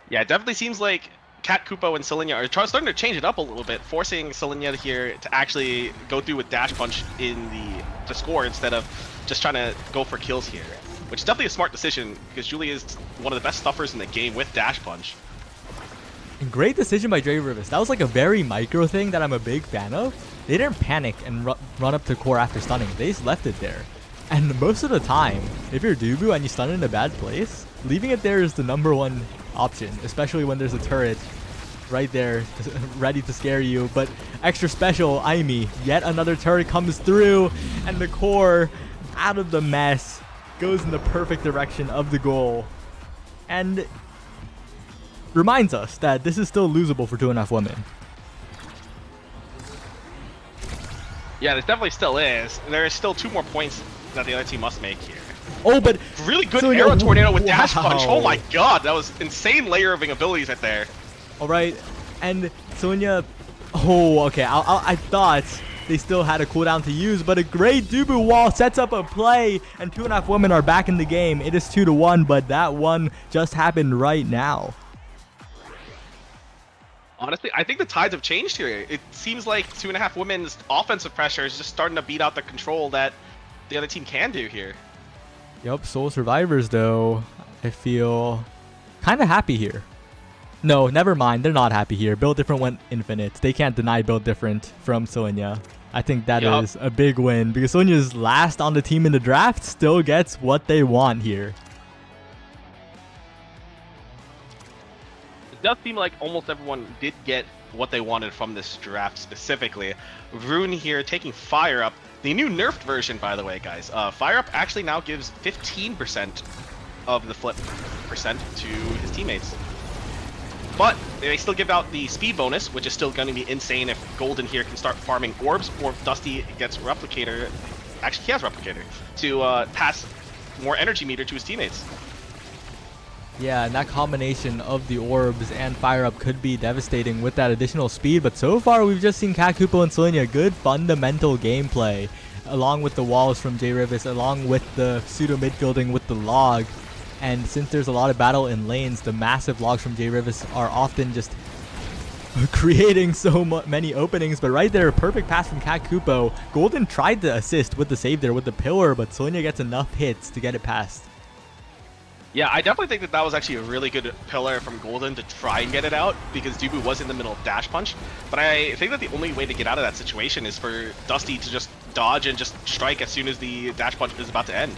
Yeah, it definitely seems like Cat Kupo and Selenia are starting to change it up a little bit, forcing Selenia here to actually go through with Dash Punch in the score instead of just trying to go for kills here. Which is definitely a smart decision, because Julie is one of the best stuffers in the game with Dash Punch. And great decision by Jay Rivas. That was like a very micro thing that I'm a big fan of. They didn't panic and run up to core after stunning. They just left it there. And most of the time, if you're Dubu and you stun in a bad place, leaving it there is the #1 option, especially when there's a turret right there ready to scare you. But extra special, IME, yet another turret comes through, and the core, out of the mess, goes in the perfect direction of the goal. And reminds us that this is still losable for 2.5 women. Yeah, this definitely still is. There is still 2 more points that the other team must make here. Oh, but really good Sonya, Aero Tornado with Dash wow. Punch. Oh my god, that was insane layering abilities right there. all right, and Sonya, oh, okay, I thought they still had a cooldown to use, but a great Dubu wall sets up a play, and 2.5 women are back in the game. It is 2-1, but that one just happened right now. Honestly, I think the tides have changed here. It seems like 2.5 women's offensive pressure is just starting to beat out the control that the other team can do here. Yep, Soul Survivors, though, I feel kind of happy here. No, never mind. They're not happy here. Build Different went infinite. They can't deny Build Different from Sonya. I think that is a big win because Sonya's last on the team in the draft still gets what they want here. It does seem like almost everyone did get what they wanted from this draft specifically. Rune here taking Fire Up. The new nerfed version, by the way, guys. Fire Up actually now gives 15% of the flip percent to his teammates. But they still give out the speed bonus, which is still going to be insane if Golden here can start farming orbs, or if Dusty gets Replicator. Actually, he has Replicator to pass more energy meter to his teammates. Yeah, and that combination of the orbs and Fire Up could be devastating with that additional speed, but so far we've just seen Cat Kupo and Sonya good fundamental gameplay, along with the walls from J Rivis, along with the pseudo midfielding with the log. And since there's a lot of battle in lanes, the massive logs from J Rivis are often just creating so many openings. But right there, perfect pass from Cat Kupo. Golden tried to assist with the save there with the pillar, but Sonya gets enough hits to get it past. Yeah, I definitely think that that was actually a really good pillar from Golden to try and get it out, because Dubu was in the middle of dash punch. But I think that the only way to get out of that situation is for Dusty to just dodge and just strike as soon as the dash punch is about to end.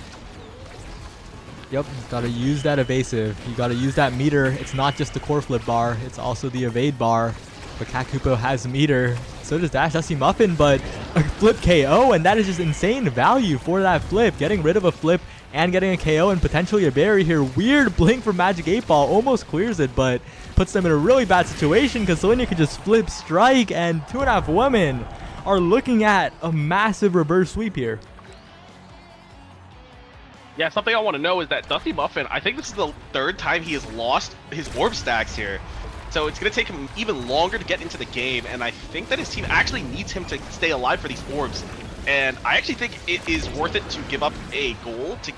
Yep, gotta use that evasive. You gotta use that meter. It's not just the core flip bar, it's also the evade bar. But Cat Kupo has meter. So does Dash Dusty Muffin, but a flip KO, and that is just insane value for that flip. Getting rid of a flip and getting a KO and potentially a berry here. Weird blink from Magic 8 Ball, almost clears it, but puts them in a really bad situation because Sonya could just flip strike, and 2.5 women are looking at a massive reverse sweep here. Yeah, something I want to know is that Dusty Muffin, I think this is the third time he has lost his orb stacks here. So it's going to take him even longer to get into the game, and I think that his team actually needs him to stay alive for these orbs. And I actually think it is worth it to give up a goal to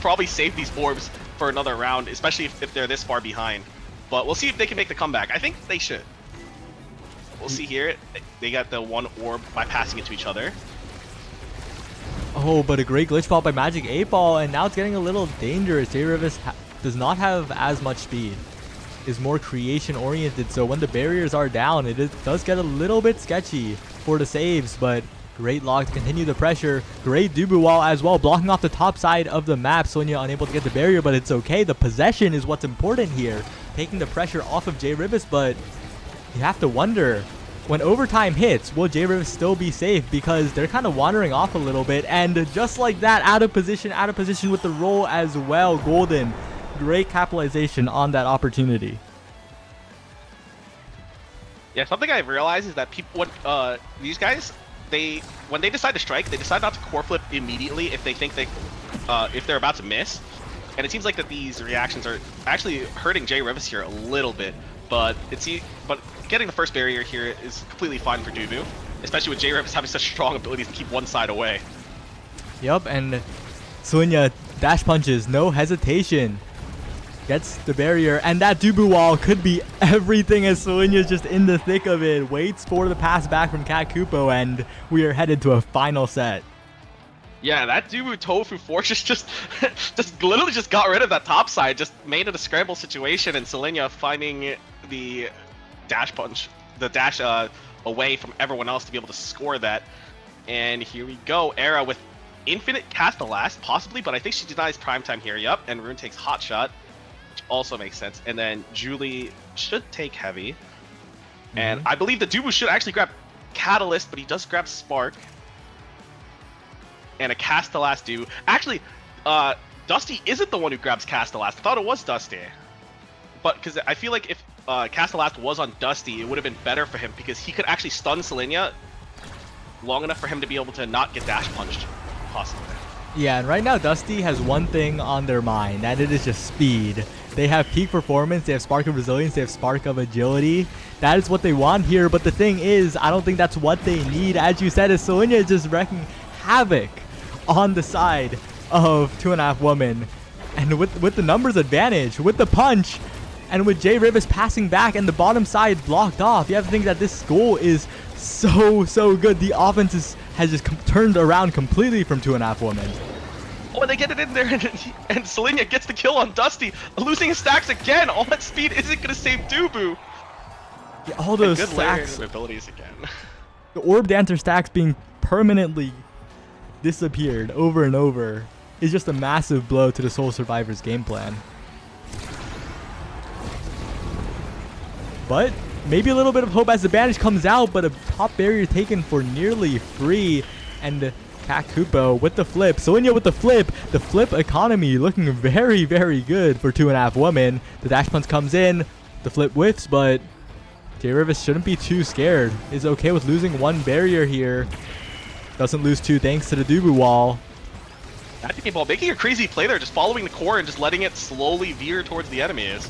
probably save these orbs for another round, especially if they're this far behind. But we'll see if they can make the comeback. I think they should. We'll see here. They got the one orb by passing it to each other. Oh, but a great glitch ball by Magic 8 Ball, and now it's getting a little dangerous. J Rivis does not have as much speed, is more creation oriented, so when the barriers are down, it does get a little bit sketchy for the saves, but great log to continue the pressure. Great Dubu wall as well, blocking off the top side of the map. Sonya unable to get the barrier, but it's okay. The possession is what's important here, taking the pressure off of J Rivis, but you have to wonder, when overtime hits, will J Rivis still be safe? Because they're kind of wandering off a little bit, and just like that, out of position with the roll as well. Golden, great capitalization on that opportunity. Yeah, something I've realized is that people, these guys, when they decide to strike, they decide not to core flip immediately if they think if they're about to miss. And it seems like that these reactions are actually hurting J Rivis here a little bit. But getting the first barrier here is completely fine for Dubu, especially with J Rivis having such strong abilities to keep one side away. Yep, and Sonya dash punches, no hesitation. Gets the barrier, and that Dubu wall could be everything as Sonya's just in the thick of it. Waits for the pass back from Cat Kupo, and we are headed to a final set. Yeah, that Dubu Tofu Fortress just literally just got rid of that top side, just made it a scramble situation, and Selenia finding the dash punch, the dash away from everyone else to be able to score that. And here we go, Era with infinite cast the last, possibly, but I think she denies primetime here. Yep, and Rune takes hot shot, which also makes sense. And then Julie should take heavy. And I believe the Dubu should actually grab Catalyst, but he does grab Spark. And a cast the last do. Actually, Dusty isn't the one who grabs cast the last. I thought it was Dusty. But because I feel like if cast the last was on Dusty, it would have been better for him because he could actually stun Selenia long enough for him to be able to not get dash punched, possibly. Yeah, and right now Dusty has one thing on their mind, and it is just speed. They have peak performance, they have spark of resilience, they have spark of agility. That is what they want here, but the thing is, I don't think that's what they need. As you said, Selenia is just wrecking havoc on the side of 2.5 Woman. And with the numbers advantage, with the punch, and with Jay Rivas passing back and the bottom side blocked off, you have to think that this goal is so good. The offense has just turned around completely from 2.5 Woman. Oh, and they get it in there, and Selenia gets the kill on Dusty, losing his stacks again. All that speed isn't going to save Dubu. Yeah, all those good stacks, abilities again. the Orb Dancer stacks being permanently disappeared over and over is just a massive blow to the Soul Survivors game plan. But maybe a little bit of hope as the bandage comes out, but a top barrier taken for nearly free. And Kakupo with the flip. Selenia with the flip economy looking very good for 2.5 Woman. The dash punch comes in, the flip whiffs, but Jay Rivas shouldn't be too scared. Is okay with losing one barrier here. Doesn't lose two thanks to the Dubu wall. Magic 8 Ball making a crazy play there, just following the core and just letting it slowly veer towards the enemies.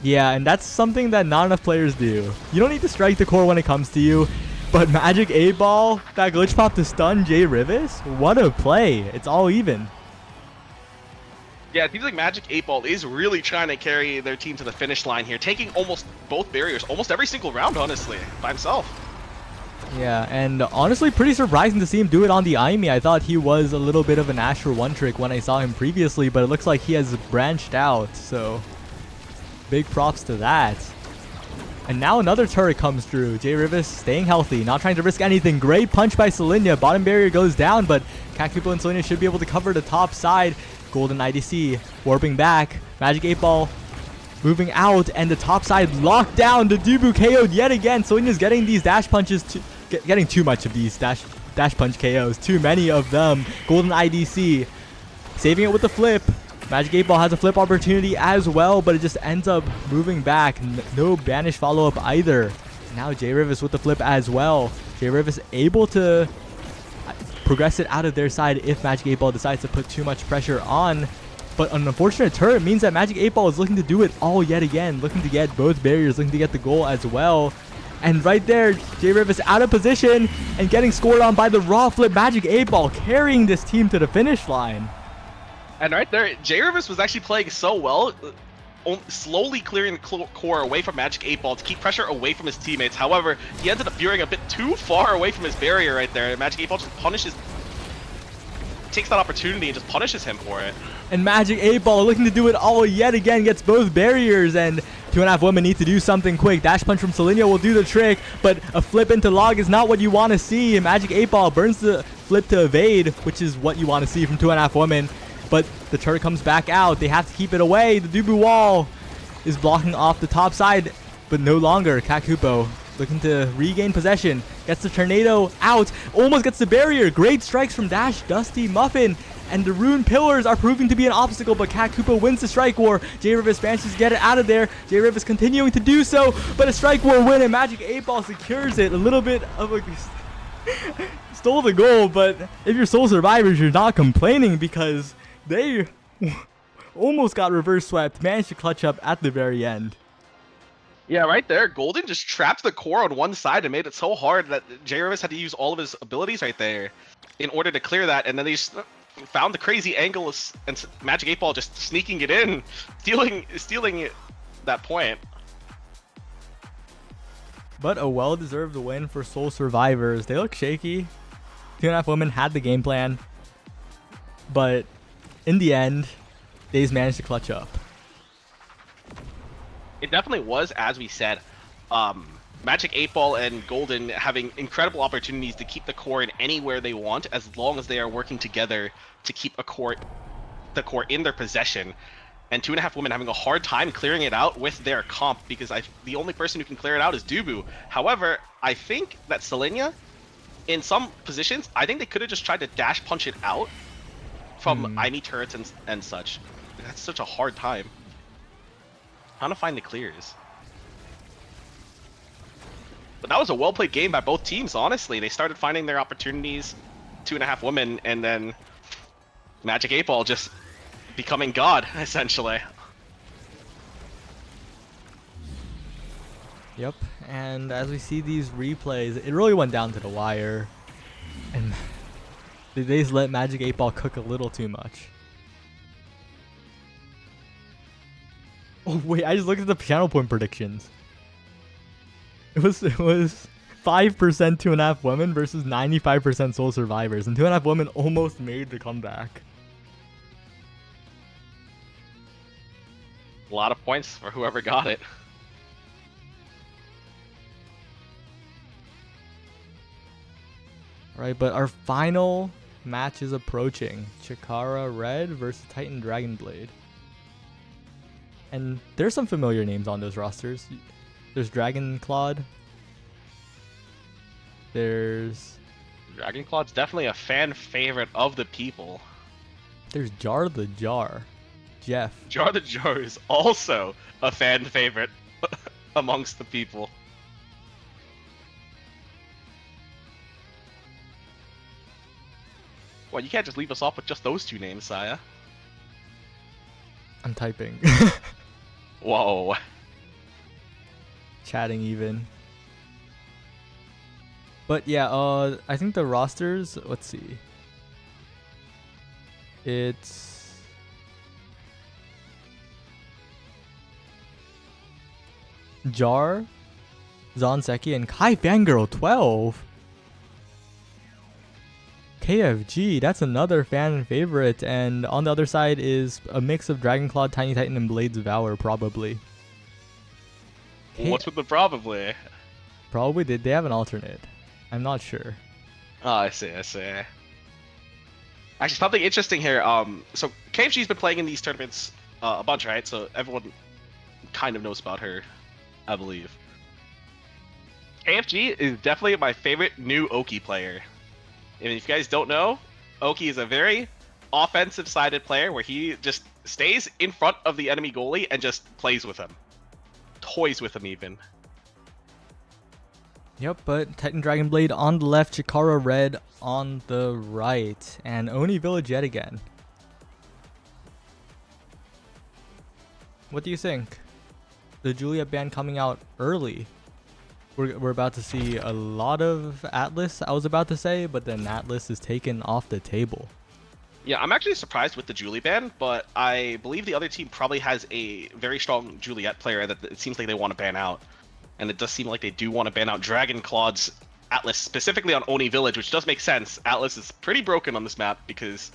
Yeah, and that's something that not enough players do. You don't need to strike the core when it comes to you, but Magic 8 Ball, that glitch pop to stun Jay Rivas, what a play. It's all even. Yeah, it seems like Magic 8 Ball is really trying to carry their team to the finish line here, taking almost both barriers, almost every single round, honestly, by himself. Yeah, and honestly, pretty surprising to see him do it on the Aimi. I thought he was a little bit of an Asher one-trick when I saw him previously, but it looks like he has branched out, so big props to that. And now another turret comes through. Jay Rivas staying healthy, not trying to risk anything. Great punch by Selenia. Bottom barrier goes down, but Kakupo and Selenia should be able to cover the top side. Golden IDC warping back. Magic 8 Ball moving out, and the top side locked down. The Dubu KO'd yet again. Selenia's getting these dash punches, getting too much of these dash punch KOs. Too many of them. Golden IDC saving it with the flip. Magic 8 Ball has a flip opportunity as well, but it just ends up moving back. No banish follow-up either. Now Jay Rivas with the flip as well. Jay Rivas able to progress it out of their side if Magic 8 Ball decides to put too much pressure on. But an unfortunate turret means that Magic 8 Ball is looking to do it all yet again. Looking to get both barriers, looking to get the goal as well. And right there, Jay Rivas out of position and getting scored on by the raw flip. Magic 8 Ball carrying this team to the finish line. And right there, Jay Rivas was actually playing so well, slowly clearing the core away from Magic 8 Ball to keep pressure away from his teammates. However, he ended up veering a bit too far away from his barrier right there. Magic 8 Ball just takes that opportunity and just punishes him for it. And Magic 8 Ball looking to do it all yet again, gets both barriers, and 2.5 Women need to do something quick. Dash punch from Selenia will do the trick, but a flip into log is not what you want to see. Magic 8 Ball burns the flip to evade, which is what you want to see from 2.5 Women. But the turret comes back out. They have to keep it away. The Dubu wall is blocking off the top side, but no longer. Kakupo looking to regain possession. Gets the tornado out. Almost gets the barrier. Great strikes from Dash, Dusty, Muffin. And the rune pillars are proving to be an obstacle, but Kakupo wins the strike war. Jay Rivas manages to get it out of there. Jay Rivas continuing to do so, but a strike war win, and Magic 8 Ball secures it. A little bit of a stole the goal, but if you're Soul Survivors, you're not complaining because they almost got reverse swept, managed to clutch up at the very end. Yeah, right there, Golden just trapped the core on one side and made it so hard that Jay Rivas had to use all of his abilities right there in order to clear that, and then they just found the crazy angle, and Magic 8 Ball just sneaking it in, stealing that point. But a well-deserved win for Soul Survivors. They look shaky. 2.5 Women had the game plan, but in the end, they just managed to clutch up. It definitely was, as we said, Magic 8 Ball and Golden having incredible opportunities to keep the core in anywhere they want, as long as they are working together to keep the core in their possession. And 2.5 Women having a hard time clearing it out with their comp, because the only person who can clear it out is Dubu. However, I think that Selenia, in some positions, I think they could have just tried to dash punch it out from Aimi turrets and such. That's such a hard time. Trying to find the clears. But that was a well-played game by both teams, honestly. They started finding their opportunities, 2.5 Women, and then Magic 8 Ball just becoming God, essentially. Yep, and as we see these replays, it really went down to the wire. And they just let Magic 8 Ball cook a little too much. Oh wait, I just looked at the channel point predictions. It was 5% 2.5 women versus 95% sole survivors, and 2.5 women almost made the comeback. A lot of points for whoever got it. Right, but our final match is approaching. Chikara Red versus Titan Dragonblade. And there's some familiar names on those rosters. There's Dragon Claude. There's Dragonclaw's definitely a fan favorite of the people. Jar the Jar. Jeff. Jar the Jar is also a fan favorite amongst the people. Well, you can't just leave us off with just those two names, Saya. I'm typing. Whoa. Chatting even. But yeah, I think the rosters, let's see. It's Jar, Zonseki, and Kai Fangirl 12. KFG, that's another fan favorite, and on the other side is a mix of Dragonclaw, Tiny Titan, and Blade's Devour, probably. What's with the probably? Probably did they have an alternate? I'm not sure. Oh, I see. Actually, something interesting here. So KFG's been playing in these tournaments a bunch, right? So everyone kind of knows about her, I believe. KFG is definitely my favorite new Oki player. And if you guys don't know, Oki is a very offensive-sided player where he just stays in front of the enemy goalie and just plays with him. Toys with him, even. Yep, but Titan Dragonblade on the left, Chikara Red on the right, and Oni Village yet again. What do you think? The Juliet ban coming out early. We're about to see a lot of Atlas, I was about to say, but then Atlas is taken off the table. Yeah, I'm actually surprised with the Julie ban, but I believe the other team probably has a very strong Juliet player that it seems like they want to ban out. And it does seem like they do want to ban out Dragonclaw's Atlas, specifically on Oni Village, which does make sense. Atlas is pretty broken on this map because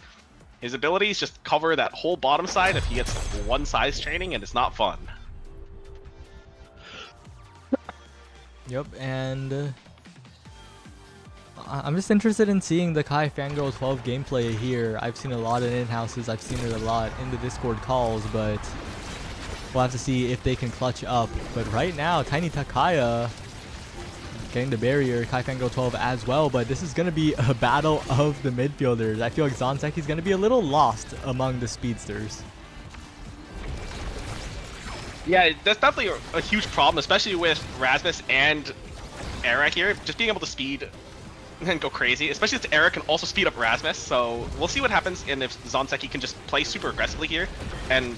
his abilities just cover that whole bottom side if he gets one size training, and it's not fun. Yep, and I'm just interested in seeing the Kai Fangirl 12 gameplay here. I've seen a lot in in-houses, I've seen it a lot in the Discord calls, but we'll have to see if they can clutch up. But right now, Tiny Takaya getting the barrier, Kai Fangirl 12 as well, but this is going to be a battle of the midfielders. I feel like Zonseki's going to be a little lost among the speedsters. Yeah, that's definitely a huge problem, especially with Rasmus and Era here. Just being able to speed and go crazy, especially since Era can also speed up Rasmus. So we'll see what happens, and if Zonseki can just play super aggressively here and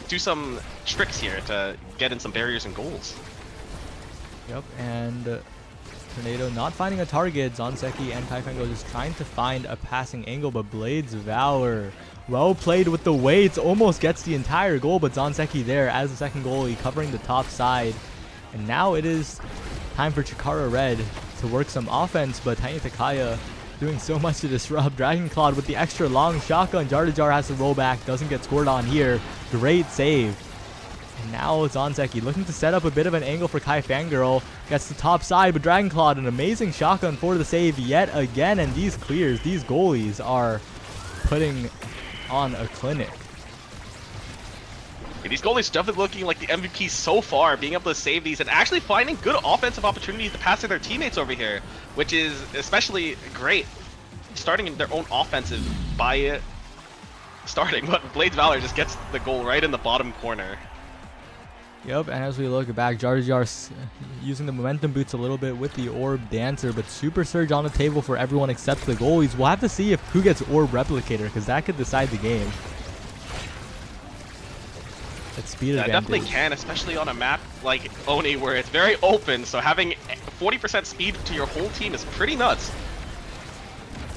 do some tricks here to get in some barriers and goals. Yep, and Tornado not finding a target. Zonseki and Kai Fangirl just trying to find a passing angle, but Blade's Valor, well played with the weights, almost gets the entire goal, but Zonseki there as the second goalie covering the top side. And now it is time for Chikara Red to work some offense, but Tiny Takaya doing so much to disrupt. Dragonclaw with the extra long shotgun. Jar to Jar has to roll back, doesn't get scored on here. Great save. And now Zonseki looking to set up a bit of an angle for Kai Fangirl. Gets the top side, but Dragonclaw an amazing shotgun for the save yet again. And these clears, these goalies are putting on a clinic. Yeah, these goalies definitely looking like the MVP so far, being able to save these and actually finding good offensive opportunities to pass to their teammates over here, which is especially great. Starting in their own offensive by starting, but Blade's Valor just gets the goal right in the bottom corner. Yep, and as we look back, Jar Jar using the momentum boots a little bit with the Orb Dancer, but Super Surge on the table for everyone except the goalies. We'll have to see who gets Orb Replicator, because that could decide the game. That speed That advantage. definitely can, especially on a map like Oni where it's very open, so having 40% speed to your whole team is pretty nuts.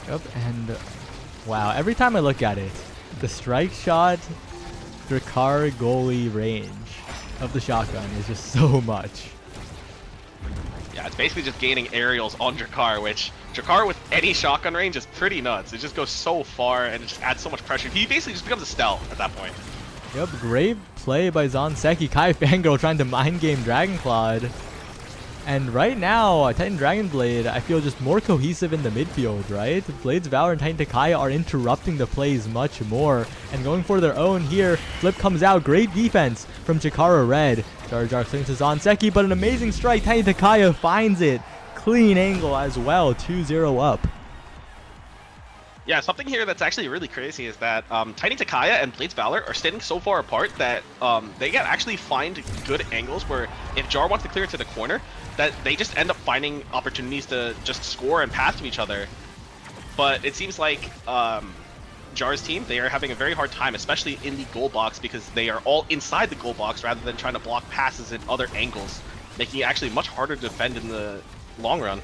Yep, and wow, every time I look at it, the strike shot, Drakkar goalie range of the shotgun is just so much. Yeah, it's basically just gaining aerials on Drakkar, which Drakkar with any shotgun range is pretty nuts. It just goes so far and it just adds so much pressure. He basically just becomes a stealth at that point. Yep, great play by Zonseki. Kai Fangirl trying to mind game Dragon Clawed. And right now, Titan Dragon Blade, I feel just more cohesive in the midfield, right? Blades Valor and Titan Takaya are interrupting the plays much more and going for their own here. Flip comes out, great defense from Chikara Red. Jar Jar swings to Zonseki, but an amazing strike. Titan Takaya finds it. Clean angle as well, 2-0 up. Yeah, something here that's actually really crazy is that Tiny Takaya and Blades Valor are standing so far apart that they can actually find good angles where if Jar wants to clear into the corner, that they just end up finding opportunities to just score and pass to each other. But it seems like Jar's team, they are having a very hard time, especially in the goal box, because they are all inside the goal box rather than trying to block passes in other angles, making it actually much harder to defend in the long run.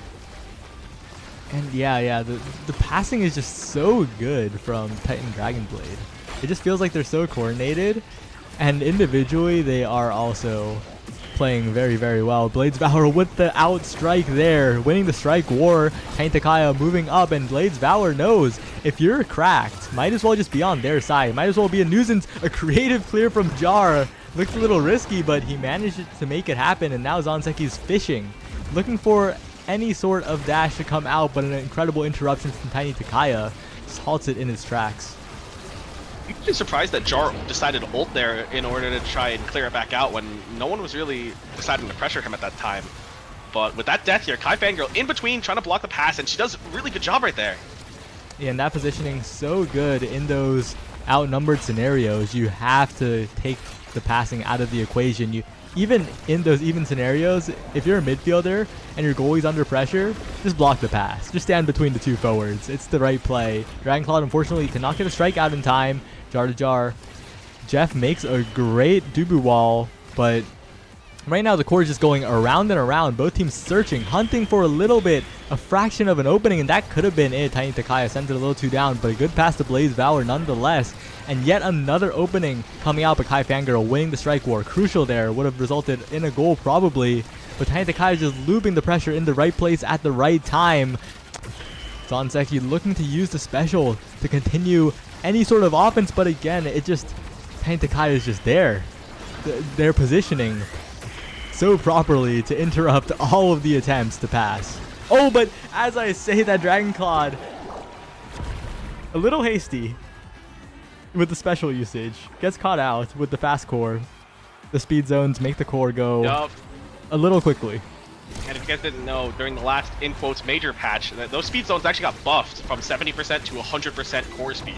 And yeah, the passing is just so good from Titan Dragon Blade. It just feels like they're so coordinated, and individually they are also playing very, very well. Blades Valor with the out strike there, winning the strike war. Titan Takaya moving up, and Blades Valor knows if you're cracked, might as well just be on their side. Might as well be a nuisance. A creative clear from Jar. Looked a little risky, but he managed to make it happen, and now Zonseki's fishing, looking for any sort of dash to come out, but an incredible interruption from Tiny Takaya just halts it in its tracks. I'm actually surprised that Jar decided to ult there in order to try and clear it back out when no one was really deciding to pressure him at that time. But with that death here, Kai Fangirl in between trying to block the pass, and she does a really good job right there. Yeah, and that positioning so good in those outnumbered scenarios. You have to take the passing out of the equation. Even in those even scenarios, if you're a midfielder and your goalie's under pressure, just block the pass. Just stand between the two forwards. It's the right play. Dragon Claw, unfortunately, cannot get a strike out in time. Jar to Jar. Jeff makes a great Dubu wall, but right now the core is just going around and around. Both teams searching, hunting for a little bit, a fraction of an opening, and that could have been it. Tiny Takaya sent it a little too down, but a good pass to Blaze Valor nonetheless. And yet another opening coming out, but Kai Fangirl winning the strike war. Crucial there, would have resulted in a goal probably. But Tiny Takaya just looping the pressure in the right place at the right time. Zonseki looking to use the special to continue any sort of offense, but again, it just, Tiny Takaya is just there. They're positioning so properly to interrupt all of the attempts to pass. Oh, but as I say that, Dragon Clawed, a little hasty with the special usage, gets caught out with the fast core. The speed zones make the core go a little quickly. And if you guys didn't know, during the last, in quotes, major patch, those speed zones actually got buffed from 70% to 100% core speed.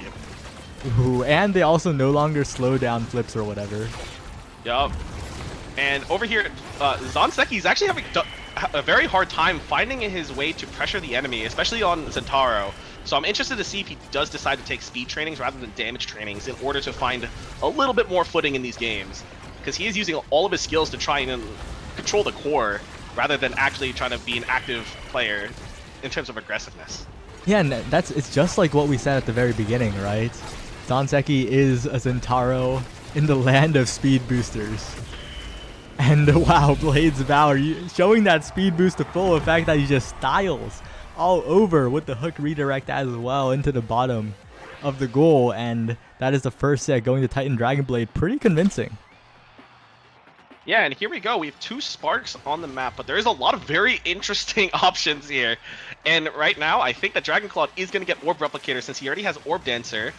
Ooh, and they also no longer slow down flips or whatever. Yup. And over here, Zonseki is actually having a very hard time finding his way to pressure the enemy, especially on Zentaro. So I'm interested to see if he does decide to take speed trainings rather than damage trainings in order to find a little bit more footing in these games. Because he is using all of his skills to try and control the core rather than actually trying to be an active player in terms of aggressiveness. Yeah, and it's just like what we said at the very beginning, right? Zonseki is a Zentaro in the land of speed boosters. And wow, Blades Valor showing that speed boost to full effect that he just styles all over with the hook redirect as well into the bottom of the goal. And that is the first set going to Titan Dragon Blade. Pretty convincing. Yeah, and here we go. We have 2 sparks on the map, but there is a lot of very interesting options here. And right now, I think that Dragon Claw is going to get Orb Replicator since he already has Orb Dancer.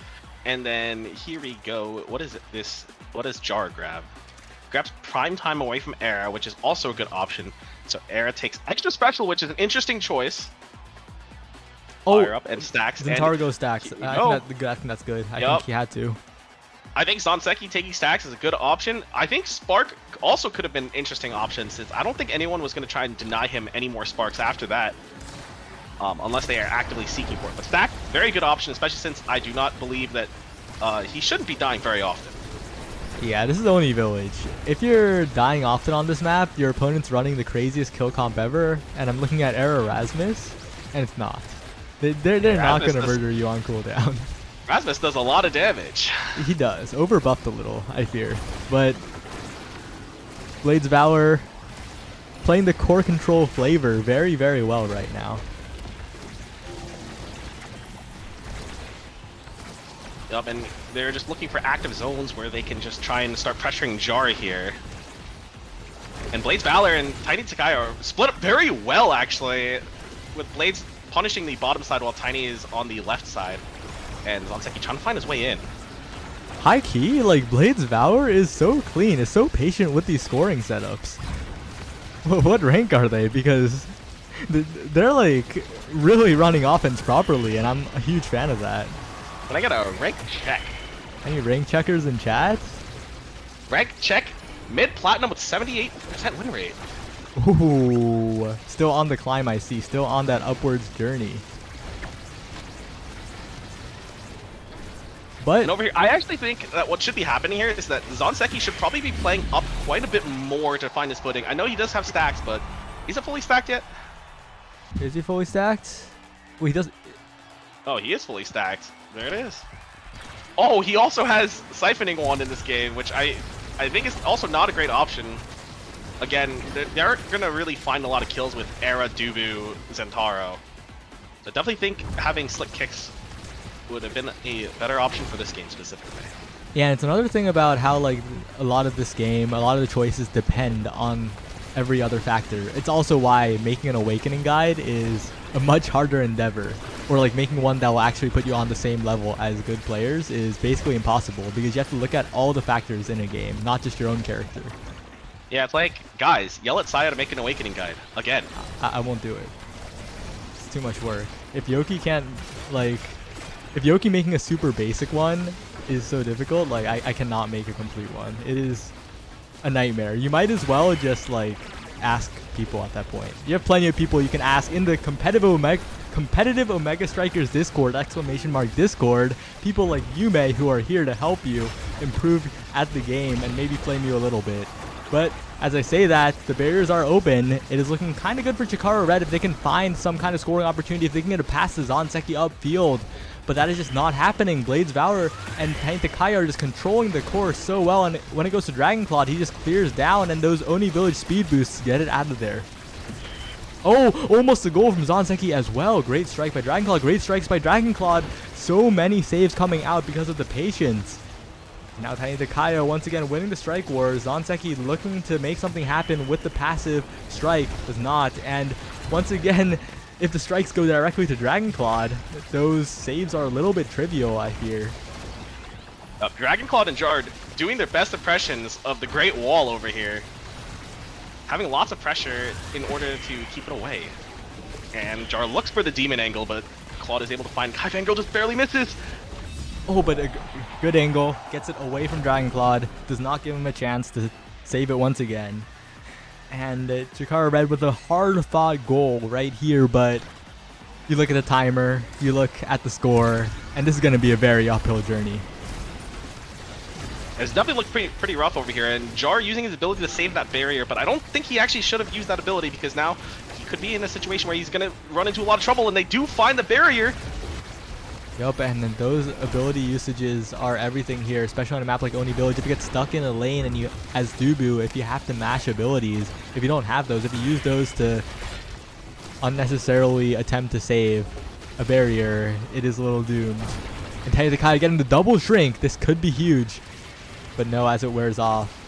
And then here we go. What is this? What does Jar grab? Grabs Prime Time away from Era, which is also a good option. So Era takes Extra Special, which is an interesting choice. Fire up and stacks. Zentaro goes stacks. I think that's good. I think he had to. I think Zonseki taking stacks is a good option. I think Spark also could have been an interesting option since I don't think anyone was going to try and deny him any more Sparks after that. Unless they are actively seeking for it. But Stack, very good option, especially since I do not believe that he shouldn't be dying very often. Yeah, this is Oni Village. If you're dying often on this map, your opponent's running the craziest kill comp ever, and I'm looking at Era Rasmus, and it's not. They're not going to murder you on cooldown. Rasmus does a lot of damage. He does. Overbuffed a little, I fear. But Blades Valor playing the core control flavor very, very well right now. Yup, and they're just looking for active zones where they can just try and start pressuring Jar here. And Blades Valor and Tiny Takai are split up very well, actually, with Blades punishing the bottom side while Tiny is on the left side. And Zonseki trying to find his way in. High key, like Blades Valor is so clean, is so patient with these scoring setups. What rank are they? Because they're like really running offense properly, and I'm a huge fan of that. Can I get a rank check? Any rank checkers in chat? Rank check, mid-platinum with 78% win rate. Ooh, still on the climb, I see. Still on that upwards journey. But And over here, I actually think that what should be happening here is that Zonseki should probably be playing up quite a bit more to find his footing. I know he does have stacks, but is it fully stacked yet? is he fully stacked? Well, he does. Oh, he is fully stacked. There it is. Oh, he also has Siphoning Wand in this game, which I think is also not a great option. Again, they aren't going to really find a lot of kills with Era, Dubu, Zentaro. So I definitely think having Slick Kicks would have been a better option for this game specifically. Yeah, and it's another thing about how like a lot of this game, a lot of the choices depend on every other factor. It's also why making an Awakening guide is a much harder endeavor. Or like making one that will actually put you on the same level as good players is basically impossible because you have to look at all the factors in a game, not just your own character. Yeah, it's like, guys, yell at Saya to make an Awakening guide. Again. I won't do it. It's too much work. If Yoki can't, like, if Yoki making a super basic one is so difficult, like, I cannot make a complete one. It is a nightmare. You might as well just, like, ask people at that point. You have plenty of people you can ask in the competitive Omega Strikers Discord, !Discord, people like Yume who are here to help you improve at the game and maybe flame you a little bit. But as I say that, the barriers are open. It is looking kind of good for Chikara Red if they can find some kind of scoring opportunity, if they can get a pass to Zonseki upfield. But that is just not happening. Blades Valor and Tiny Takai are just controlling the core so well, and when it goes to Dragon Claw, he just clears down, and those Oni Village speed boosts get it out of there. Oh, almost a goal from Zonseki as well. Great strike by Dragon Claw. Great strikes by Dragon Claw. So many saves coming out because of the patience. Now Tiny Takaya once again winning the strike war. Zonseki looking to make something happen with the passive strike. Does not. And once again, if the strikes go directly to Dragon Claw, those saves are a little bit trivial, I fear. Dragon Claw and Jard doing their best impressions of the Great Wall over here. Having lots of pressure in order to keep it away. And Jar looks for the demon angle, but Claude is able to find Kai Fangirl, just barely misses. Oh, but a good angle. Gets it away from Dragon Claw. Does not give him a chance to save it once again. And Chikara Red with a hard-fought goal right here, but you look at the timer, you look at the score, and this is going to be a very uphill journey. It's definitely looked pretty rough over here, and Jar using his ability to save that barrier, but I don't think he actually should have used that ability because now he could be in a situation where he's going to run into a lot of trouble, and they do find the barrier. Yup, and then those ability usages are everything here, especially on a map like Oni Village. If you get stuck in a lane and you, as Dubu, if you have to mash abilities, if you don't have those, if you use those to unnecessarily attempt to save a barrier, it is a little doomed. And Tiny Takai getting the double shrink. This could be huge, but no, as it wears off.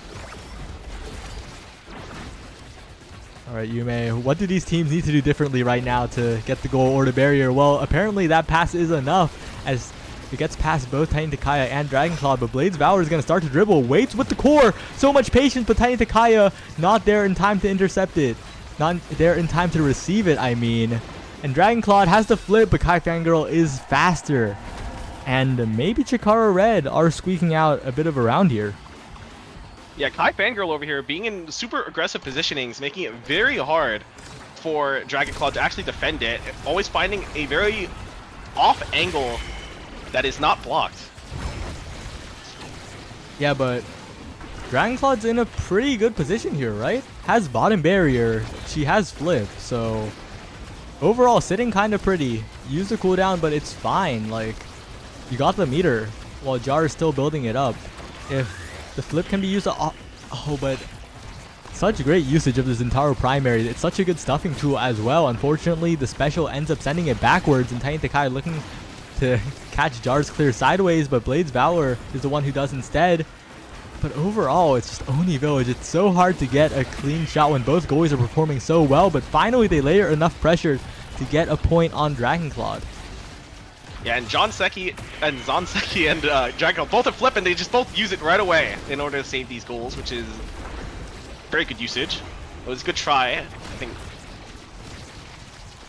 Alright, Yume, what do these teams need to do differently right now to get the goal or the barrier? Well, apparently that pass is enough as it gets past both Tiny Takaya and Dragon Claw, but Blades Valor is going to start to dribble. Waits with the core. So much patience, but Tiny Takaya not there in time to intercept it. Not there in time to receive it, I mean. And Dragon Claw has to flip, but Kai Fangirl is faster. And maybe Chikara Red are squeaking out a bit of a round here. Yeah, Kai Fangirl over here being in super aggressive positionings, making it very hard for Dragon Claw to actually defend it. Always finding a very off angle that is not blocked. Yeah, but Dragonclaw's in a pretty good position here, right? Has bottom barrier. She has flip, so overall sitting kind of pretty. Use the cooldown, but it's fine. Like, you got the meter while Jar is still building it up. If the flip can be used, but such great usage of the Zentaro primary. It's such a good stuffing tool as well. Unfortunately, the special ends up sending it backwards, and Tiny Takai looking to catch Jar's clear sideways, but Blade's Valor is the one who does instead. But overall, it's just Oni Village. It's so hard to get a clean shot when both goalies are performing so well, but finally they layer enough pressure to get a point on Dragonclaw. Yeah, and Zanseki and Dragonclaw both are flipping. They just both use it right away in order to save these goals, which is very good usage. It was a good try. I think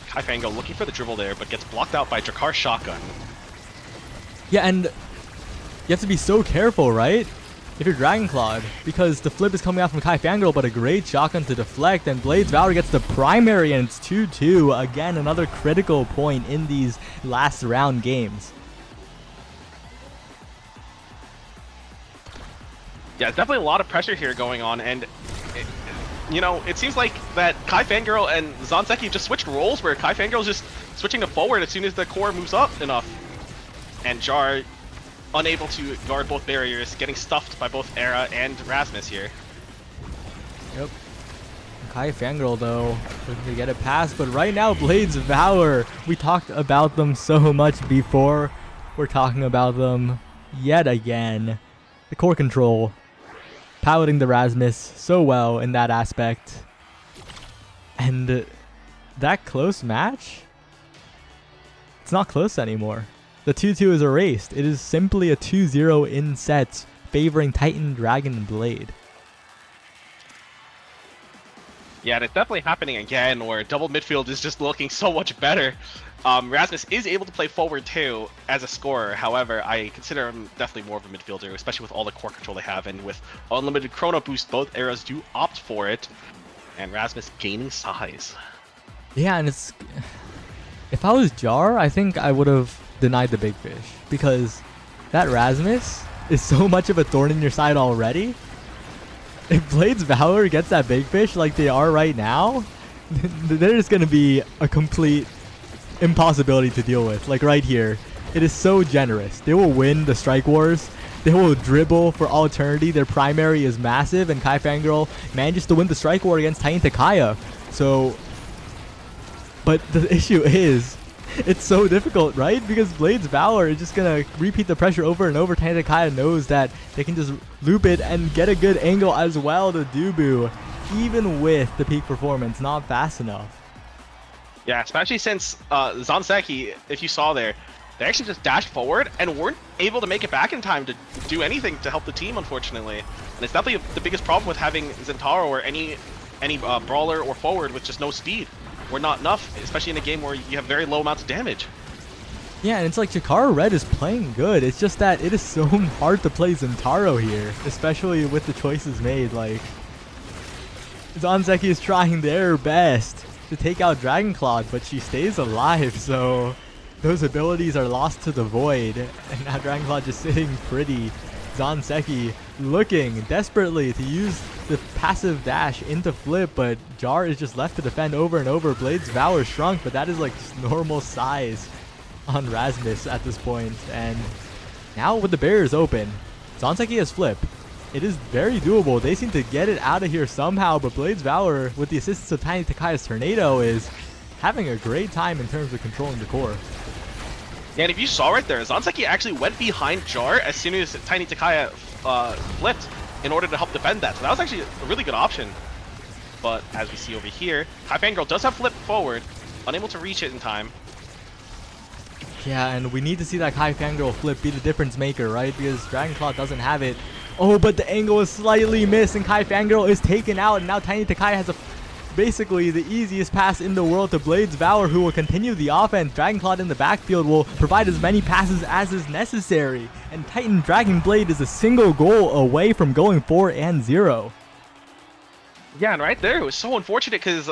Kai Fango looking for the dribble there, but gets blocked out by Drakar's shotgun. Yeah, and you have to be so careful, right? If you're Dragonclaw, because the flip is coming out from Kai Fangirl, but a great shotgun to deflect, and Blade's Valor gets the primary, and it's 2-2. Again, another critical point in these last round games. Yeah, definitely a lot of pressure here going on, and it seems like that Kai Fangirl and Zanseki just switched roles, where Kai Fangirl's just switching to forward as soon as the core moves up enough, and Jar unable to guard both barriers, getting stuffed by both Era and Rasmus here. Yep. Kai Fangirl, though, looking to get it past, but right now, Blade's Valor, we talked about them so much before. We're talking about them yet again. The core control, piloting the Rasmus so well in that aspect. And that close match, it's not close anymore. The 2-2 is erased. It is simply a 2-0 in sets, favoring Titan Dragon Blade. Yeah, and it's definitely happening again, where double midfield is just looking so much better. Rasmus is able to play forward too as a scorer. However, I consider him definitely more of a midfielder, especially with all the core control they have, and with unlimited chrono boost, both eras do opt for it. And Rasmus gaining size. Yeah, and it's... If I was Jar, I think I would have denied the big fish, because that Rasmus is so much of a thorn in your side already. If Blade's Valor gets that big fish like they are right now, there's going to be a complete impossibility to deal with. Like right here, it is so generous. They will win the strike wars. They will dribble for all eternity. Their primary is massive, and Kai Fangirl manages to win the strike war against Tiny Takaya. So, but the issue is, it's so difficult, right? Because Blade's Valor is just going to repeat the pressure over and over. Tiny Takaya knows that they can just loop it and get a good angle as well to Dubu, even with the peak performance not fast enough. Yeah, especially since Zanseki, if you saw there, they actually just dashed forward and weren't able to make it back in time to do anything to help the team, unfortunately. And it's definitely the biggest problem with having Zentaro or any brawler or forward with just no speed. Or not enough, especially in a game where you have very low amounts of damage. Yeah, and it's like Chikara Red is playing good. It's just that it is so hard to play Zentaro here, especially with the choices made. Like, Zanseki is trying their best to take out Dragonclaw, but she stays alive, so those abilities are lost to the void. And now Dragonclaw just sitting pretty. Zanseki looking desperately to use the passive dash into flip, but Jar is just left to defend over and over. Blade's Valor shrunk, but that is like just normal size on Rasmus at this point. And now with the barriers open, Zanseki has flip. It is very doable. They seem to get it out of here somehow, but Blade's Valor, with the assistance of Tiny Takaya's Tornado, is having a great time in terms of controlling the core. Yeah, and if you saw right there, Zanseki actually went behind Jar as soon as Tiny Takaya flipped in order to help defend that. So that was actually a really good option. But as we see over here, Kai Fangirl does have flip forward, unable to reach it in time. Yeah, and we need to see that Kai Fangirl flip be the difference maker, right? Because Dragonclaw doesn't have it. Oh, but the angle is slightly missed, and Kai Fangirl is taken out, and now Tiny Takaya has basically the easiest pass in the world to Blade's Valor, who will continue the offense. Dragonclaw in the backfield will provide as many passes as is necessary, and Titan Dragon Blade is a single goal away from going 4-0. Yeah, and right there, it was so unfortunate because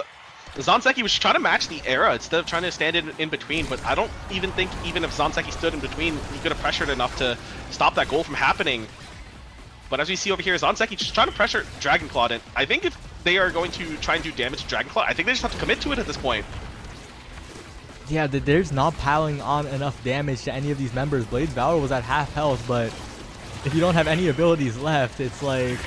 Zanseki was trying to match the era instead of trying to stand in between, but I don't even think even if Zanseki stood in between, he could have pressured enough to stop that goal from happening. But as we see over here, Zanseki just trying to pressure Dragon Claw in. I think if they are going to try and do damage to Dragon Claw, I think they just have to commit to it at this point. Yeah, there's not piling on enough damage to any of these members. Blade's Valor was at half health, but if you don't have any abilities left, it's like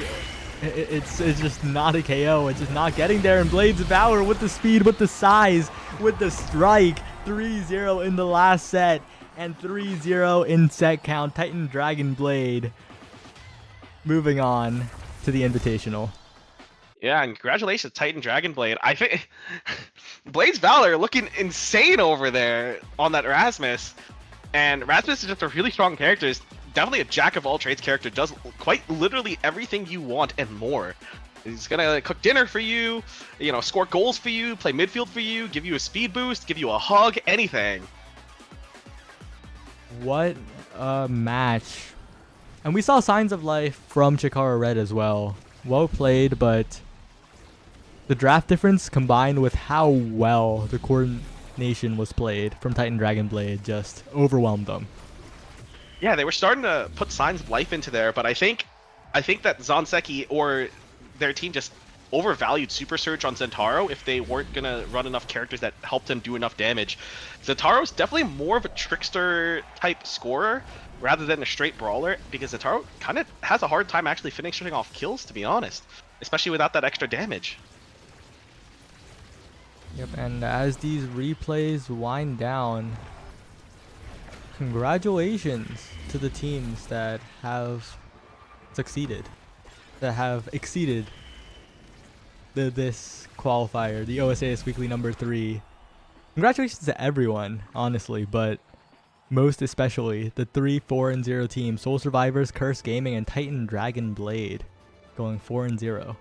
it's just not a KO. It's just not getting there. And Blade's Valor with the speed, with the size, with the strike. 3-0 in the last set and 3-0 in set count. Titan Dragon Blade moving on to the Invitational. Yeah, and congratulations, Titan Dragon Blade. I think Blade's Valor looking insane over there on that Rasmus. And Rasmus is just a really strong character. He's definitely a jack of all trades character. Does quite literally everything you want and more. He's gonna cook dinner for you, you know, score goals for you, play midfield for you, give you a speed boost, give you a hug, anything. What a match. And we saw signs of life from Chikara Red as well. Well played, but the draft difference combined with how well the coordination was played from Titan Dragon Blade just overwhelmed them. Yeah, they were starting to put signs of life into there, but I think that Zanseki or their team just overvalued Super Surge on Zentaro if they weren't gonna run enough characters that helped him do enough damage. Zentaro's definitely more of a trickster type scorer rather than a straight brawler, because Zentaro kind of has a hard time actually finishing off kills, to be honest, especially without that extra damage. Yep, and as these replays wind down, congratulations to the teams that have succeeded, that have exceeded this qualifier, the OSAS Weekly number 3. Congratulations to everyone, honestly, but most especially the 3 4-0 teams: Soul Survivors, Curse Gaming, and Titan Dragon Blade, going 4-0.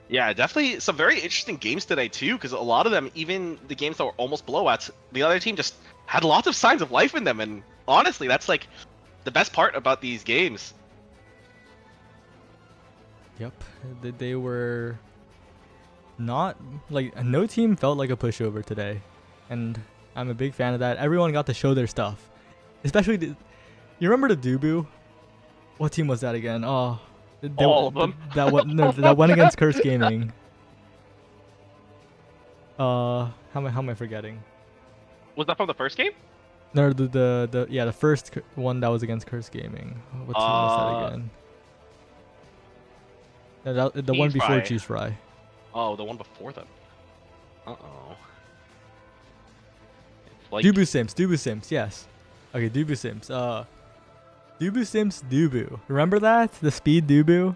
Yeah, definitely some very interesting games today too, because a lot of them, even the games that were almost blowouts, the other team just had lots of signs of life in them, and honestly, that's like the best part about these games. Yep, they were not, like, no team felt like a pushover today, and I'm a big fan of that. Everyone got to show their stuff, especially you remember the Dubu? What team was that again? Oh, all of them. That went against Curse Gaming. How am I forgetting? Was that from the first game? No, the first one that was against Curse Gaming. What team was that again? The one before Fry. Cheese Fry. Oh, the one before them. Uh-oh. Like, Dubu Sims, yes. Okay, Dubu Sims. Dubu Sims Dubu. Remember that? The speed Dubu?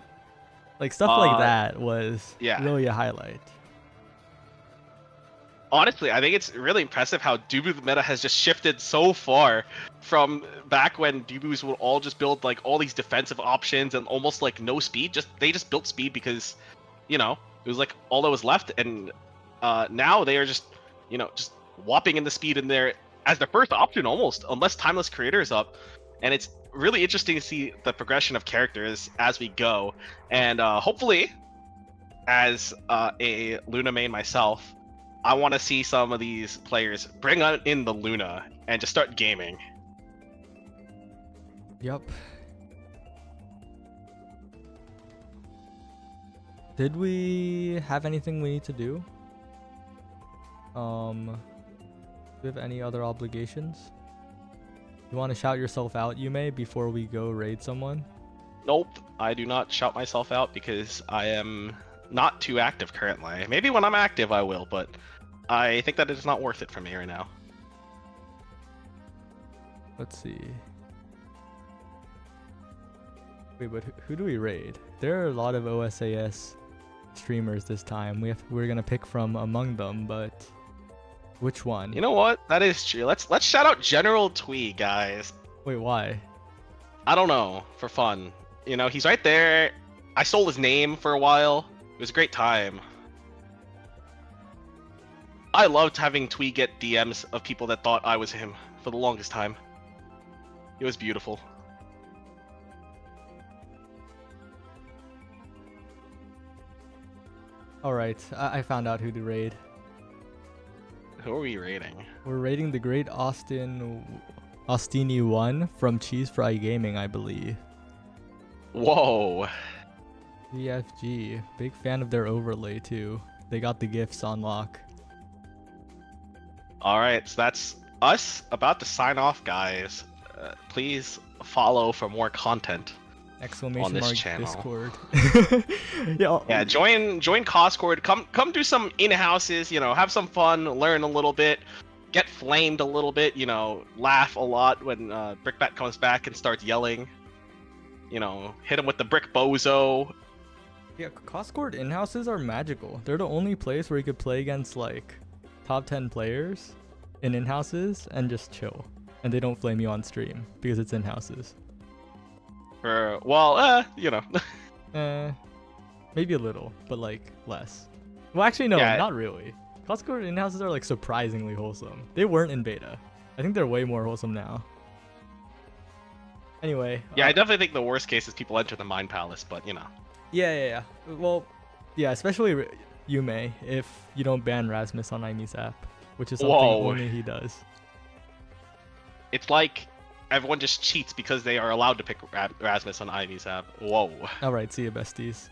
Like, stuff like that was really a highlight. honestly, I think it's really impressive how Dubu meta has just shifted so far from back when Dubus would all just build like all these defensive options and almost like no speed. They just built speed because, you know, it was like all that was left. And now they are just, you know, just whopping in the speed in there as their first option almost, unless Timeless Creator is up. And it's really interesting to see the progression of characters as we go. And hopefully, as a Luna main myself, I want to see some of these players bring in the Luna and just start gaming. Yep. Did we have anything we need to do? Do we have any other obligations? You want to shout yourself out, Yume, before we go raid someone? Nope, I do not shout myself out because I am not too active currently. Maybe when I'm active I will, but I think that it is not worth it for me right now. Let's see. Wait, but who do we raid? There are a lot of OSAS streamers this time. We're gonna pick from among them, but which one? You know what? That is true. Let's shout out General Twee, guys. Wait, why? I don't know, for fun. You know, he's right there. I stole his name for a while. It was a great time. I loved having Twee get DMs of people that thought I was him for the longest time. It was beautiful. Alright, I found out who to raid. Who are we raiding? We're raiding the Great Austini 1 from Cheese Fry Gaming, I believe. Whoa. VFG, big fan of their overlay too. They got the gifts on lock. All right, so that's us about to sign off, guys. Please follow for more content. Exclamation this mark channel. Discord. Yeah. Yeah, join Coscord. Come do some in-houses. You know, have some fun, learn a little bit, get flamed a little bit. You know, laugh a lot when Brickbat comes back and starts yelling. You know, hit him with the brick bozo. Yeah, Coscord in-houses are magical. They're the only place where you could play against like top 10 players in in-houses and just chill. And they don't flame you on stream because it's in-houses. Well, you know. Maybe a little, but like less. Well, actually, no, Yeah. not really. Coscord in-houses are like surprisingly wholesome. They weren't in beta. I think they're way more wholesome now. Anyway. Yeah, I definitely think the worst case is people enter the Mind Palace, but you know. Yeah. Well, yeah, especially Yume if you don't ban Rasmus on Aimi's app, which is something Whoa. only he does. It's like everyone just cheats because they are allowed to pick Rasmus on Ivy's app. Whoa. All right, see you, besties.